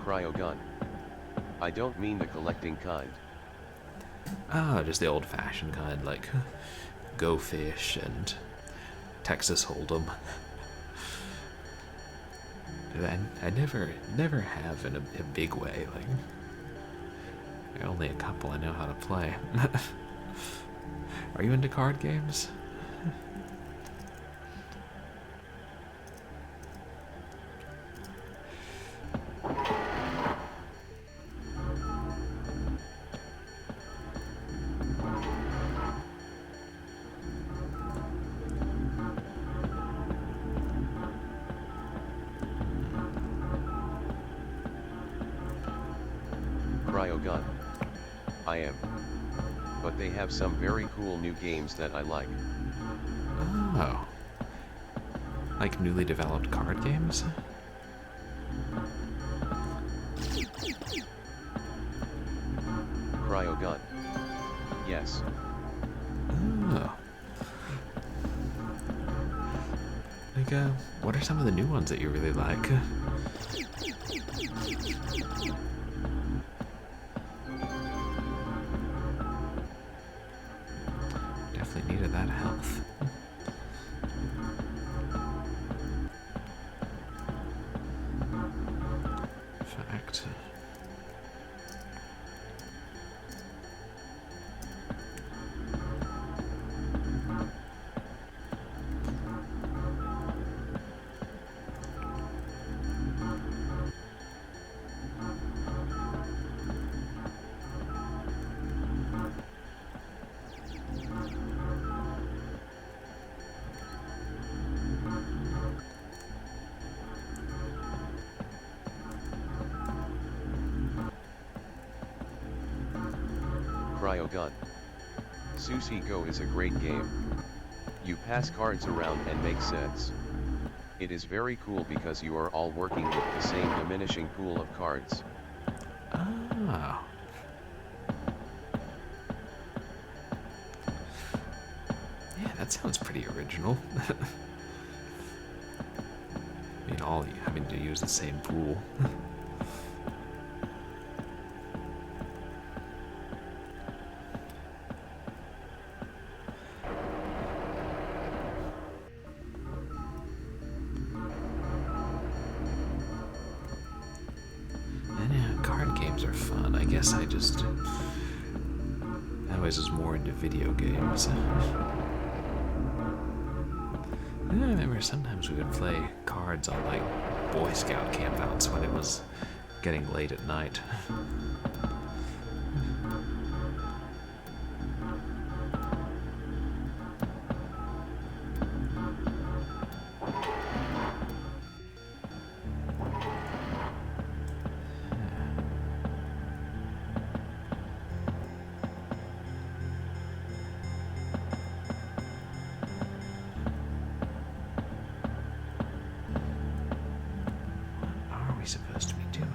Cryogun. I don't mean the collecting kind. Oh, just the old-fashioned kind, like Go Fish and Texas Hold'em. I never have in a big way. Like, there are only a couple I know how to play. Are you into card games? Cryogun. I am. But they have some very cool new games that I like. Oh. Like newly developed card games? Cryogun. Yes. Oh. Like, what are some of the new ones that you really like? Definitely needed that health. Fact. Cryogun. Sushi Go is a great game. You pass cards around and make sets. It is very cool because you are all working with the same diminishing pool of cards. Ah. Yeah, that sounds pretty original. I mean, all having to use the same pool. And yeah, card games are fun. I guess I always was more into video games. I remember sometimes we would play cards on like Boy Scout campouts when it was getting late at night. What are we supposed to be doing?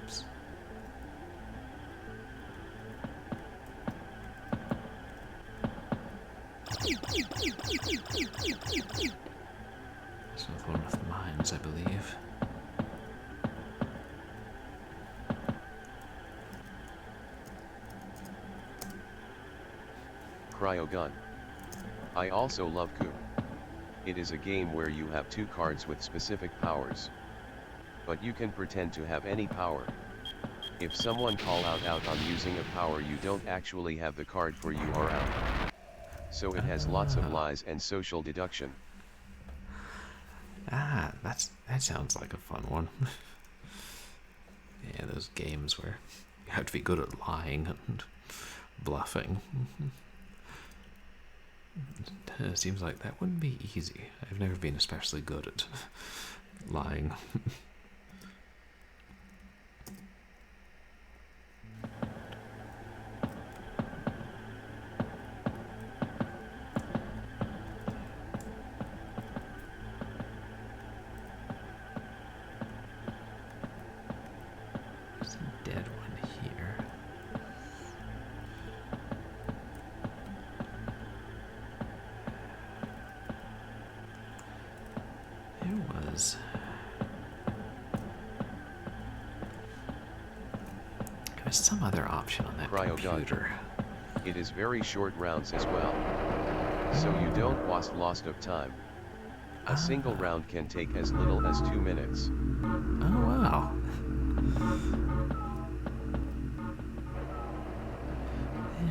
Oops. This was one with mines, I believe. Cryogun. I also love Coup. It is a game where you have two cards with specific powers. But you can pretend to have any power. If someone call out on using a power you don't actually have the card for, you are out. So it has lots of lies and social deduction. Ah, that sounds like a fun one. Yeah, those games where you have to be good at lying and bluffing. It seems like that wouldn't be easy. I've never been especially good at lying. There's a dead one here. There was... There was some other option on that Cryogun. computer. It is very short rounds as well. So you don't waste lost of time. A single round can take as little as 2 minutes. Oh, wow.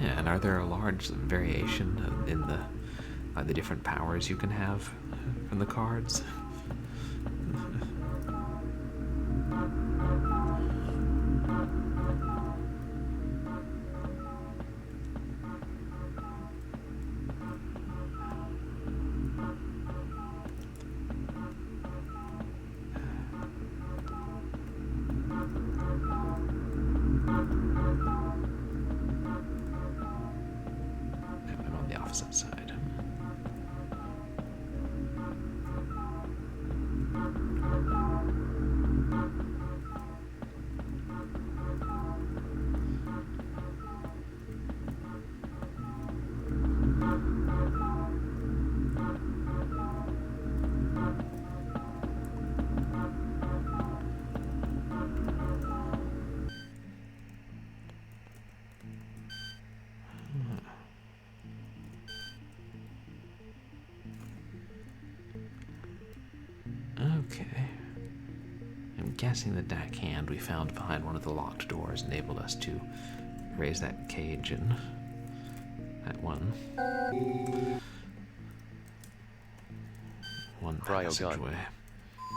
Yeah, and are there a large variation in the different powers you can have from the cards? I'm on the opposite side. Okay. I'm guessing the deck hand we found behind one of the locked doors enabled us to raise that cage in that one passageway.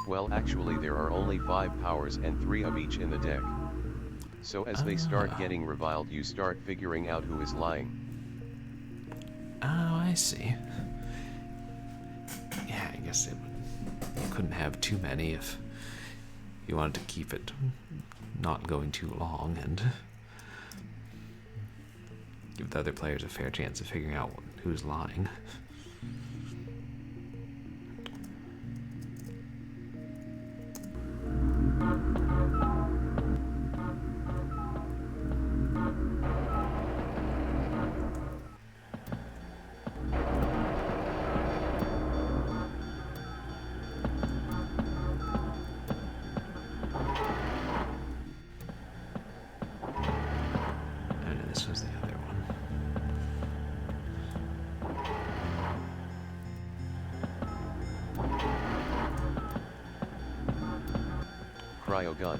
Well, actually there are only 5 powers and 3 of each in the deck. So as they start getting revealed, you start figuring out who is lying. Oh, I see. Yeah, I guess you couldn't have too many if you wanted to keep it not going too long and give the other players a fair chance of figuring out who's lying. This was the other one. Cryogun.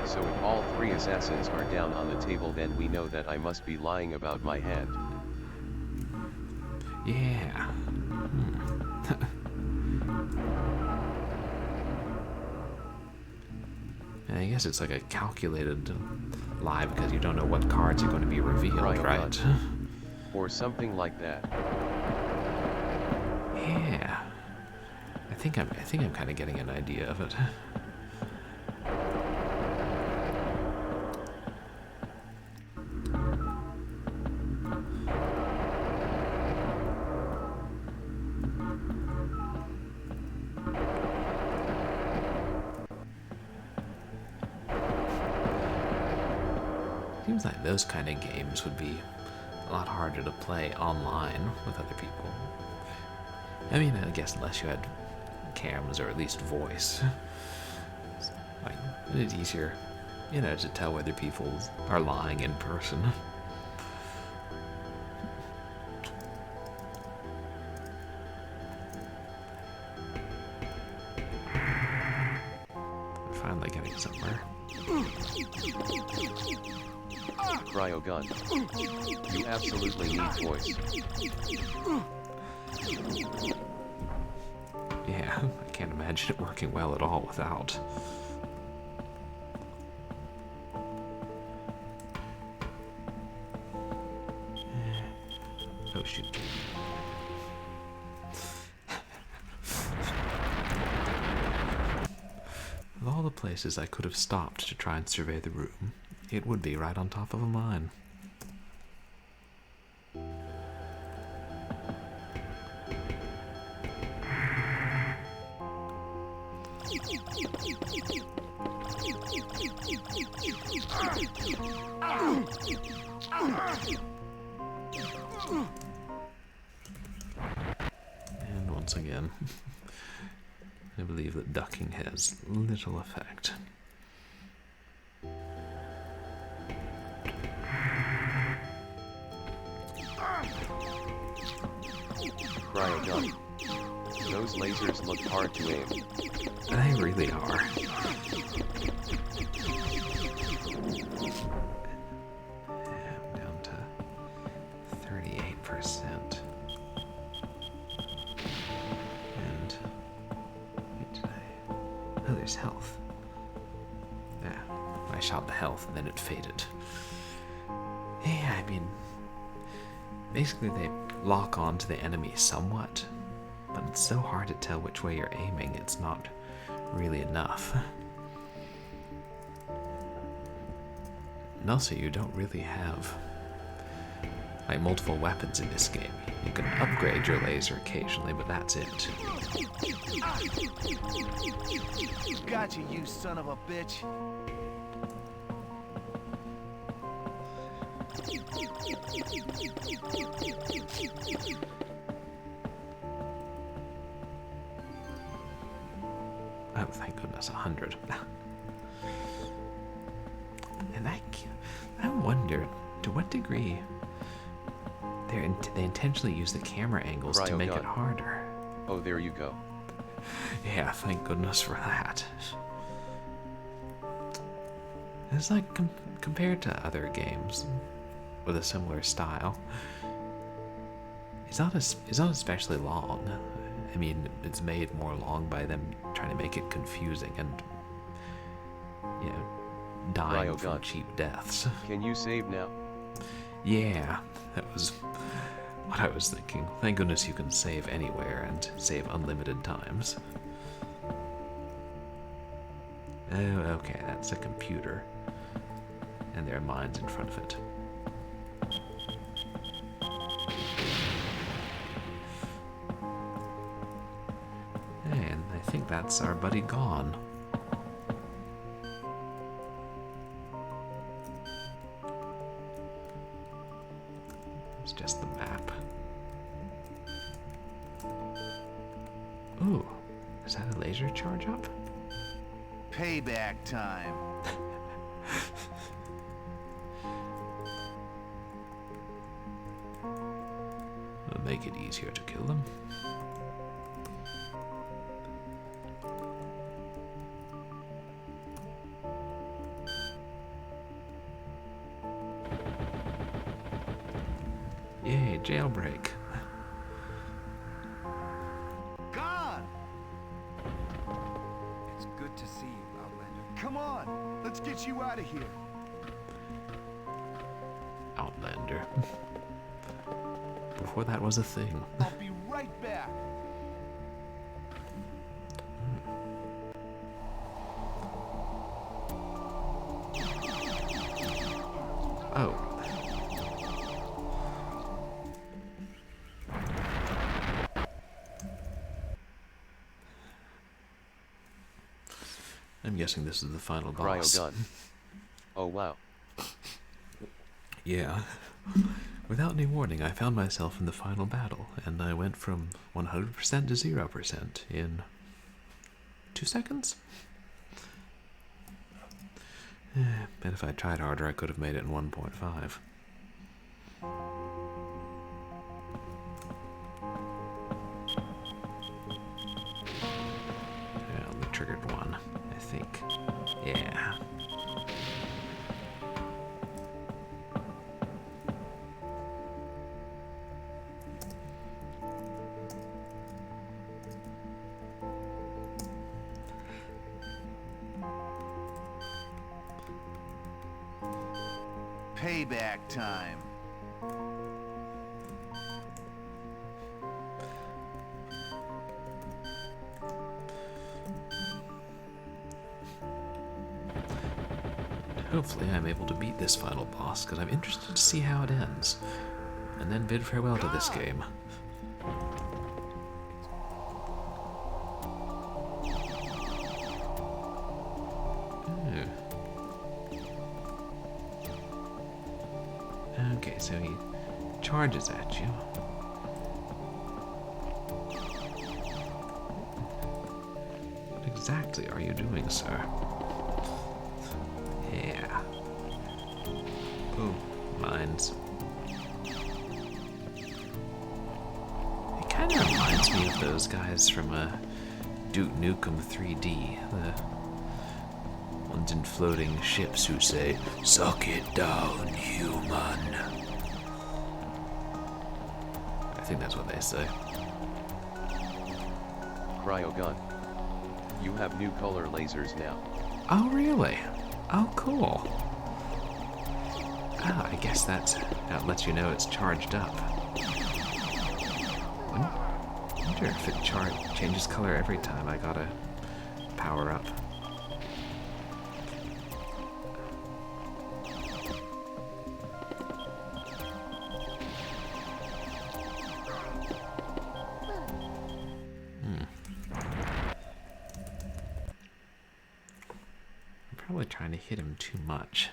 So if all 3 assassins are down on the table, then we know that I must be lying about my hand. Yeah. And I guess it's like a calculated lie because you don't know what cards are going to be revealed, right? Or something like that. Yeah. I think I'm kind of getting an idea of it. Seems like those kind of games would be a lot harder to play online with other people. I mean, I guess unless you had cams or at least voice. Like, it's easier, to tell whether people are lying in person. I'm finally getting somewhere. Cryogun. You absolutely need voice. Yeah, I can't imagine it working well at all without. Oh shoot. Of all the places I could have stopped to try and survey the room, it would be right on top of a mine. And once again, I believe that ducking has little effect. Those lasers look hard to aim. They really are. I'm down to 38%. And wait, did I? Oh, there's health. Yeah, I shot the health and then it faded. Yeah, I mean, basically they lock on to the enemy somewhat, but it's so hard to tell which way you're aiming, it's not really enough. And also, you don't really have like multiple weapons in this game. You can upgrade your laser occasionally, but that's it. Gotcha, you son of a bitch. Oh, thank goodness, 100. And I wonder to what degree they intentionally use the camera angles to make it harder. Oh, there you go. Yeah, thank goodness for that. It's like compared to other games with a similar style, it's not especially long. I mean, it's made more long by them trying to make it confusing and, you know, dying from cheap deaths. Can you save now? Yeah, that was what I was thinking. Thank goodness you can save anywhere and save unlimited times. Oh, okay, that's a computer. And there are mines in front of it. And I think that's our buddy gone. It's just the map. Ooh, is that a laser charge up? Payback time. It'll make it easier to kill them. Yay, jailbreak. Gone! It's good to see you, Outlander. Come on, let's get you out of here. Outlander. Before that was a thing. I'll be right back. Oh. I'm guessing this is the final boss. Cryogun. Oh wow. Yeah. Without any warning, I found myself in the final battle, and I went from 100% to 0% in 2 seconds? And if I tried harder, I could have made it in 1.5. Yeah, the triggered one, I think. Yeah. Payback time. Hopefully I'm able to beat this final boss, because I'm interested to see how it ends. And then bid farewell to this game. Okay, so he charges at you. What exactly are you doing, sir? Yeah. Ooh, mines. It kind of reminds me me of those guys from Duke Nukem 3D, the ones in floating ships who say, "Suck it down, human." I think that's what they say. Cryogun. You have new color lasers now. Oh, really? Oh, cool. Ah, I guess that lets you know it's charged up. I wonder if it changes color every time I gotta power up. I'm probably trying to hit him too much.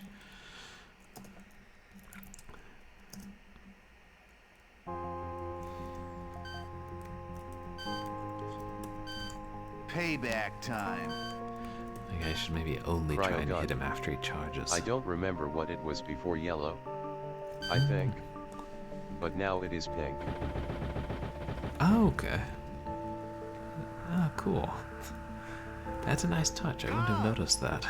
Payback time. I think I should maybe only try and hit him after he charges. I don't remember what it was before yellow, I think. But now it is pink. Oh, okay. Oh, cool. That's a nice touch. I wouldn't have noticed that.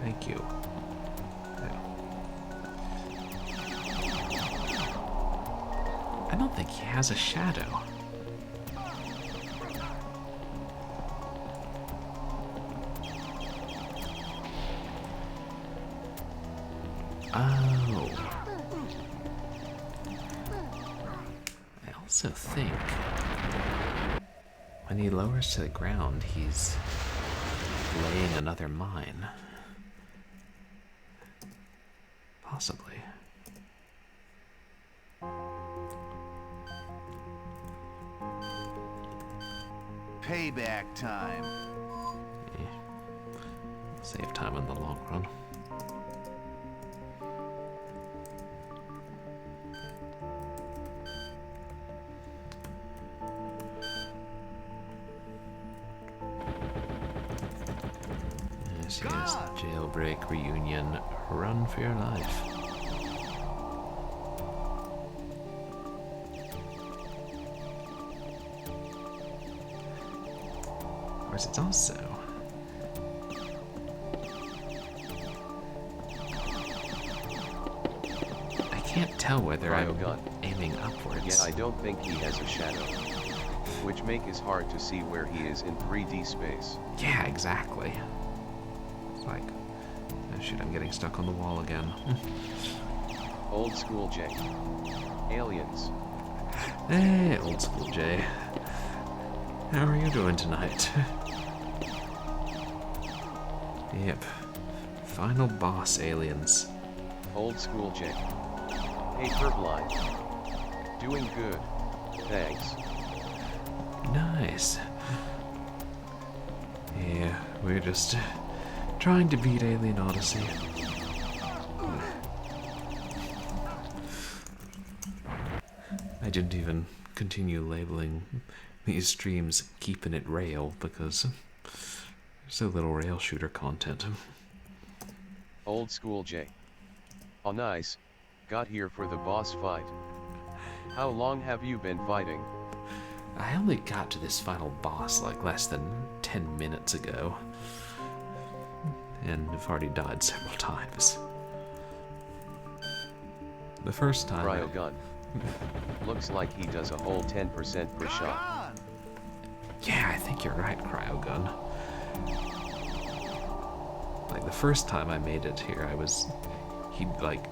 Thank you. I don't think he has a shadow. Oh. I also think when he lowers to the ground, he's laying another mine. Possibly. Payback time. Yeah. Save time in the long run. Yes, yes, jailbreak reunion. Run for your life. Of course, it's also I can't tell whether I'm aiming upwards. Yet I don't think he has a shadow, which make it hard to see where he is in 3D space. Yeah, exactly. It's like, oh shit, I'm getting stuck on the wall again. Old school J. Aliens. Hey, old school Jay. How are you doing tonight? Yep. Final boss, aliens. Old school J. Hey, Purblind. Doing good. Thanks. Nice. Yeah, we're just trying to beat Alien Odyssey. I didn't even continue labeling these streams Keeping It Rail because there's so little rail shooter content. Old school J. Oh nice, got here for the boss fight. How long have you been fighting? I only got to this final boss like less than 10 minutes ago. And I've already died several times. The first time... Cryogun. Looks like he does a whole 10% per shot. Yeah, I think you're right, Cryogun. Like, the first time I made it here, he'd, like,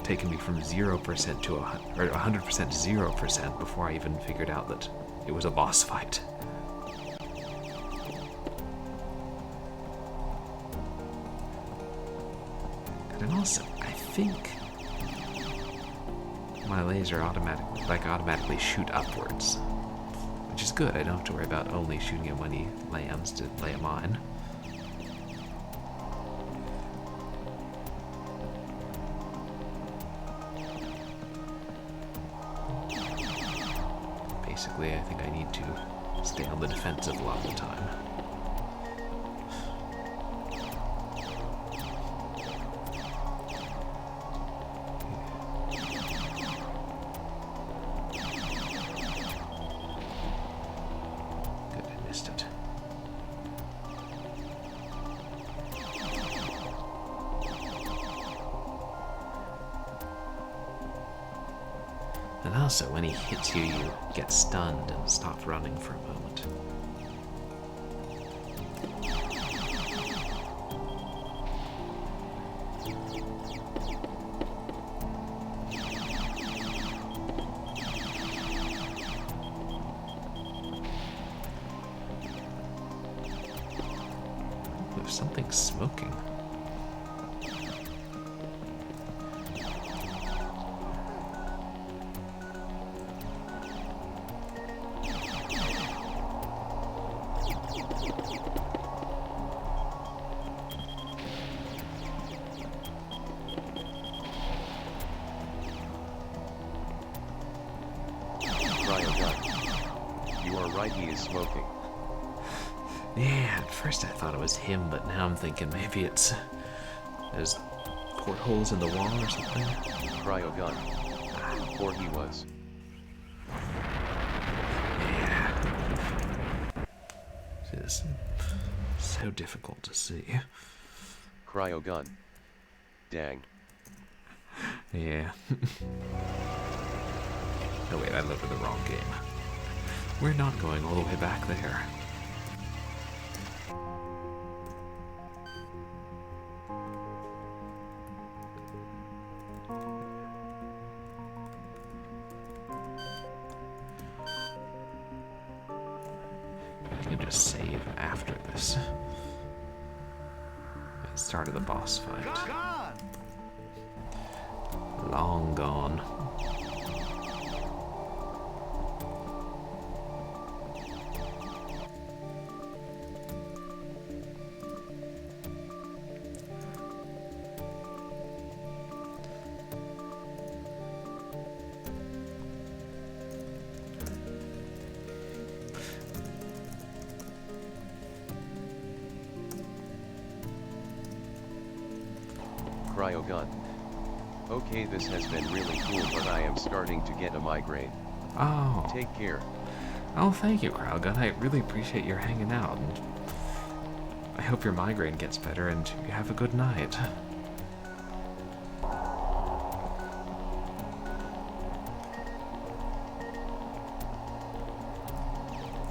taken me from 0% to 100% to 0% before I even figured out that it was a boss fight. And also, I think my laser automatically shoot upwards, which is good. I don't have to worry about only shooting him when he lands to lay a mine. Basically, I think I need to stay on the defensive a lot of the time. Good, I missed it. And also, when he hits you, you get stunned and stop running for a moment. There's something smoking. You are right, he is smoking. Yeah, at first I thought it was him, but now I'm thinking maybe it's... there's portholes in the wall or something. Cryogun. Or he was. Yeah. It is so difficult to see. Cryogun. Dang. Yeah. Oh wait, I looked at the wrong game. We're not going all the way back there. I can just save after this. At the start of the boss fight. Gone! Long gone. Cryogun. Okay, this has been really cool, but I am starting to get a migraine. Oh. Take care. Oh, thank you, Crowgun. I really appreciate your hanging out, and I hope your migraine gets better and you have a good night.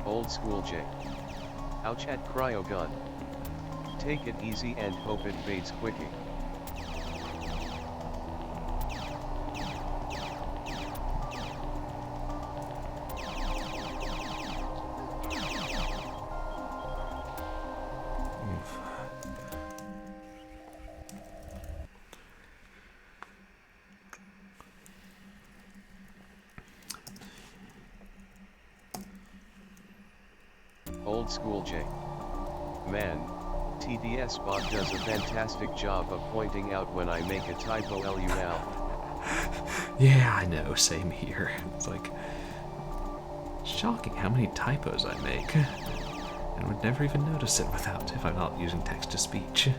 Old school J. Ouch at Cryogun. Take it easy and hope it fades quickly. Old school J. Man, TDS bot does a fantastic job of pointing out when I make a typo lol. Yeah, I know, same here. It's like shocking how many typos I make. And would never even notice it if I'm not using text to speech.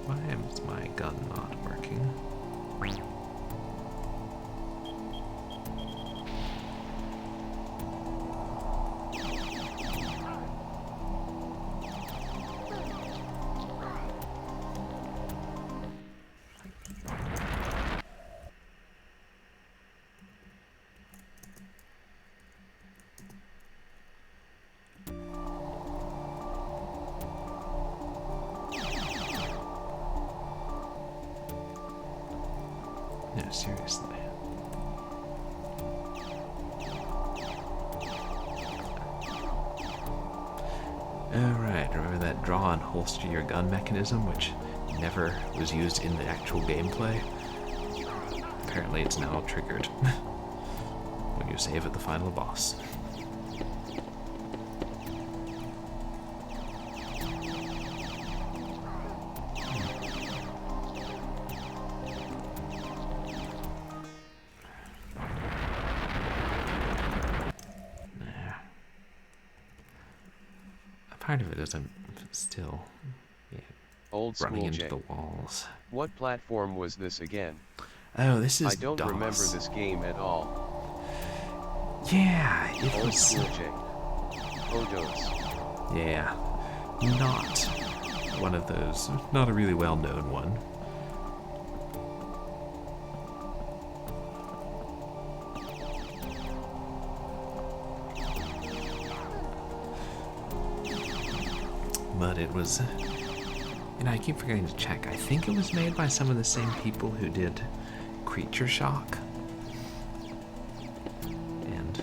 Why is my gun not working? No, seriously. Oh, right. Remember that draw and holster your gun mechanism, which never was used in the actual gameplay? Apparently it's now triggered when you save at the final boss. Part of it is I'm still Old running school into Jay. the walls. What platform was this again? Oh, this is I don't DOS. remember this game at all. Yeah, it Old was. school Jay. Odos. Yeah, not one of those. Not a really well-known one. But it was, I keep forgetting to check. I think it was made by some of the same people who did Creature Shock. And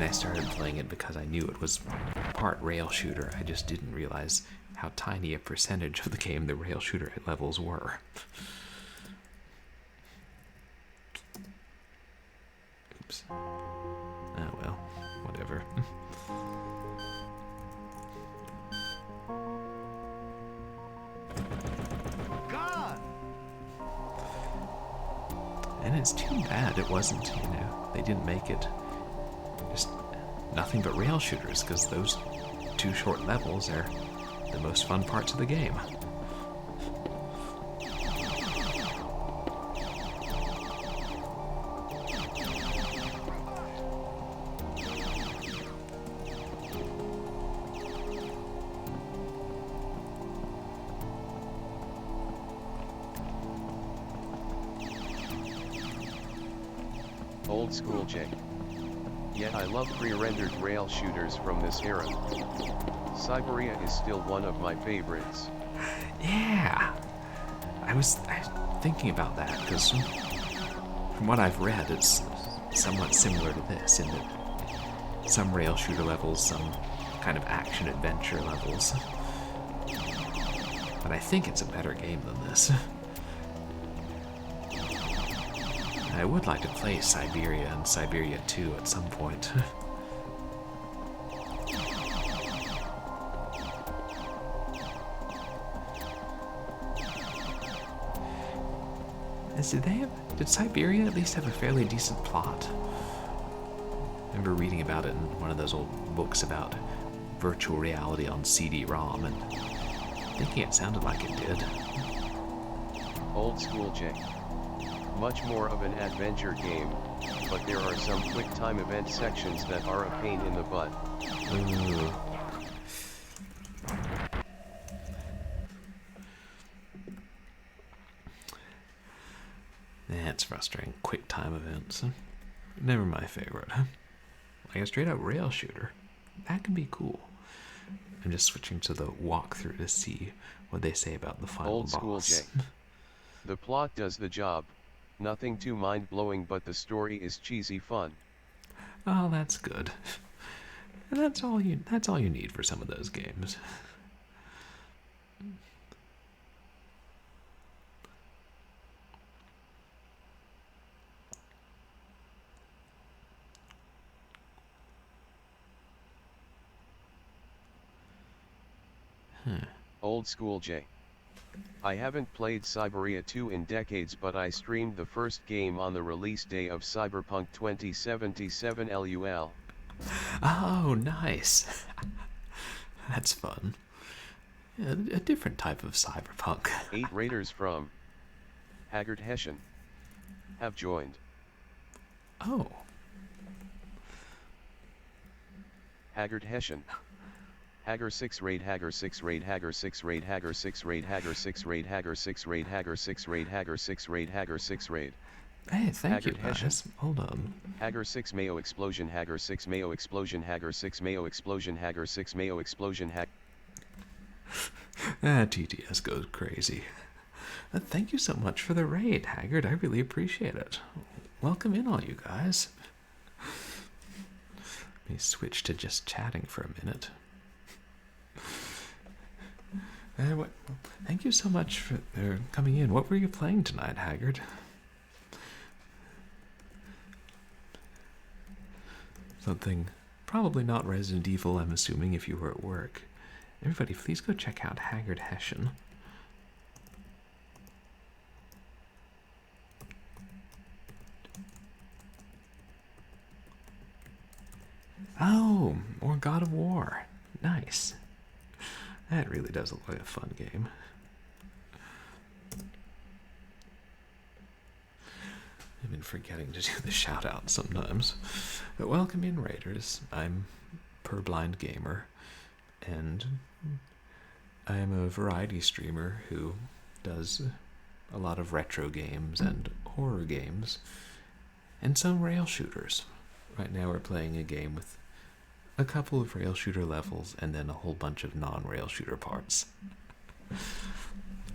I started playing it because I knew it was part rail shooter. I just didn't realize how tiny a percentage of the game the rail shooter levels were. Oops. Oh well, whatever. God! And it's too bad it wasn't, they didn't make it just nothing but rail shooters, because those two short levels are the most fun parts of the game. Old school Jay. Yet I love pre-rendered rail shooters from this era. Siberia is still one of my favorites. Yeah, I was thinking about that, because from what I've read, it's somewhat similar to this, in that some rail shooter levels, some kind of action adventure levels. But I think it's a better game than this. I would like to play Siberia and Siberia 2 at some point. Did Siberia at least have a fairly decent plot? I remember reading about it in one of those old books about virtual reality on CD-ROM, and thinking it sounded like it did. Old school Jay. Much more of an adventure game, but there are some quick time event sections that are a pain in the butt. Ooh. That's frustrating. Quick time events. Never my favorite. Like a straight up rail shooter. That can be cool. I'm just switching to the walkthrough to see what they say about the final Old school boss. Jay. The plot does the job. Nothing too mind-blowing, but the story is cheesy fun. Oh, that's good. And that's all you need for some of those games. Old school Jay. I haven't played Siberia 2 in decades, but I streamed the first game on the release day of Cyberpunk 2077 LUL. Oh, nice. That's fun. Yeah, a different type of cyberpunk. 8 raiders from Haggard Hessian have joined. Oh. Haggard Hessian. Hagger 6 raid, Hagger 6 raid, Hagger 6 raid, Hagger 6 raid, Hagger 6 raid, Hagger 6 raid, Hagger 6 raid, Hagger 6 raid, Hagger 6 raid. Hey, thank Haggard you, guys. Hold on. Hagger 6 Mayo explosion, Hagger 6 Mayo explosion, Hagger 6 Mayo explosion, Hagger 6 Mayo explosion, TTS goes crazy. Thank you so much for the raid, Haggard. I really appreciate it. welcome in all you guys. Let me switch to just chatting for a minute. Thank you so much for coming in. What were you playing tonight, Haggard? Something probably not Resident Evil, I'm assuming, if you were at work. Everybody, please go check out Haggard Hessian. Oh, or God of War. Nice. That really does look like a fun game. I've been forgetting to do the shout out sometimes. But welcome in, Raiders. I'm Purblind Gamer, and I am a variety streamer who does a lot of retro games and horror games, and some rail shooters. Right now we're playing a game with a couple of rail shooter levels and then a whole bunch of non-rail shooter parts.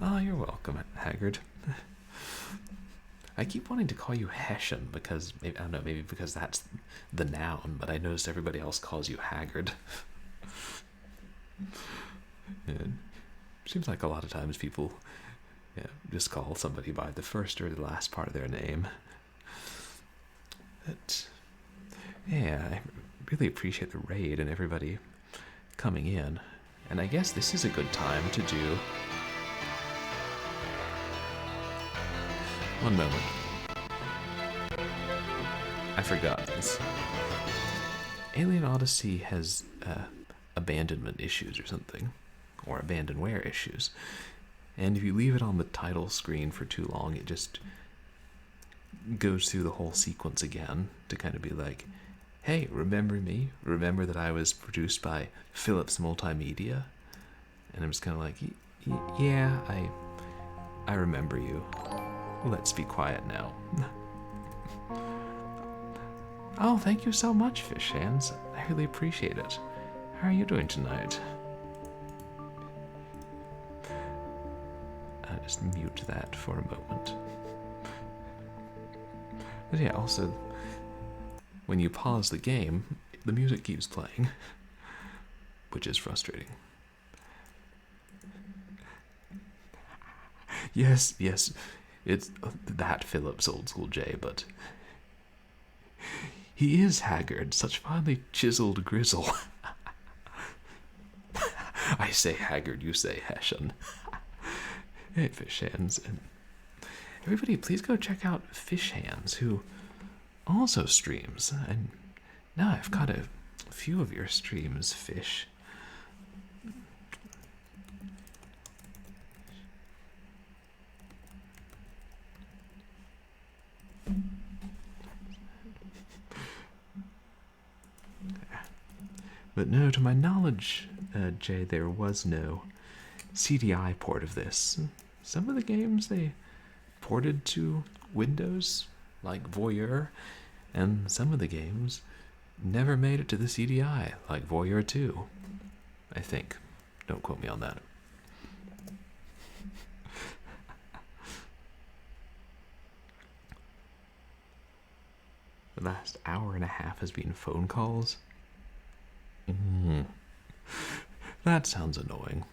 Oh, you're welcome, Haggard. I keep wanting to call you Hessian because, I don't know, maybe because that's the noun, but I noticed everybody else calls you Haggard. It seems like a lot of times people just call somebody by the first or the last part of their name. But, yeah, I really appreciate the raid and everybody coming in. And I guess this is a good time to do... One moment. I forgot this. Alien Odyssey has abandonment issues or something. Or abandonware issues. And if you leave it on the title screen for too long, it just goes through the whole sequence again to kind of be like, hey, remember me? Remember that I was produced by Philips Multimedia? And I'm just kind of like, yeah, I remember you. Let's be quiet now. Oh, thank you so much, Fish Hands. I really appreciate it. How are you doing tonight? I'll just mute that for a moment. But yeah, also, when you pause the game, the music keeps playing, which is frustrating. Yes, it's that Phillips Old School J, but he is Haggard, such finely chiseled grizzle. I say Haggard, you say Hessian. Hey, Fish Hands. And everybody, please go check out Fish Hands, who also streams. And now I've got a few of your streams, Fish. But no, to my knowledge, Jay, there was no CDI port of this. Some of the games they ported to Windows, like Voyeur, and some of the games never made it to the CDI, like Voyeur 2, I think. Don't quote me on that. The last hour and a half has been phone calls. That sounds annoying.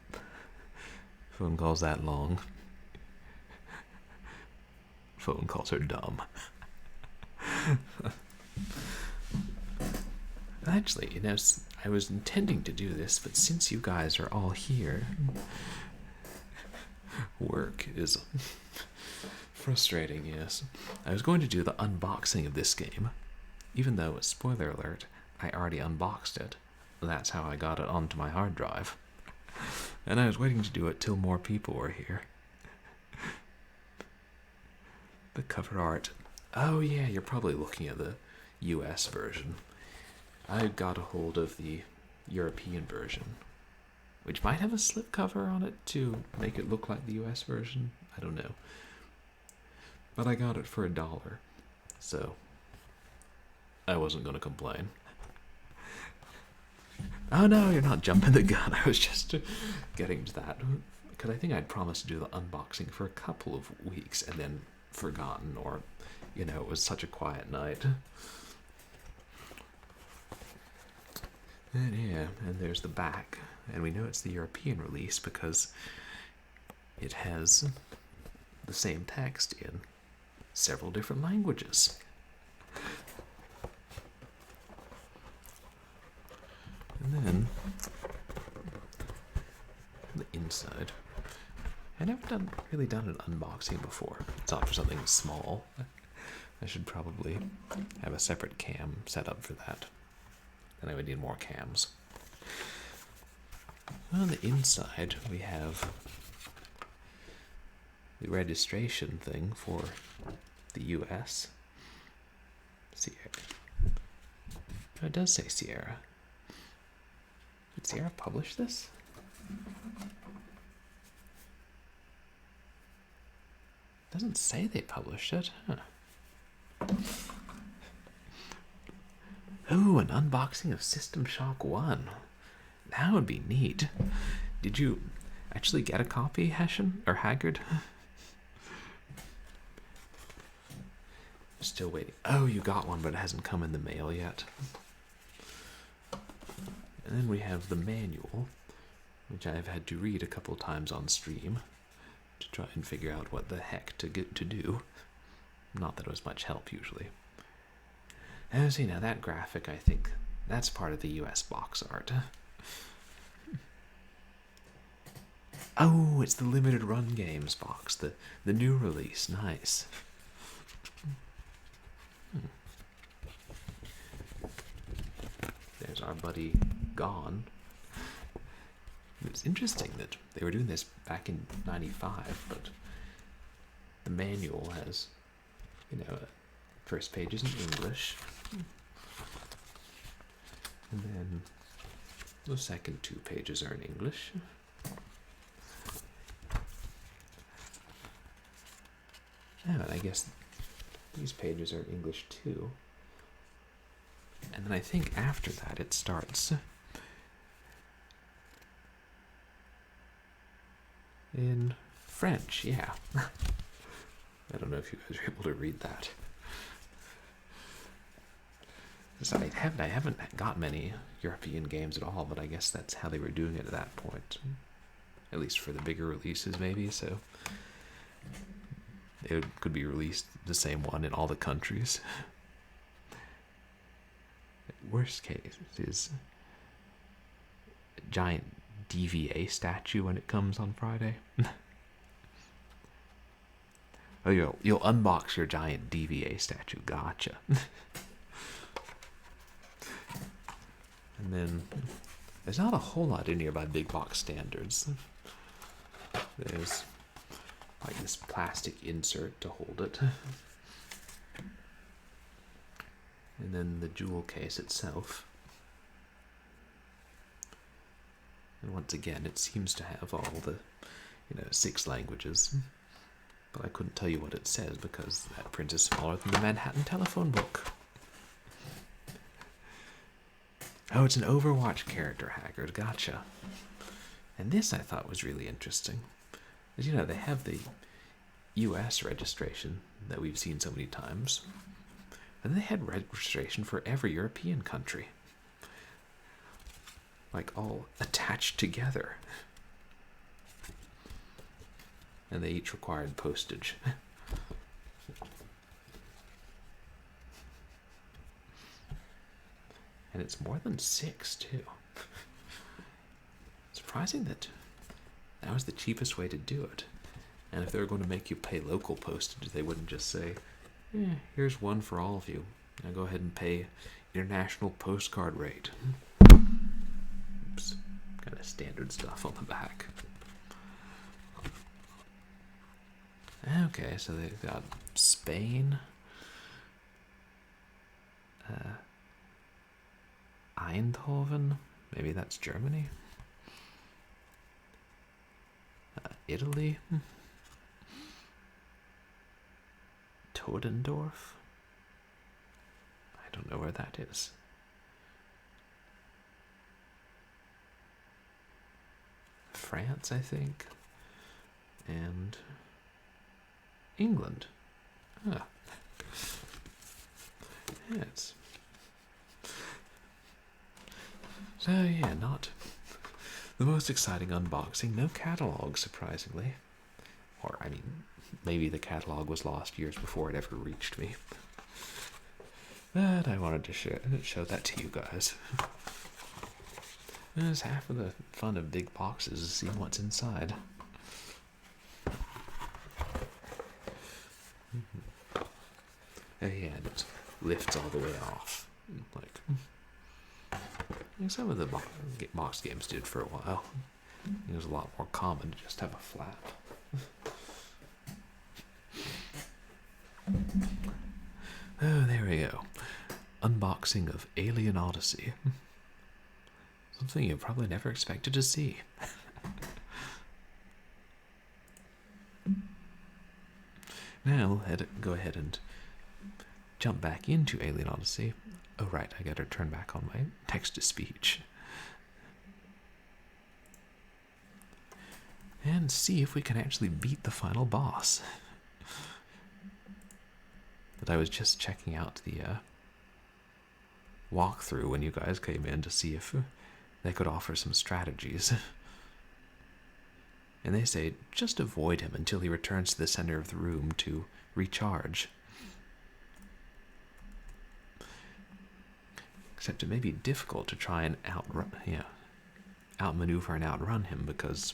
Phone calls that long. Phone calls are dumb. Actually, you know, I was intending to do this, but since you guys are all here, work is frustrating, yes. I was going to do the unboxing of this game, even though, spoiler alert, I already unboxed it. That's how I got it onto my hard drive. And I was waiting to do it till more people were here. The cover art. Oh yeah, you're probably looking at the US version. I got a hold of the European version, which might have a slipcover on it to make it look like the US version. I don't know. But I got it for $1, so I wasn't going to complain. Oh no, you're not jumping the gun. I was just getting to that. Because I think I'd promised to do the unboxing for a couple of weeks, and then forgotten, or, it was such a quiet night. And yeah, and there's the back. And we know it's the European release because it has the same text in several different languages. And then the inside. I've never really done an unboxing before. It's not for something small. I should probably have a separate cam set up for that. Then I would need more cams. On the inside, we have the registration thing for the US. Sierra. Oh, it does say Sierra. Did Sierra publish this? Doesn't say they published it, huh? Oh, an unboxing of System Shock 1. That would be neat. Did you actually get a copy, Hessian? Or Haggard? Still waiting. Oh, you got one, but it hasn't come in the mail yet. And then we have the manual, which I've had to read a couple times on stream to try and figure out what the heck to get to do. Not that it was much help, usually. Oh, see, now that graphic, I think, that's part of the US box art. Oh, it's the limited run games box, the new release. Nice. There's our buddy Gone. It's interesting that they were doing this back in '95, but the manual has, first page is in English, and then the second 2 pages are in English. Oh, and I guess these pages are in English too. And then I think after that it starts in French, yeah. I don't know if you guys are able to read that. I haven't got many European games at all, but I guess that's how they were doing it at that point. At least for the bigger releases, maybe, so it could be released the same one in all the countries. Worst case is a giant DVA statue when it comes on Friday. Oh, you'll unbox your giant DVA statue. Gotcha. And then there's not a whole lot in here by big box standards. There's like this plastic insert to hold it. And then the jewel case itself. And once again, it seems to have all the, 6 languages. But I couldn't tell you what it says because that print is smaller than the Manhattan telephone book. Oh, it's an Overwatch character, Haggard. Gotcha. And this I thought was really interesting. As they have the US registration that we've seen so many times. And they had registration for every European country. Like all attached together. And they each required postage. And it's more than 6, too. Surprising that was the cheapest way to do it. And if they were going to make you pay local postage, they wouldn't just say, here's one for all of you. Now go ahead and pay international postcard rate. Oops. Kind of standard stuff on the back. Okay, so they've got Spain, Eindhoven, maybe that's Germany, Italy, Todendorf, I don't know where that is, France, I think, and England. Huh. Yes. So yeah, not the most exciting unboxing. No catalog, surprisingly. Or, I mean, maybe the catalog was lost years before it ever reached me. But I wanted to show that to you guys. It's half of the fun of big boxes is seeing what's inside. Yeah, and it lifts all the way off. Like some of the box games did for a while. It was a lot more common to just have a flap. Oh, there we go. Unboxing of Alien Odyssey. Something you probably never expected to see. Now, go ahead and jump back into Alien Odyssey. Oh, right, I gotta turn back on my text-to-speech. And see if we can actually beat the final boss. But I was just checking out the walkthrough when you guys came in to see if they could offer some strategies. And they say just avoid him until he returns to the center of the room to recharge. Except it may be difficult to try and outmaneuver and outrun him because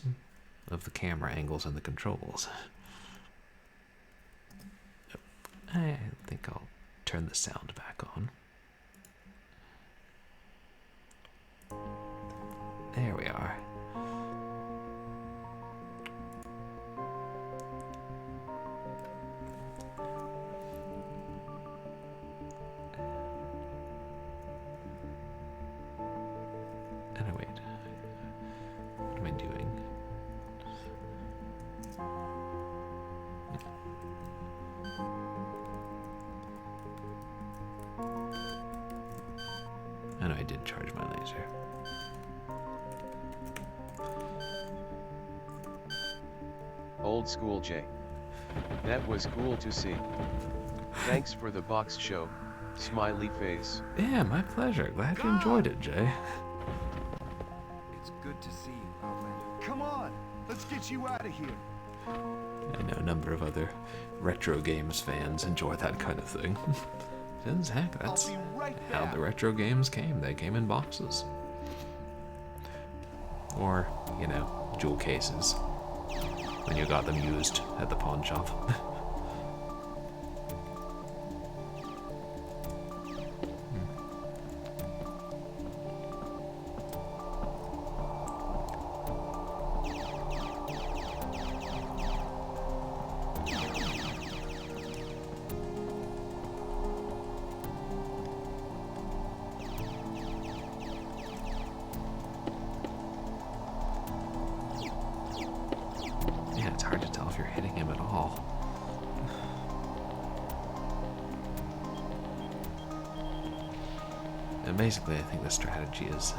of the camera angles and the controls. I think I'll turn the sound back on. There we are. And wait. What am I doing? I know I did charge my laser. Old school Jay. That was cool to see. Thanks for the box show, smiley face. Yeah, my pleasure. Glad you enjoyed it, Jay. It's good to see you, Outlander. Come on, let's get you out of here. I know a number of other retro games fans enjoy that kind of thing. Since heck, that's I'll be right how back. the retro games came. They came in boxes. Or, jewel cases. When you got them used at the pawn shop. Yeah, it's hard to tell if you're hitting him at all. And basically, I think the strategy is,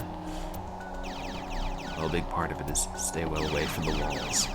well, a big part of it is stay well away from the walls.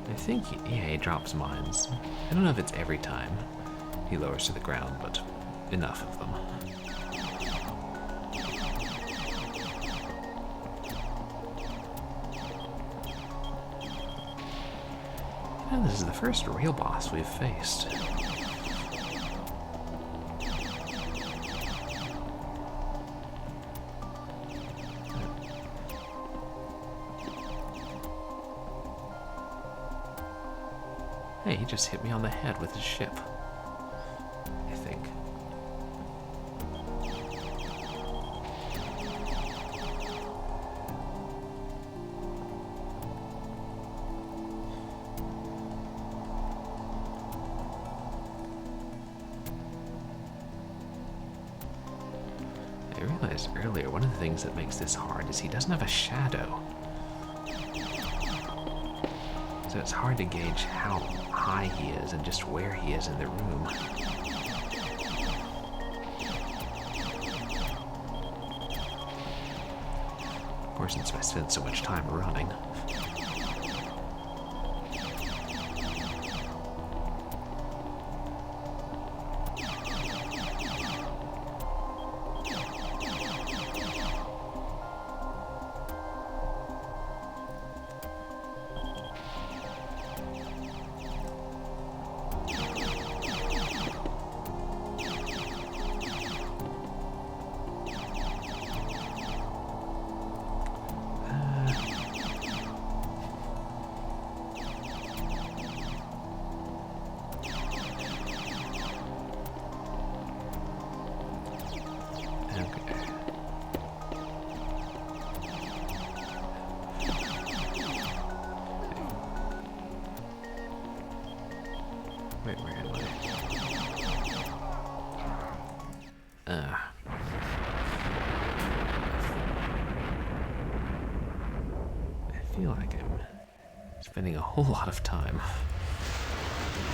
I think he drops mines. I don't know if it's every time he lowers to the ground, but enough of them. This is the first real boss we've faced. Hey, he just hit me on the head with his ship. I think. I realized earlier one of the things that makes this hard is he doesn't have a shadow. So it's hard to gauge how high he is and just where he is in the room. Of course, since I spent so much time running. Wait, where am I? I feel like I'm spending a whole lot of time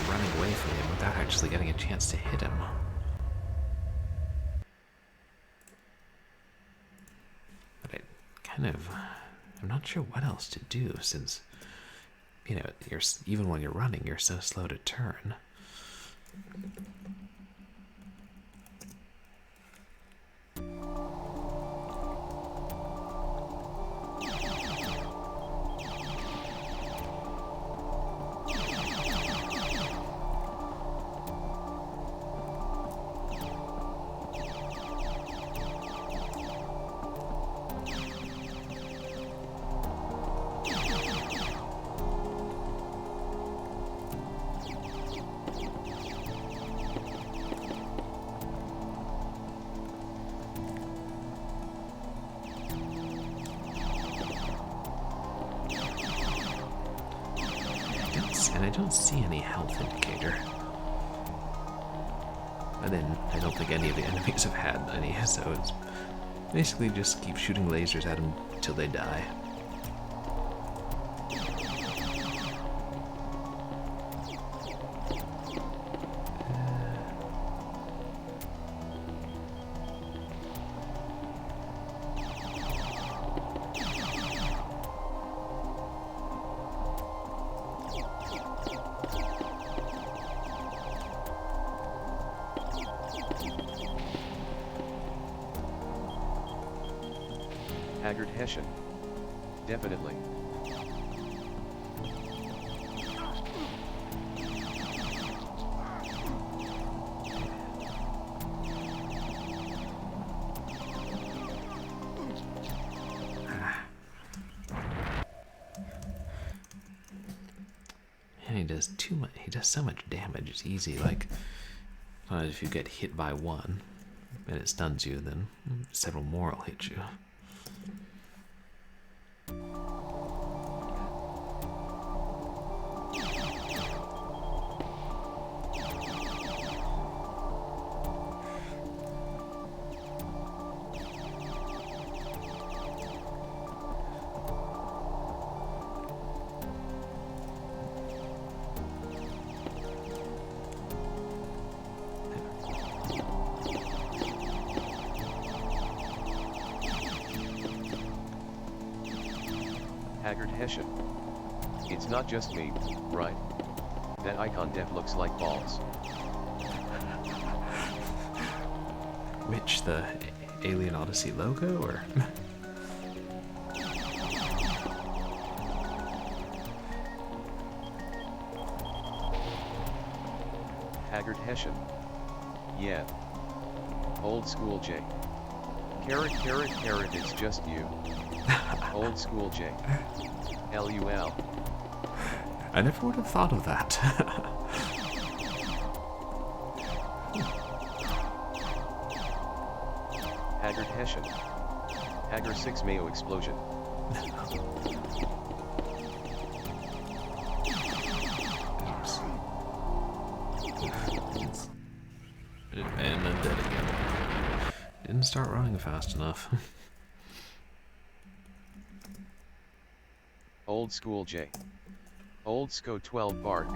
running away from him without actually getting a chance to hit him. But I'm not sure what else to do since, you know, even when you're running, you're so slow to turn. And I don't see any health indicator. But then I don't think any of the enemies have had any, so it's basically just keep shooting lasers at them until they die. Haggard Hessian. Definitely. And he does too much. He does so much damage. It's easy. Like, if you get hit by one and it stuns you, then several more will hit you. Haggard Hessian. It's not just me, right? That icon def looks like balls. Which, the Alien Odyssey logo, or? Haggard Hessian. Yeah. Old school J. Carrot, it's just you. Old school J. LUL. I never would have thought of that. Haggard Hessian. Haggard 6 Mayo explosion. And I'm dead again. Didn't start running fast enough. Old School J. Old Sco 12 Bark.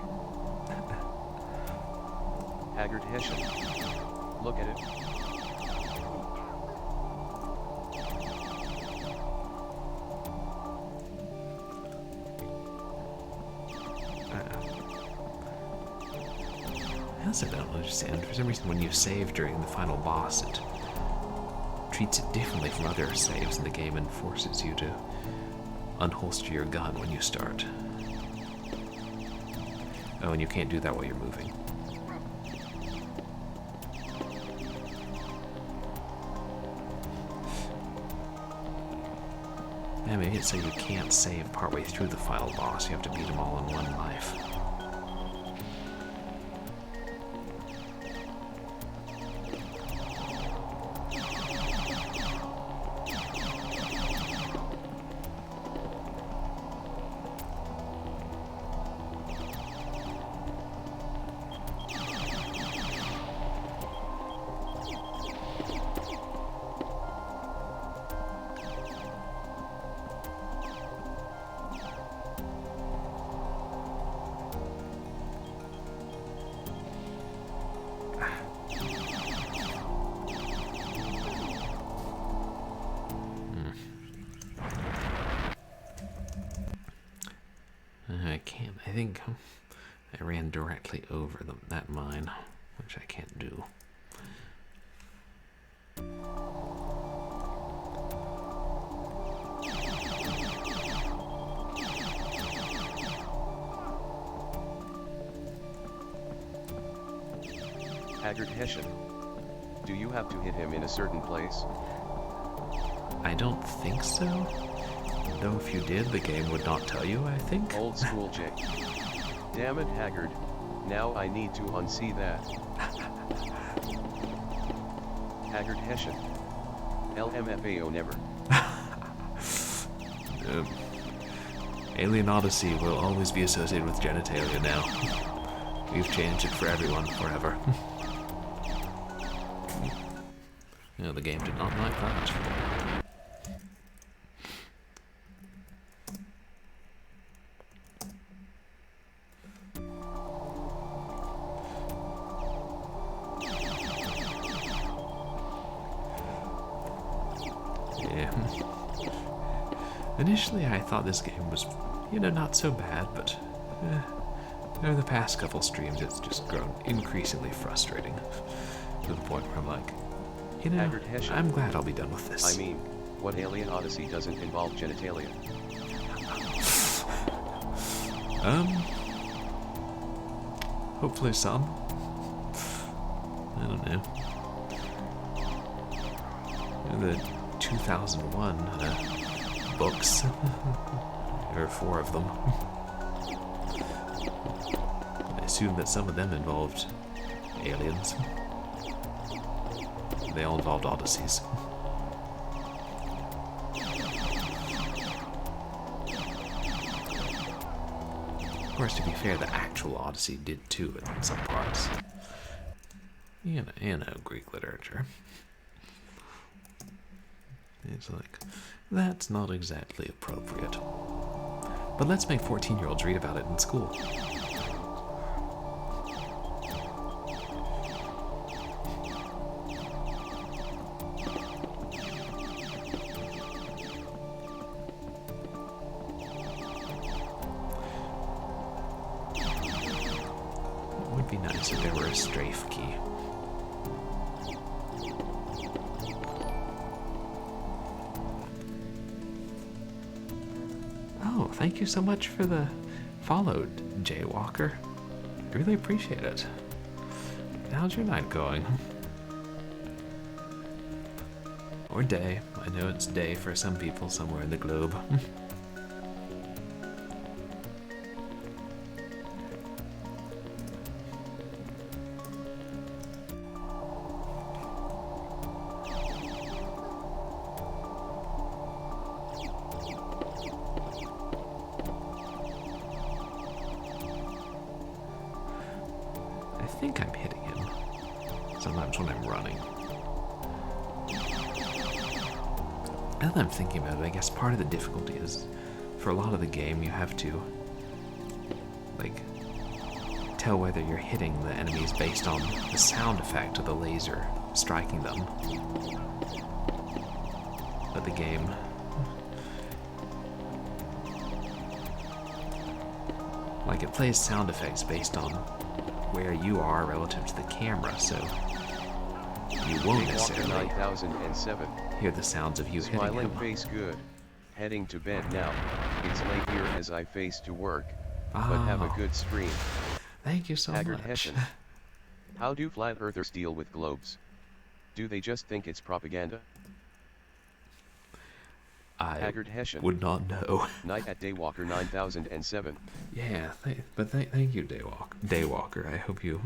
Haggard Hessian. Look at it. I don't understand. For some reason, when you save during the final boss, it treats it differently from other saves in the game and forces you to unholster your gun when you start. Oh, and you can't do that while you're moving. Yeah, maybe it's so you can't save partway through the final boss. You have to beat them all in one life. I think I ran directly over that mine, which I can't do. Haggard Hessian. Do you have to hit him in a certain place? I don't think so. Though if you did, the game would not tell you, I think. Old School J. Damn it, Haggard. Now I need to unsee that. Haggard Hessian. LMFAO never. Alien Odyssey will always be associated with genitalia now. We've changed it for everyone forever. You know, the game did not like that. Initially, I thought this game was, not so bad, but over the past couple streams, it's just grown increasingly frustrating to the point where I'm like, I'm glad I'll be done with this. I mean, what Alien Odyssey doesn't involve genitalia? Hopefully some. I don't know. The 2001 books. There are 4 of them. I assume that some of them involved aliens. They all involved Odysseys. Of course, to be fair, the actual Odyssey did too in some parts. Greek literature. It's like, that's not exactly appropriate. But let's make 14-year-olds read about it in school. It would be nice if there were a strafe key. Oh, thank you so much for the follow, Jaywalker. I really appreciate it. How's your night going? Or day. I know it's day for some people somewhere in the globe. I think I'm hitting him. Sometimes when I'm running. Now that I'm thinking about it, I guess part of the difficulty is, for a lot of the game, you have to, like, tell whether you're hitting the enemies based on the sound effect of the laser striking them. But the game... like, it plays sound effects based on where you are relative to the camera, so you won't necessarily 9007. hear the sounds of you hitting Smiling him. face good. Heading to bed now. It's late here as I face to work. But have a Oh. good stream. Thank you so Haggard much. Hessian. How do flat earthers deal with globes? Do they just think it's propaganda? I Haggard Hessian. would not know. Night at Daywalker 9007. Yeah, thank you, Daywalker. I hope you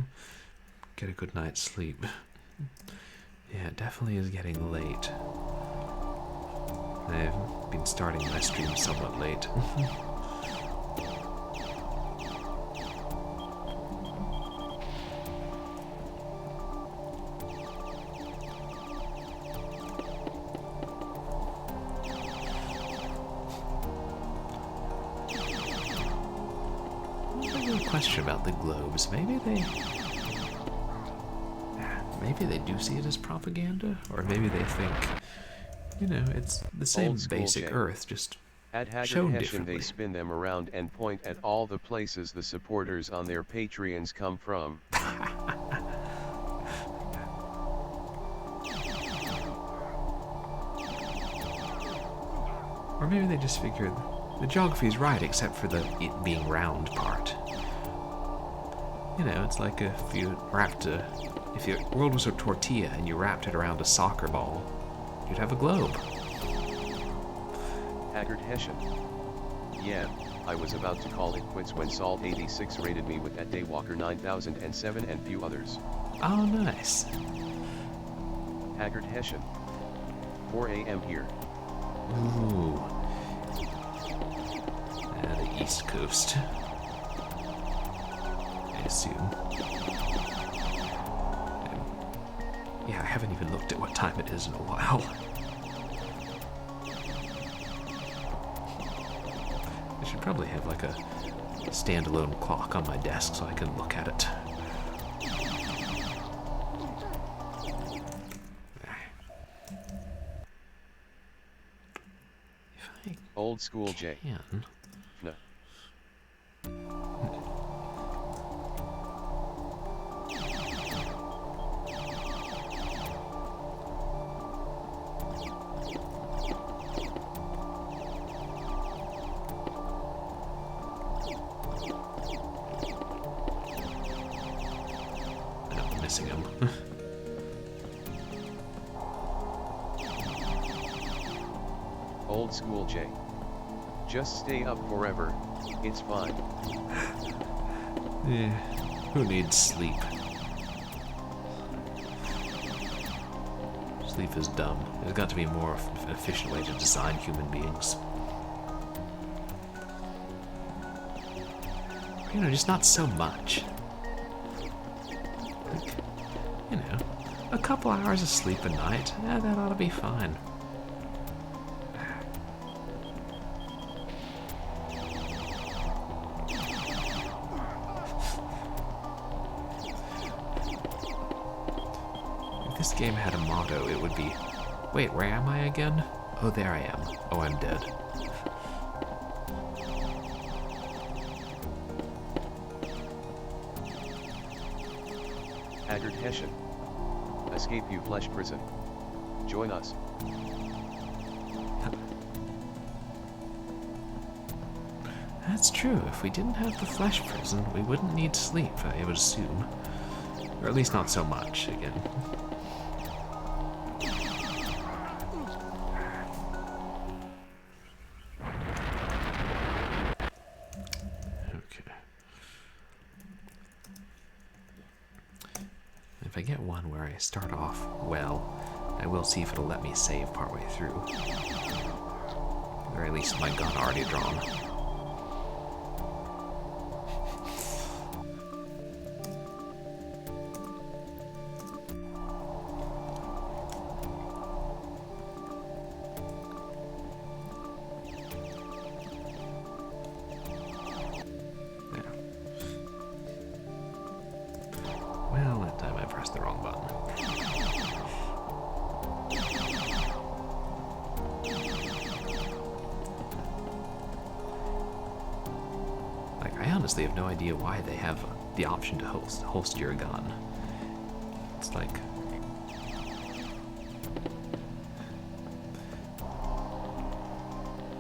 get a good night's sleep. Yeah, it definitely is getting late. I've been starting my stream somewhat late. Question about the globes. Maybe they do see it as propaganda, or maybe they think, you know, it's the same Old school basic Jay. Earth, just At Haggard shown Hessian differently. they spin them around and point at all the places the supporters on their Patreons come from. Or maybe they just figured the geography's right, except for the it being round part. You know, it's like if your world was a tortilla and you wrapped it around a soccer ball, you'd have a globe. Haggard Hessian. Yeah, I was about to call it quits when Salt86 rated me with that Daywalker 9007 and few others. Oh, nice. Haggard Hessian. 4 a.m. here. Ooh. The East Coast. I assume. Yeah, I haven't even looked at what time it is in a while. I should probably have like a standalone clock on my desk so I can look at it. If Old school I J. can. No. I'm missing him. Old school J. Just stay up forever, it's fine. Yeah, who needs sleep? Sleep is dumb. There's got to be a more efficient way to design human beings. You know, just not so much. Like, you know, a couple hours of sleep a night, that ought to be fine. If this game had a motto, it would be, wait, where am I again? Oh, there I am. Oh, I'm dead. Haggard Hessian. Escape you flesh prison. Join us. That's true. If we didn't have the flesh prison, we wouldn't need sleep, I would assume. Or at least not so much, again. Okay. If I get one where I start off well, I will see if it'll let me save partway through. Or at least my gun already drawn. honestly have no idea why they have the option to holster your gun. It's like...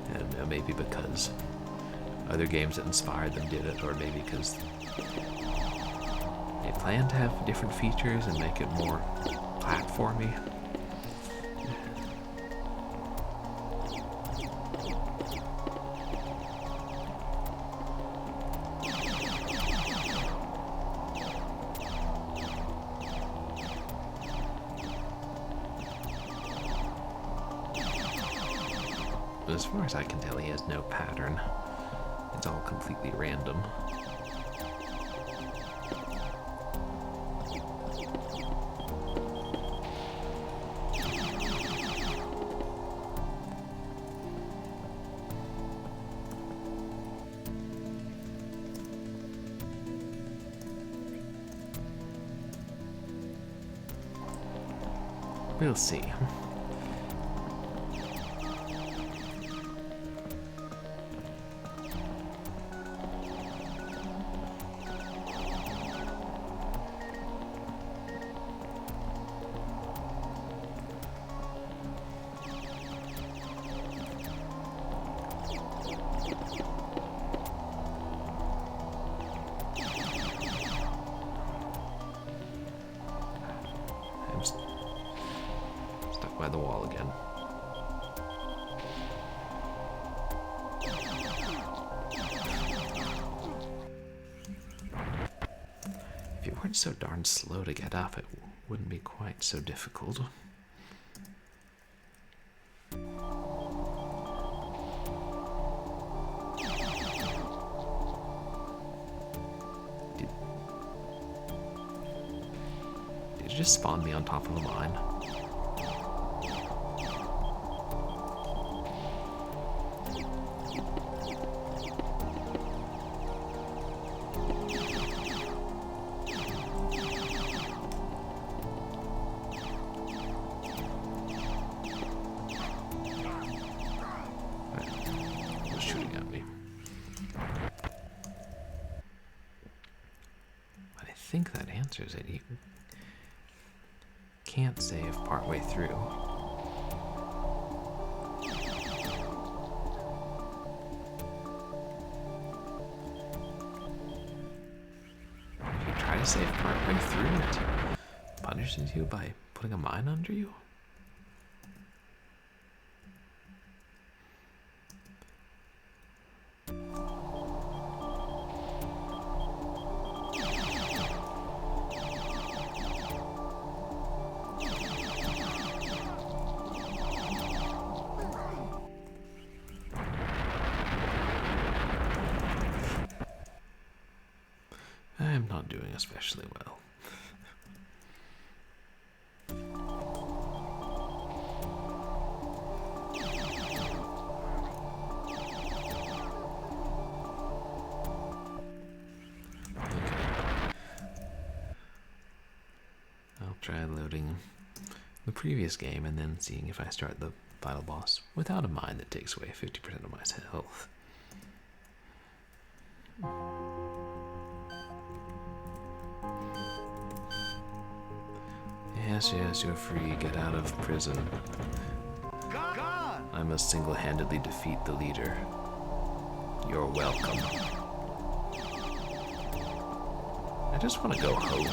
I don't know, maybe because other games that inspired them did it, or maybe because they plan to have different features and make it more platformy. But as far as I can tell, he has no pattern. It's all completely random. We'll see. I'm stuck by the wall again. If you weren't so darn slow to get up, it wouldn't be quite so difficult. Did you just spawn me on top of a mine? Shooting at me. But I think that answers it. You can't save partway through. If you try to save partway through, it punishes you by putting a mine under you. I'm not doing especially well. Okay. I'll try loading the previous game and then seeing if I start the final boss without a mine that takes away 50% of my health. Yes, yes, you're free. Get out of prison. Gone! I must single-handedly defeat the leader. You're welcome. I just want to go home.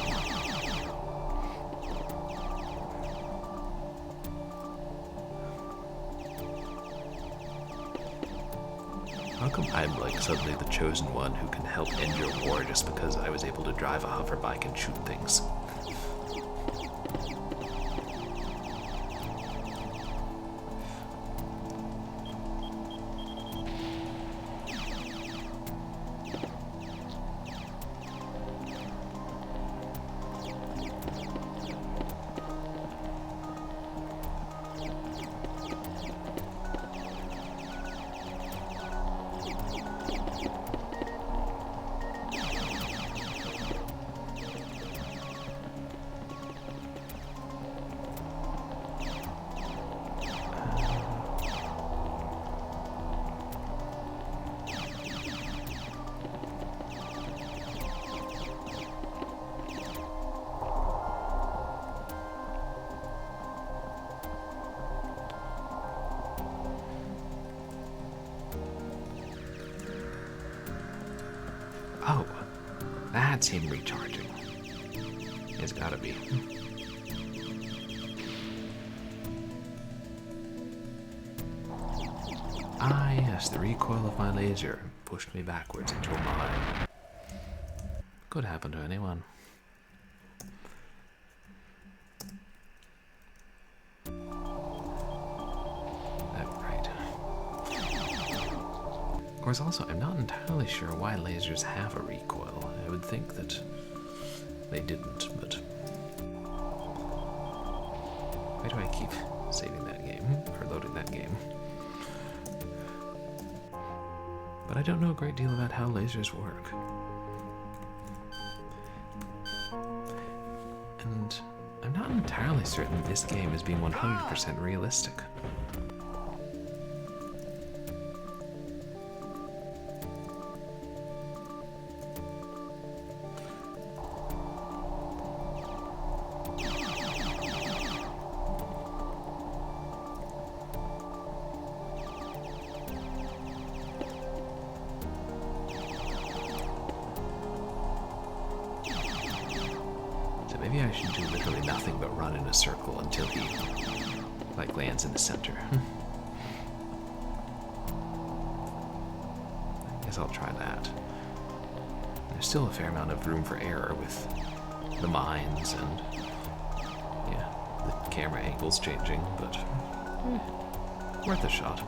How come I'm like suddenly the chosen one who can help end your war just because I was able to drive a hoverbike and shoot things? That's him recharging. It's gotta be. Ah, yes, the recoil of my laser pushed me backwards into a mine. Could happen to anyone. Right. Of course, also, I'm not entirely sure why lasers have a recoil. I would think that they didn't, but why do I keep saving that game, or loading that game? But I don't know a great deal about how lasers work. And I'm not entirely certain this game is being 100% realistic. Maybe I should do literally nothing but run in a circle until he, like, lands in the center. I guess I'll try that. There's still a fair amount of room for error with the mines and, yeah, the camera angles changing, but worth a shot.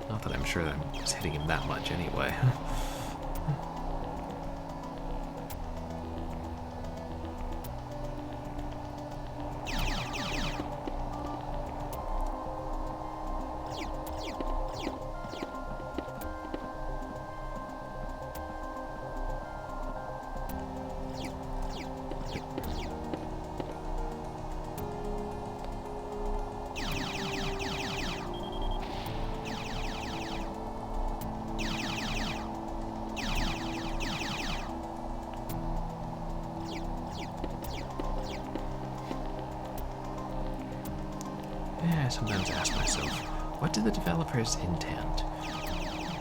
Not that I'm sure that I'm just hitting him that much anyway. I sometimes ask myself, what did the developers intend?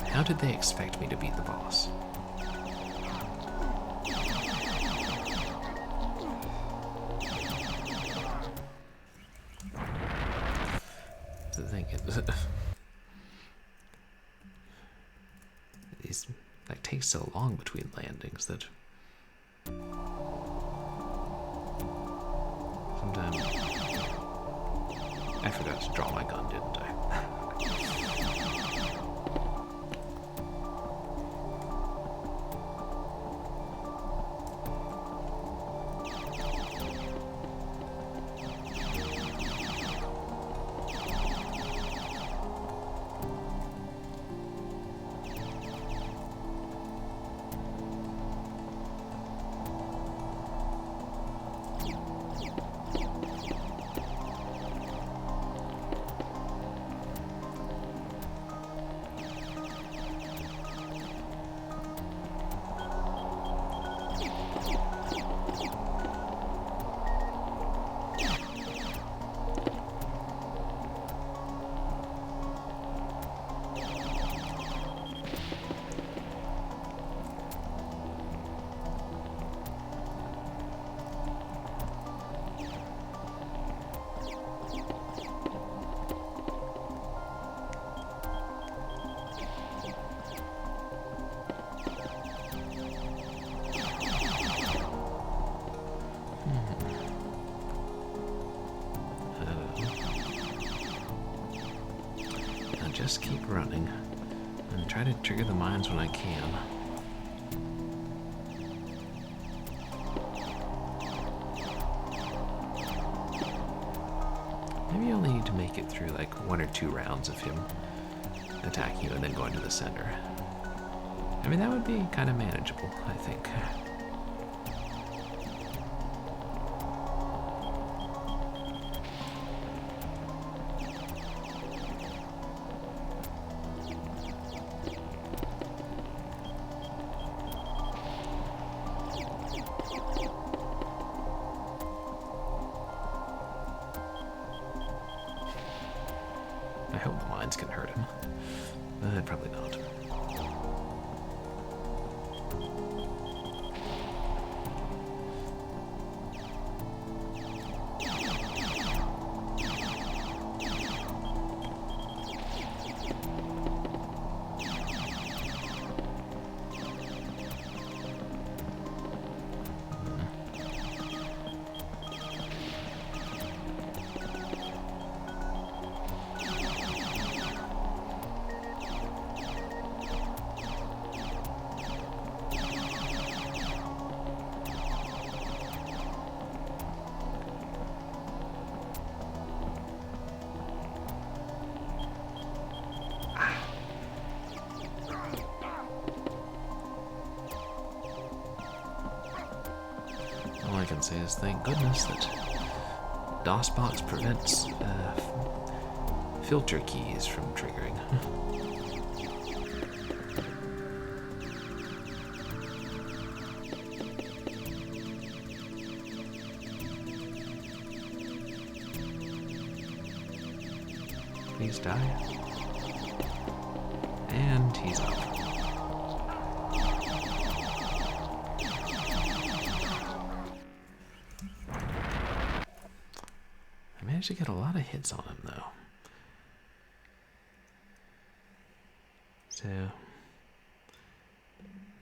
How did they expect me to beat the boss? The thing is, these like takes so long between landings that sometimes I forgot to draw my gun, didn't I? Just keep running and try to trigger the mines when I can. Maybe you only need to make it through like 1 or 2 rounds of him attacking you and then going to the center. I mean, that would be kind of manageable, I think. I hope the mines can hurt him. can say is thank goodness that DOSBox prevents filter keys from triggering. Please die. And he's up. I managed to get a lot of hits on him, though. So,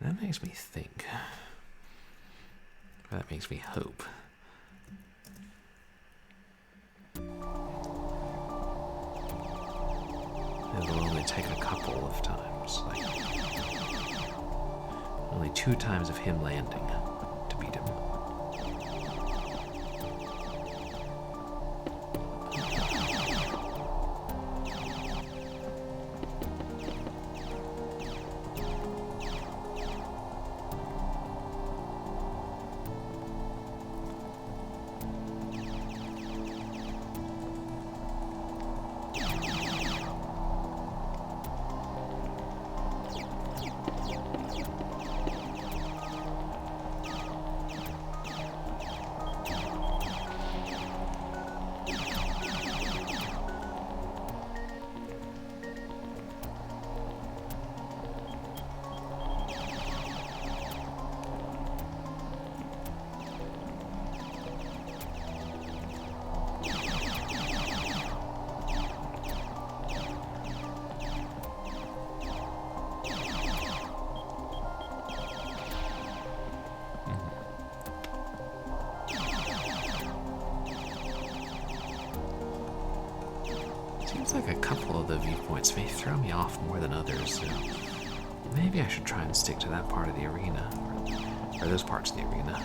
that makes me think. That makes me hope. It'll only take a couple of times, like only 2 times of him landing to beat him. Seems like a couple of the viewpoints may throw me off more than others, so maybe I should try and stick to that part of the arena, or those parts of the arena.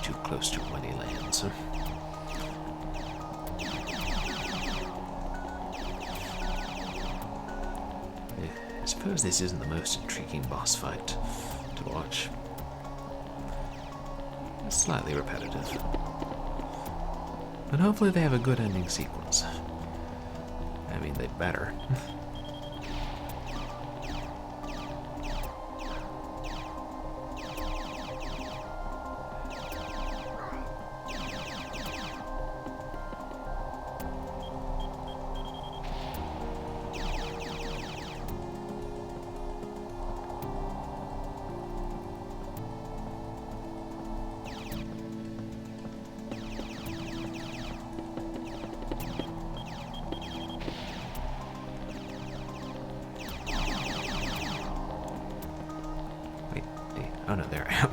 Too close to when he lands. I suppose this isn't the most intriguing boss fight to watch. It's slightly repetitive. But hopefully they have a good ending sequence. I mean, they better. Oh no, there I am.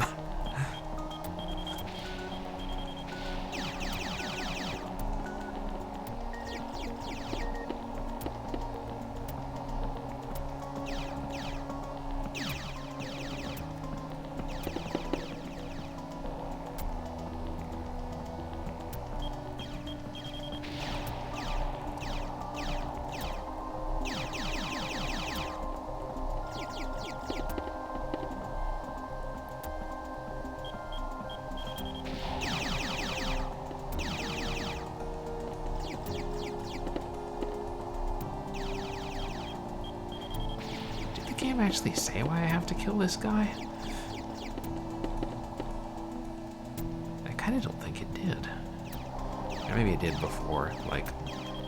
game actually say why I have to kill this guy? I kind of don't think it did. Or maybe it did before, like,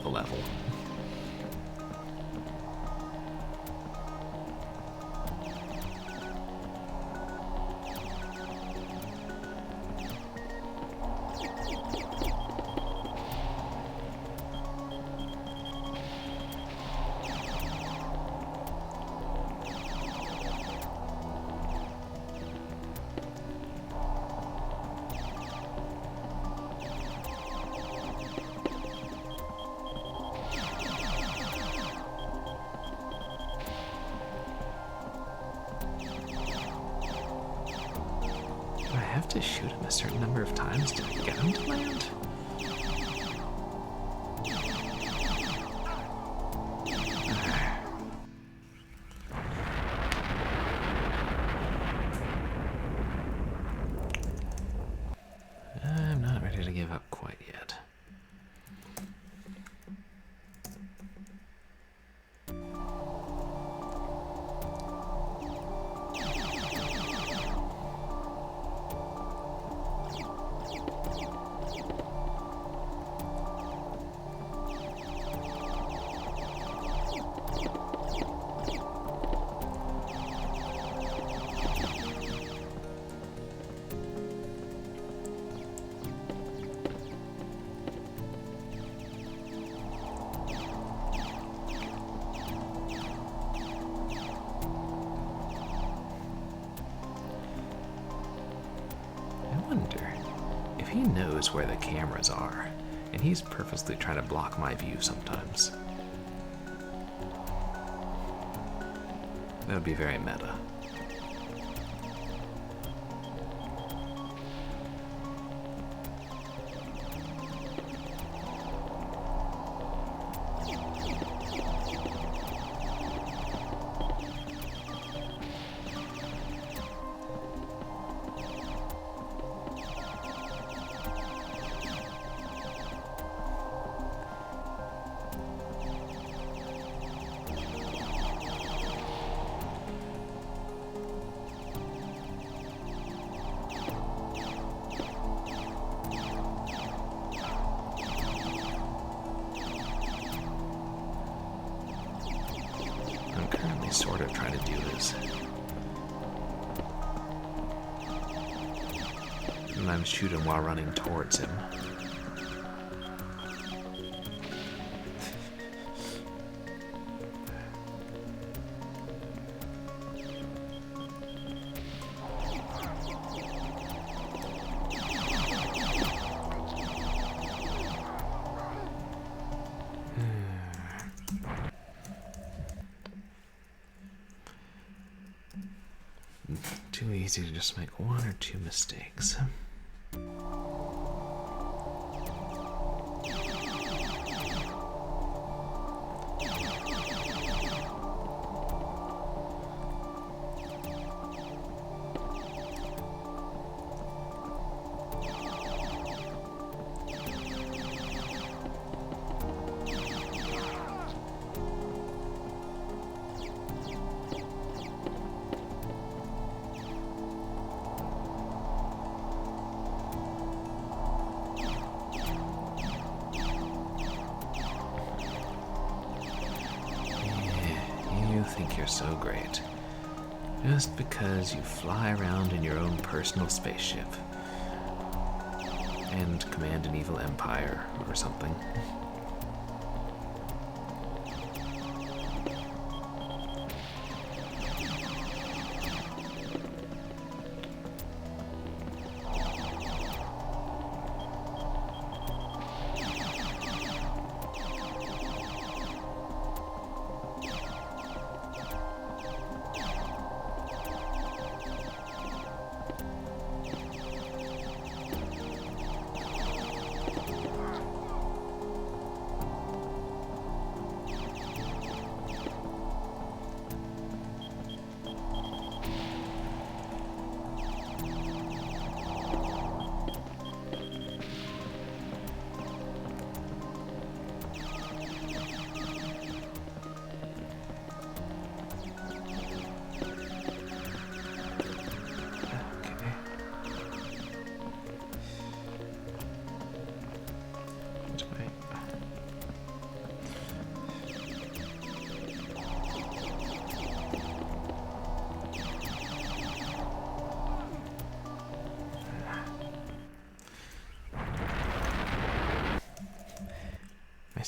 the level. Do I have to shoot him a certain number of times to get him to land? I'm not ready to give up quite yet. If he knows where the cameras are, and he's purposely trying to block my view sometimes. That would be very meta. I'm currently sort of trying to do this. And I'm shooting while running towards him. Too easy to just make one or two mistakes. You think you're so great, just because you fly around in your own personal spaceship and command an evil empire or something.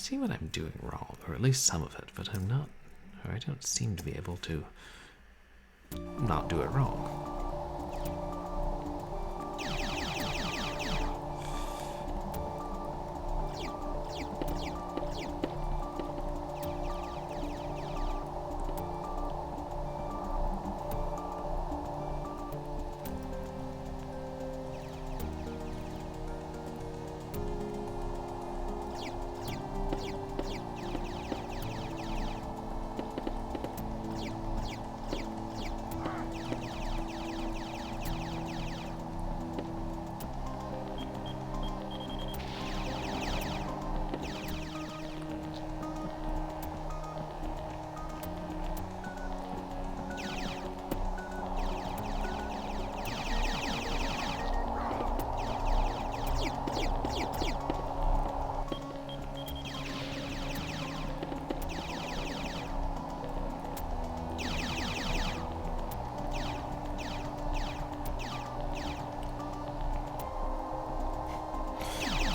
see what I'm doing wrong, or at least some of it, but I'm not, or I don't seem to be able to not do it wrong.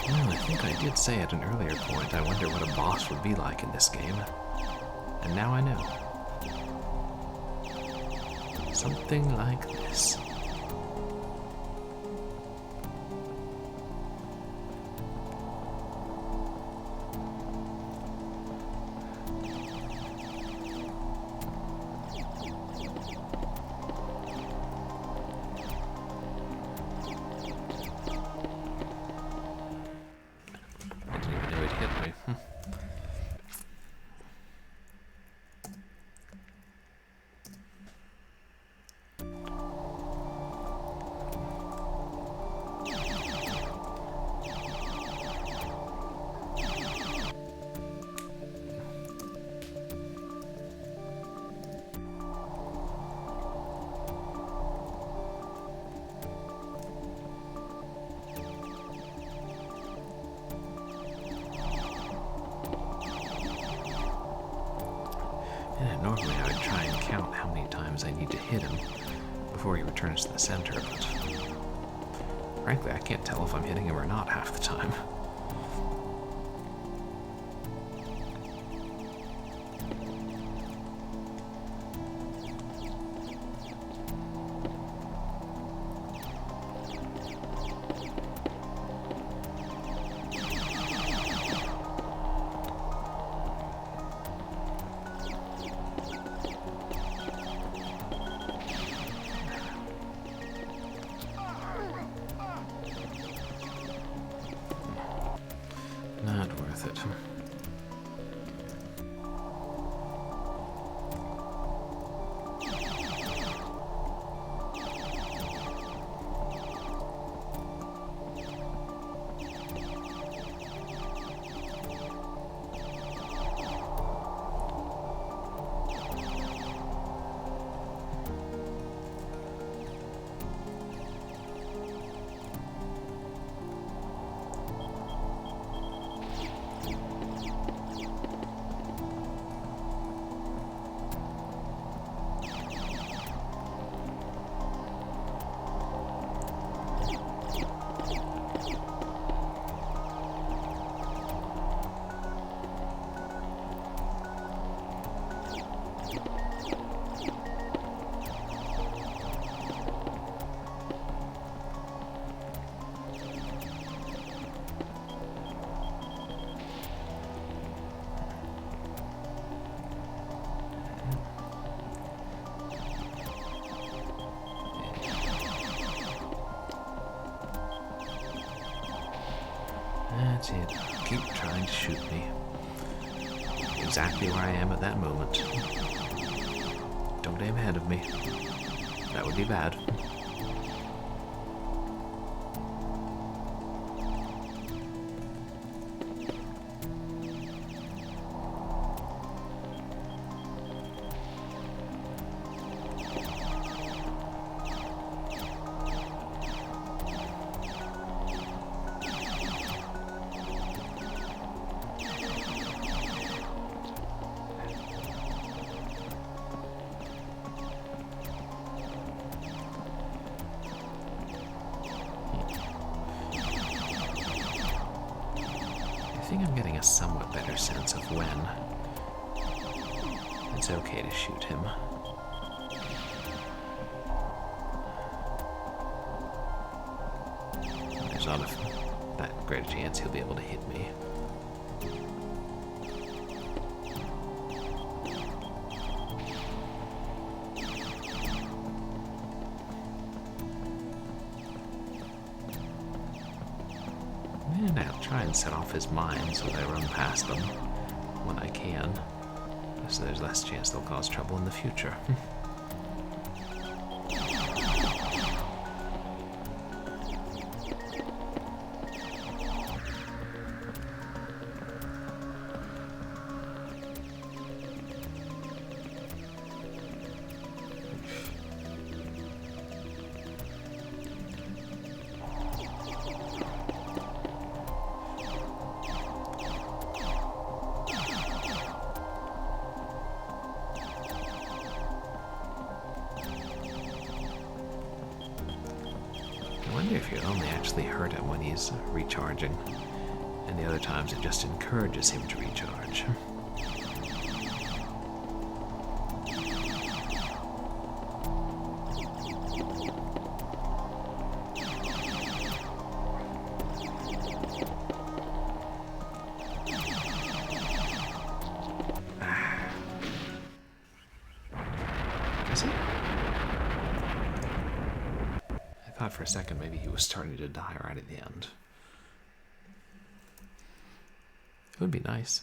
Well, I think I did say at an earlier point, I wonder what a boss would be like in this game. And now I know. Something like this. Normally I would try and count how many times I need to hit him before he returns to the center, but frankly I can't tell if I'm hitting him or not half the time. Not worth it. That's it. Keep trying to shoot me. Exactly where I am at that moment. Don't aim ahead of me. That would be bad. a somewhat better sense of when it's okay to shoot him. There's not that great a chance he'll be able to hit me. And I'll try and set off his mine so that I run past them when I can, so there's less chance they'll cause trouble in the future. I wonder if you only actually hurt him when he's recharging, and the other times it just encourages him to recharge. Is he? I thought for a second maybe he was starting to die right at the end. It would be nice.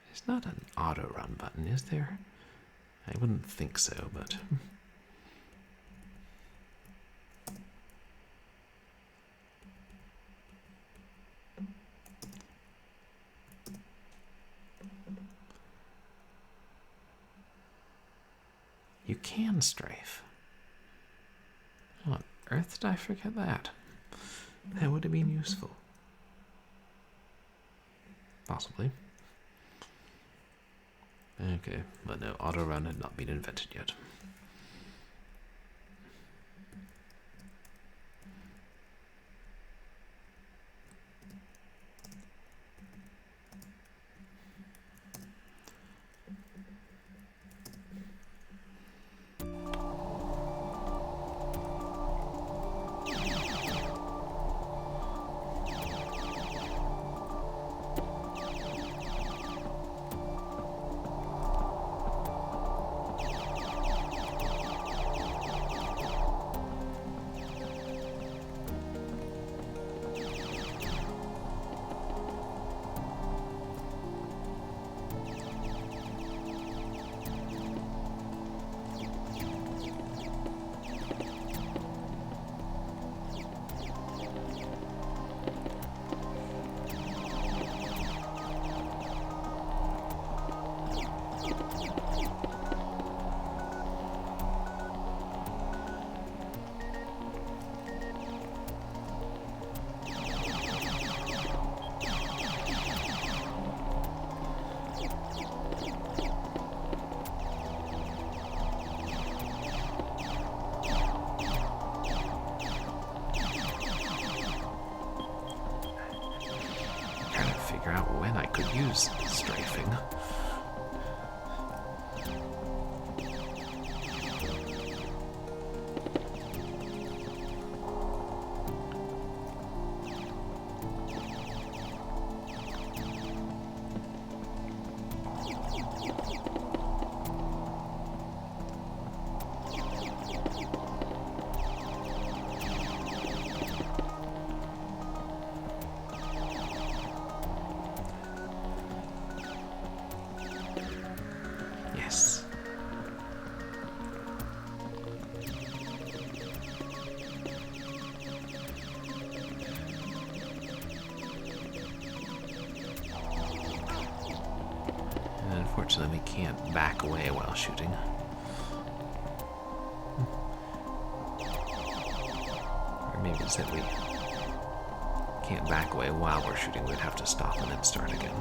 There's not an auto run button, is there? I wouldn't think so, but... You can strafe. How on earth did I forget that? That would have been useful. Possibly. Okay, but no, auto run had not been invented yet. Out when I could use strafing. we can't back away while shooting. Or maybe it's that we can't back away while we're shooting. We'd have to stop and then start again.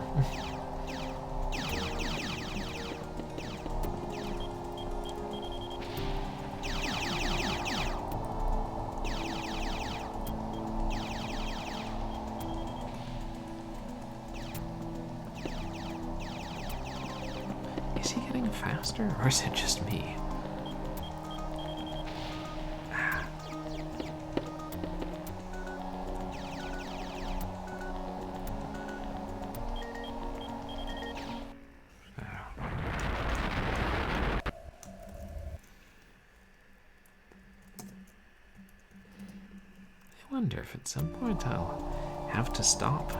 Is he getting faster, or is it just me? I wonder if at some point I'll have to stop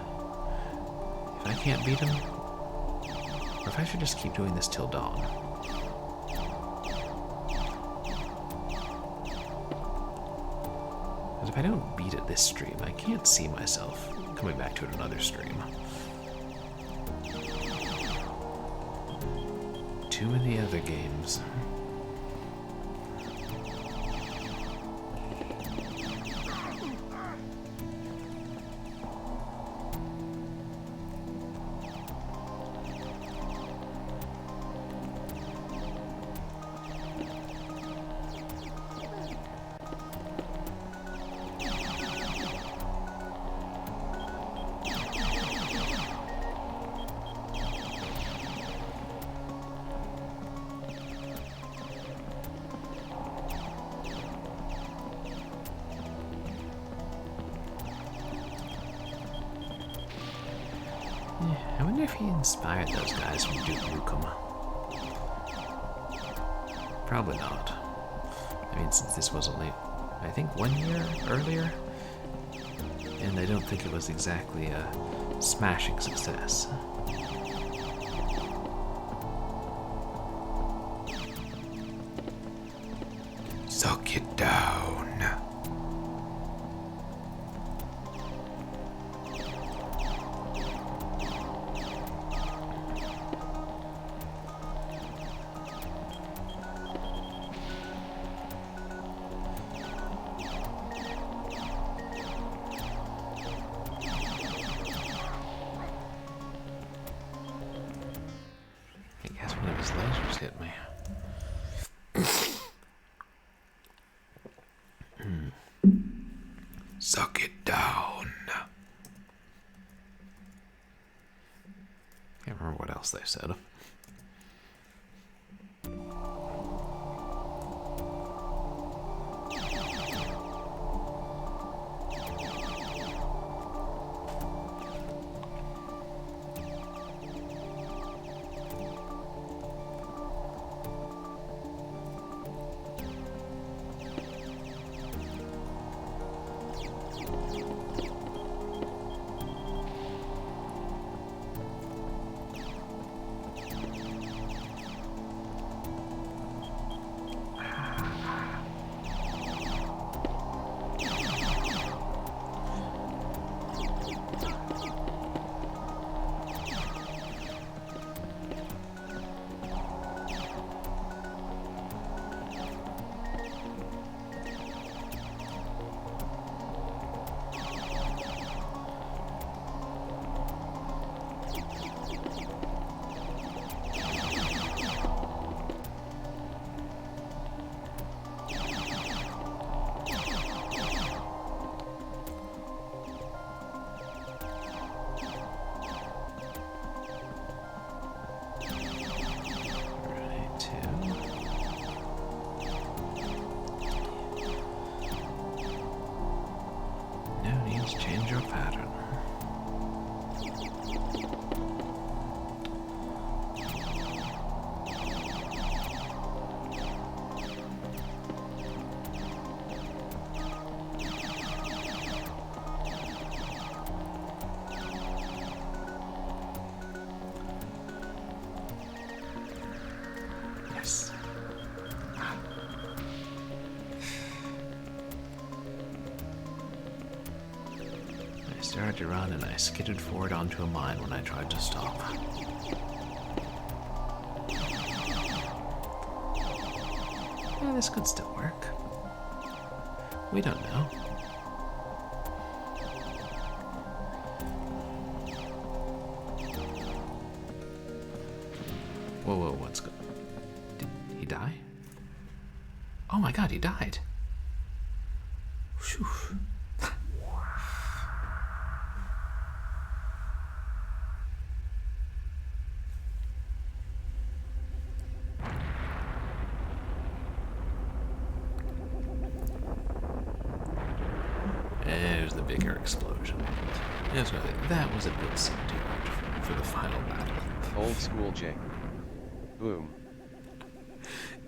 if I can't beat him, or if I should just keep doing this till dawn. Because if I don't beat it this stream, I can't see myself coming back to it another stream. Too many other games. I wonder if he inspired those guys from Duke Nukem. Probably not. I mean, since this was only, I think, 1 year earlier, and I don't think it was exactly a smashing success. Suck it down. I guess one of his lasers hit me. Suck it down. Can't remember what else they said. Change your pattern. Yes. I started to run and I skidded forward onto a mine when I tried to stop. this could still work. We don't know. Whoa, whoa, what's going on? Did he die? Oh my god, he died. Phew. There's the bigger explosion. Yes, that was a bit subdued for the final battle. Old school J. Boom.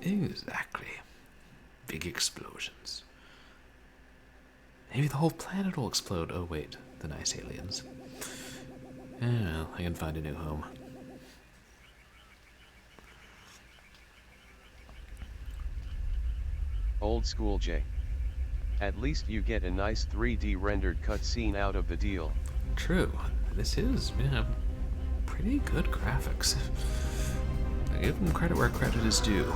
Exactly. Big explosions. Maybe the whole planet will explode. Oh wait, the nice aliens. Well, I can find a new home. Old school J. At least you get a nice 3D rendered cutscene out of the deal. True. This is, pretty good graphics. I give them credit where credit is due.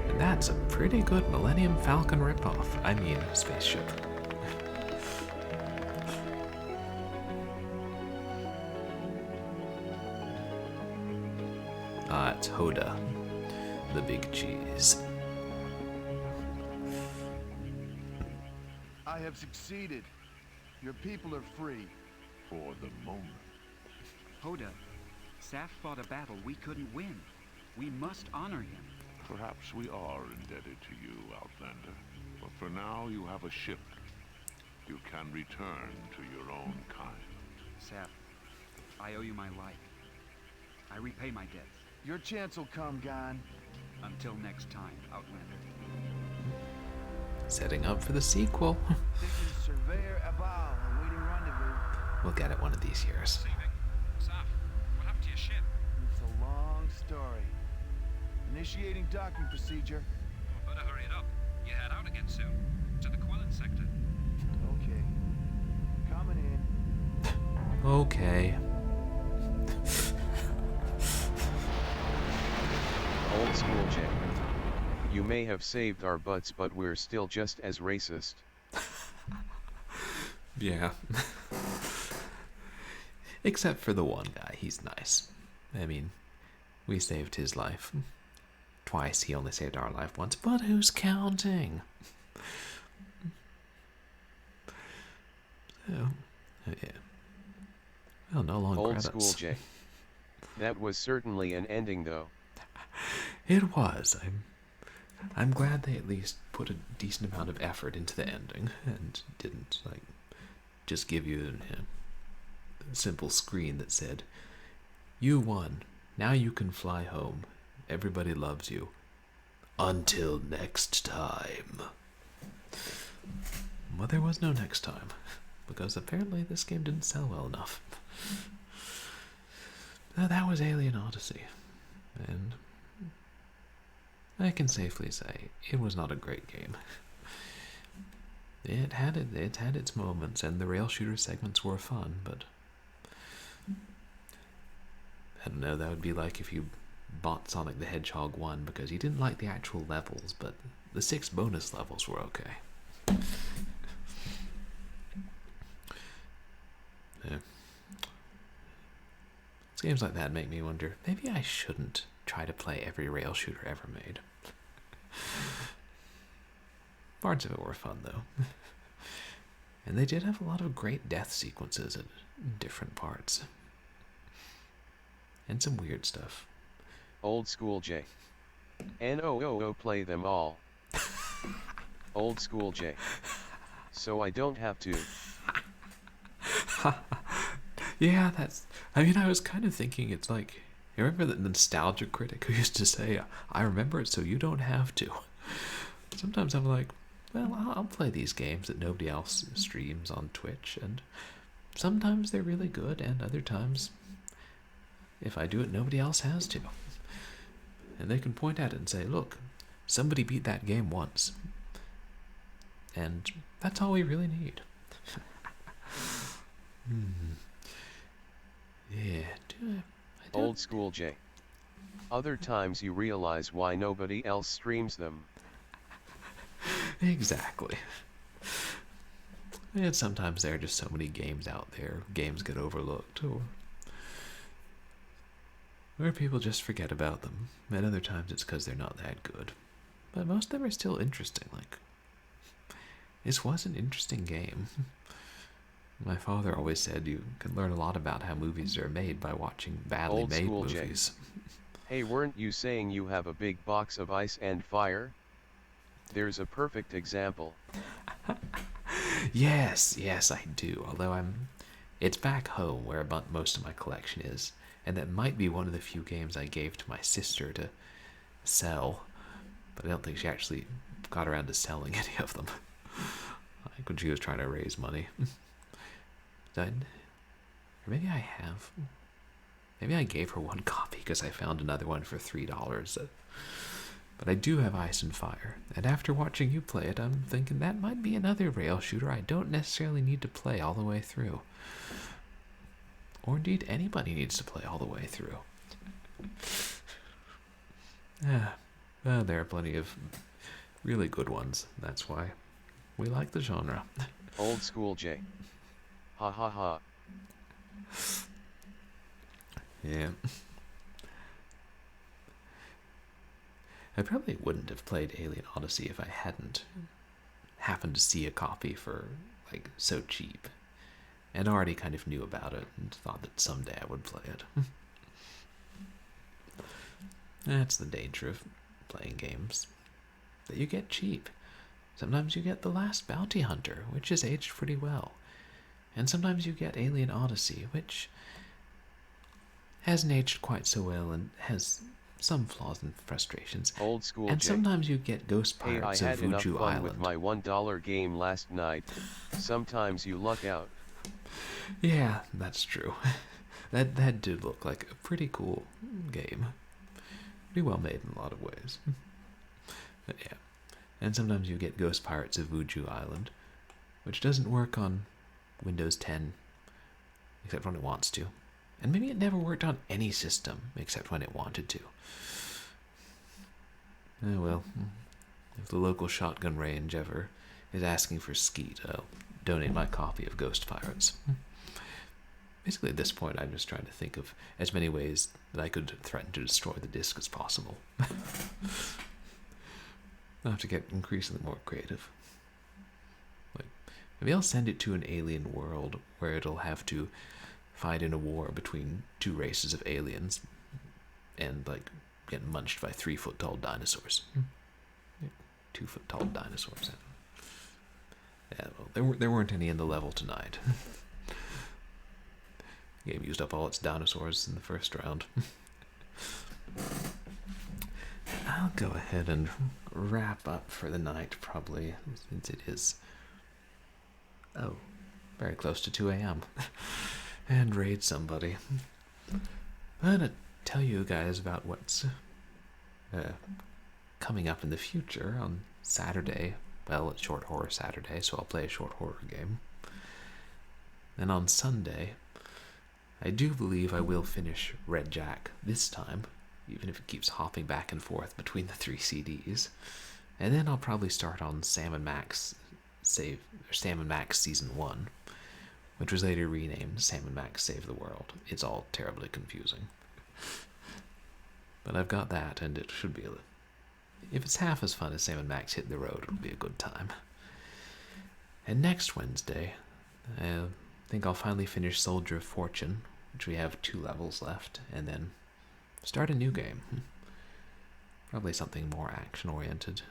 And that's a pretty good Millennium Falcon ripoff. I mean, spaceship. It's Hoda, the big cheese. I have succeeded. Your people are free. For the moment. Hoda, Saf fought a battle we couldn't win. We must honor him. Perhaps we are indebted to you, Outlander. But for now, you have a ship. You can return to your own kind. Saf, I owe you my life. I repay my debts. Your chance will come, Gon. Until next time, Outlander. Setting up for the sequel. This is Surveyor Abal, awaiting rendezvous. We'll get it one of these years. Saf, what happened to your ship? It's a long story. Initiating docking procedure. Well, better hurry it up. You head out again soon. To the Quellen sector. Okay. Coming in. Okay. Old school J. You may have saved our butts, but we're still just as racist. Yeah. Except for the one guy, he's nice. I mean, we saved his life. Twice, he only saved our life once, but who's counting? So, yeah. Well, no long Old credits. school J. That was certainly an ending, though. It was. I'm glad they at least put a decent amount of effort into the ending and didn't, just give you a simple screen that said, "You won. Now you can fly home. Everybody loves you. Until next time." Well, there was no next time, because apparently this game didn't sell well enough. Now, that was Alien Odyssey, and I can safely say it was not a great game. It had its moments, and the rail shooter segments were fun, but I don't know, that would be like if you bought Sonic the Hedgehog 1 because you didn't like the actual levels, but the 6 bonus levels were okay. Yeah. It's games like that make me wonder, maybe I shouldn't try to play every rail shooter ever made. Parts of it were fun, though. And they did have a lot of great death sequences at different parts. And some weird stuff. Old school J. NOOO play them all. Old school J. So I don't have to. Yeah, I was kind of thinking it's like, you remember the Nostalgia Critic who used to say, "I remember it so you don't have to." Sometimes I'm like, well, I'll play these games that nobody else streams on Twitch, and sometimes they're really good, and other times, if I do it, nobody else has to. And they can point at it and say, "Look, somebody beat that game once." And that's all we really need. Yeah, I do Old school J. Other times you realize why nobody else streams them. Exactly. And sometimes there are just so many games out there, games get overlooked, or people just forget about them. And other times it's because they're not that good. But most of them are still interesting. Like, this was an interesting game. My father always said you can learn a lot about how movies are made by watching badly Old made school movies. Hey, weren't you saying you have a big box of ice and fire? There's a perfect example. Yes, I do. Although it's back home where most of my collection is, and that might be one of the few games I gave to my sister to sell, but I don't think she actually got around to selling any of them. Like when she was trying to raise money. Or maybe I have. Maybe I gave her one copy because I found another one for $3. But I do have Ice and Fire, and after watching you play it, I'm thinking that might be another rail shooter I don't necessarily need to play all the way through. Or indeed, anybody needs to play all the way through. Well, there are plenty of really good ones. That's why we like the genre. Old school J. Ha ha ha. Yeah. I probably wouldn't have played Alien Odyssey if I hadn't happened to see a copy for, like, so cheap. And already kind of knew about it and thought that someday I would play it. That's the danger of playing games that you get cheap. Sometimes you get The Last Bounty Hunter, which is aged pretty well. And sometimes you get Alien Odyssey, which hasn't aged quite so well and has some flaws and frustrations. Old school And J. sometimes you get Ghost Hey, I Pirates had of enough Vuju fun Island. with my $1 game last night. Sometimes you luck out. Yeah, that's true. That did look like a pretty cool game. Pretty well made in a lot of ways. But yeah. And sometimes you get Ghost Pirates of Vuju Island, which doesn't work on Windows 10, except when it wants to. And maybe it never worked on any system, except when it wanted to. Oh well, if the local shotgun range ever is asking for skeet, I'll donate my copy of Ghost Pirates. Basically, at this point, I'm just trying to think of as many ways that I could threaten to destroy the disc as possible. I'll have to get increasingly more creative. Like, maybe I'll send it to an alien world where it'll have to fight in a war between two races of aliens and, like, get munched by 3-foot-tall dinosaurs. 2-foot-tall dinosaurs. Yeah, well, there weren't any in the level tonight. The game used up all its dinosaurs in the first round. I'll go ahead and wrap up for the night, probably, since it is, very close to 2 a.m. and raid somebody. I'm gonna tell you guys about what's coming up in the future on Saturday. Well, it's Short Horror Saturday, so I'll play a short horror game. And on Sunday, I do believe I will finish Red Jack this time, even if it keeps hopping back and forth between the 3 CDs. And then I'll probably start on Sam & Max Season 1, which was later renamed Sam & Max Save the World. It's all terribly confusing. But I've got that, and it should be if it's half as fun as Sam & Max Hit the Road, it'll be a good time. And next Wednesday, I think I'll finally finish Soldier of Fortune, which we have 2 levels left, and then start a new game. Probably something more action-oriented.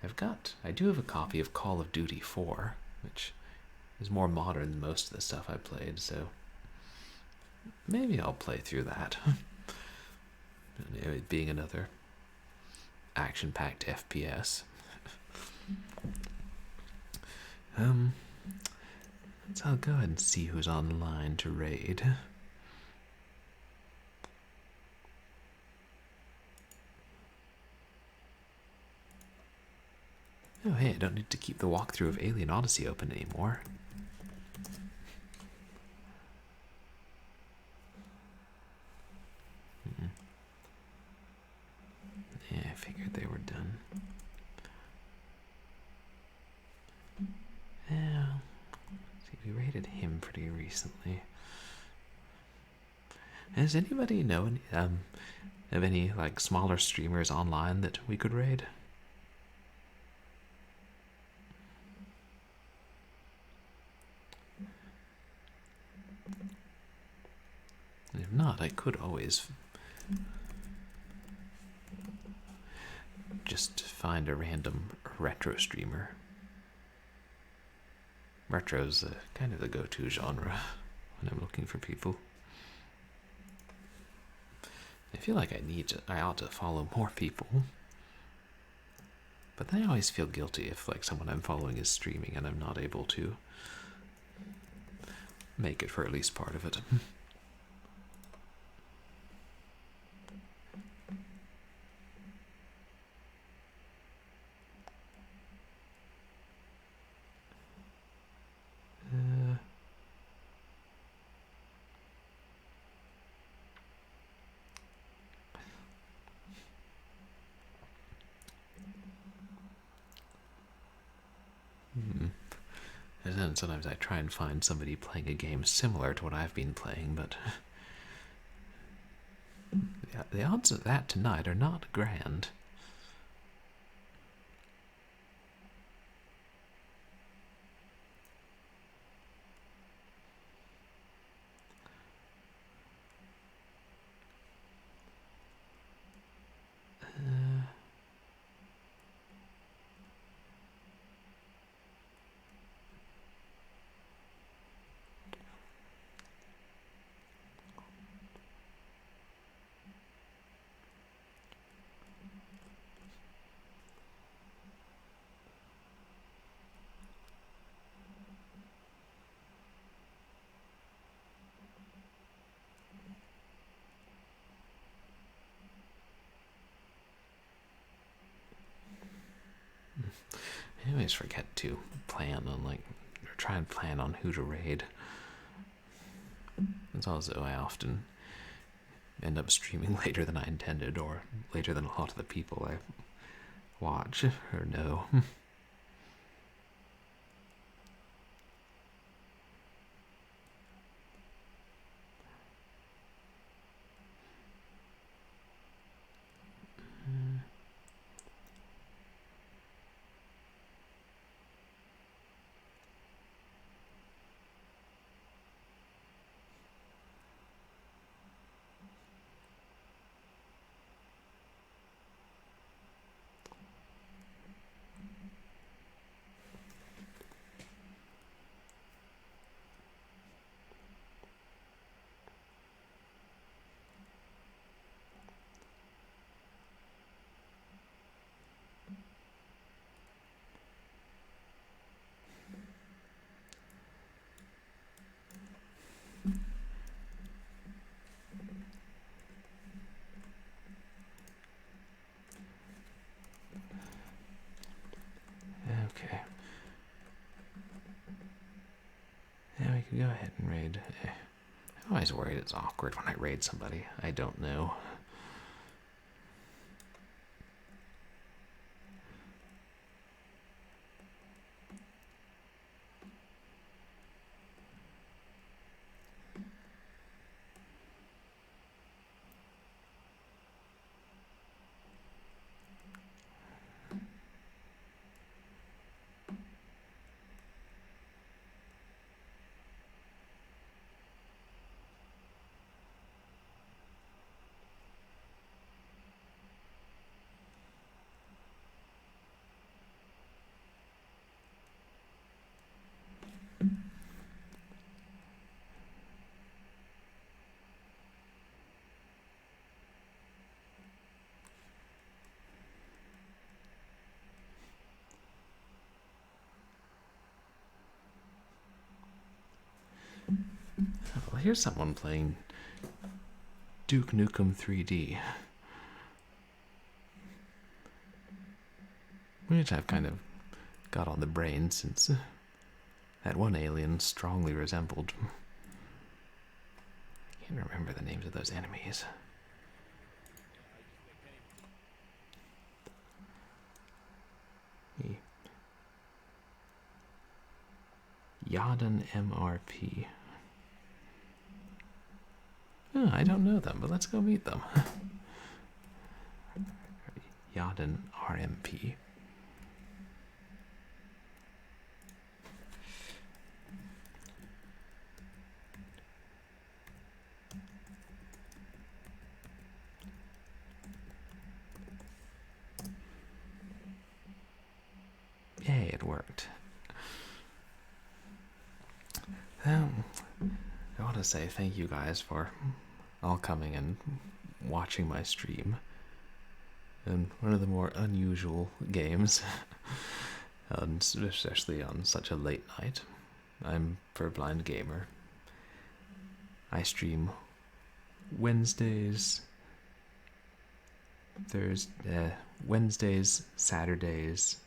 I do have a copy of Call of Duty 4, which is more modern than most of the stuff I played, so maybe I'll play through that. It being another action-packed FPS. So I'll go ahead and see who's online to raid. Oh hey, I don't need to keep the walkthrough of Alien Odyssey open anymore. recently. Does anybody know any, of any like smaller streamers online that we could raid? If not, I could always just find a random retro streamer. Retro's kind of the go-to genre when I'm looking for people. I feel like I ought to follow more people. But then I always feel guilty if like someone I'm following is streaming and I'm not able to make it for at least part of it. And then sometimes I try and find somebody playing a game similar to what I've been playing, but the odds of that tonight are not grand. I always forget to plan on or try and plan on who to raid. It's also I often end up streaming later than I intended, or later than a lot of the people I watch or know. Okay. Yeah, we can go ahead and raid. I'm always worried it's awkward when I raid somebody I don't know. Well, here's someone playing Duke Nukem 3D, which I've kind of got on the brain since that one alien strongly resembled. I can't remember the names of those enemies. Yaden MRP. Oh, I don't know them, but let's go meet them. Yadin RMP. Yay, it worked. I want to say thank you guys for all coming and watching my stream. And one of the more unusual games, and especially on such a late night. I'm Furblind Gamer. I stream Wednesdays, Saturdays,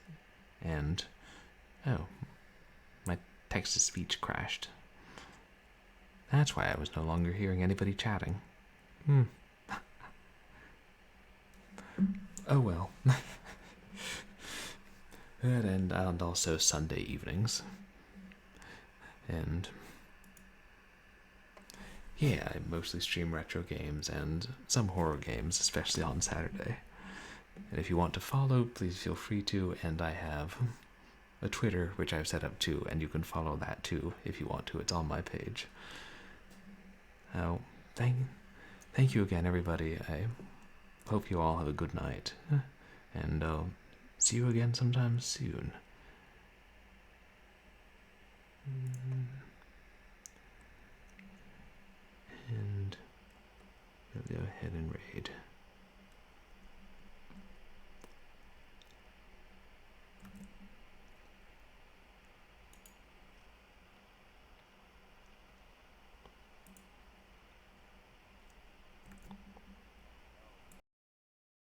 and oh, my text-to-speech crashed. That's why I was no longer hearing anybody chatting. Oh well. and also Sunday evenings. And yeah, I mostly stream retro games and some horror games, especially on Saturday. And if you want to follow, please feel free to, and I have a Twitter, which I've set up too, and you can follow that too if you want to. It's on my page. Thank you again, everybody. I hope you all have a good night, and I'll see you again sometime soon. And we'll go ahead and raid.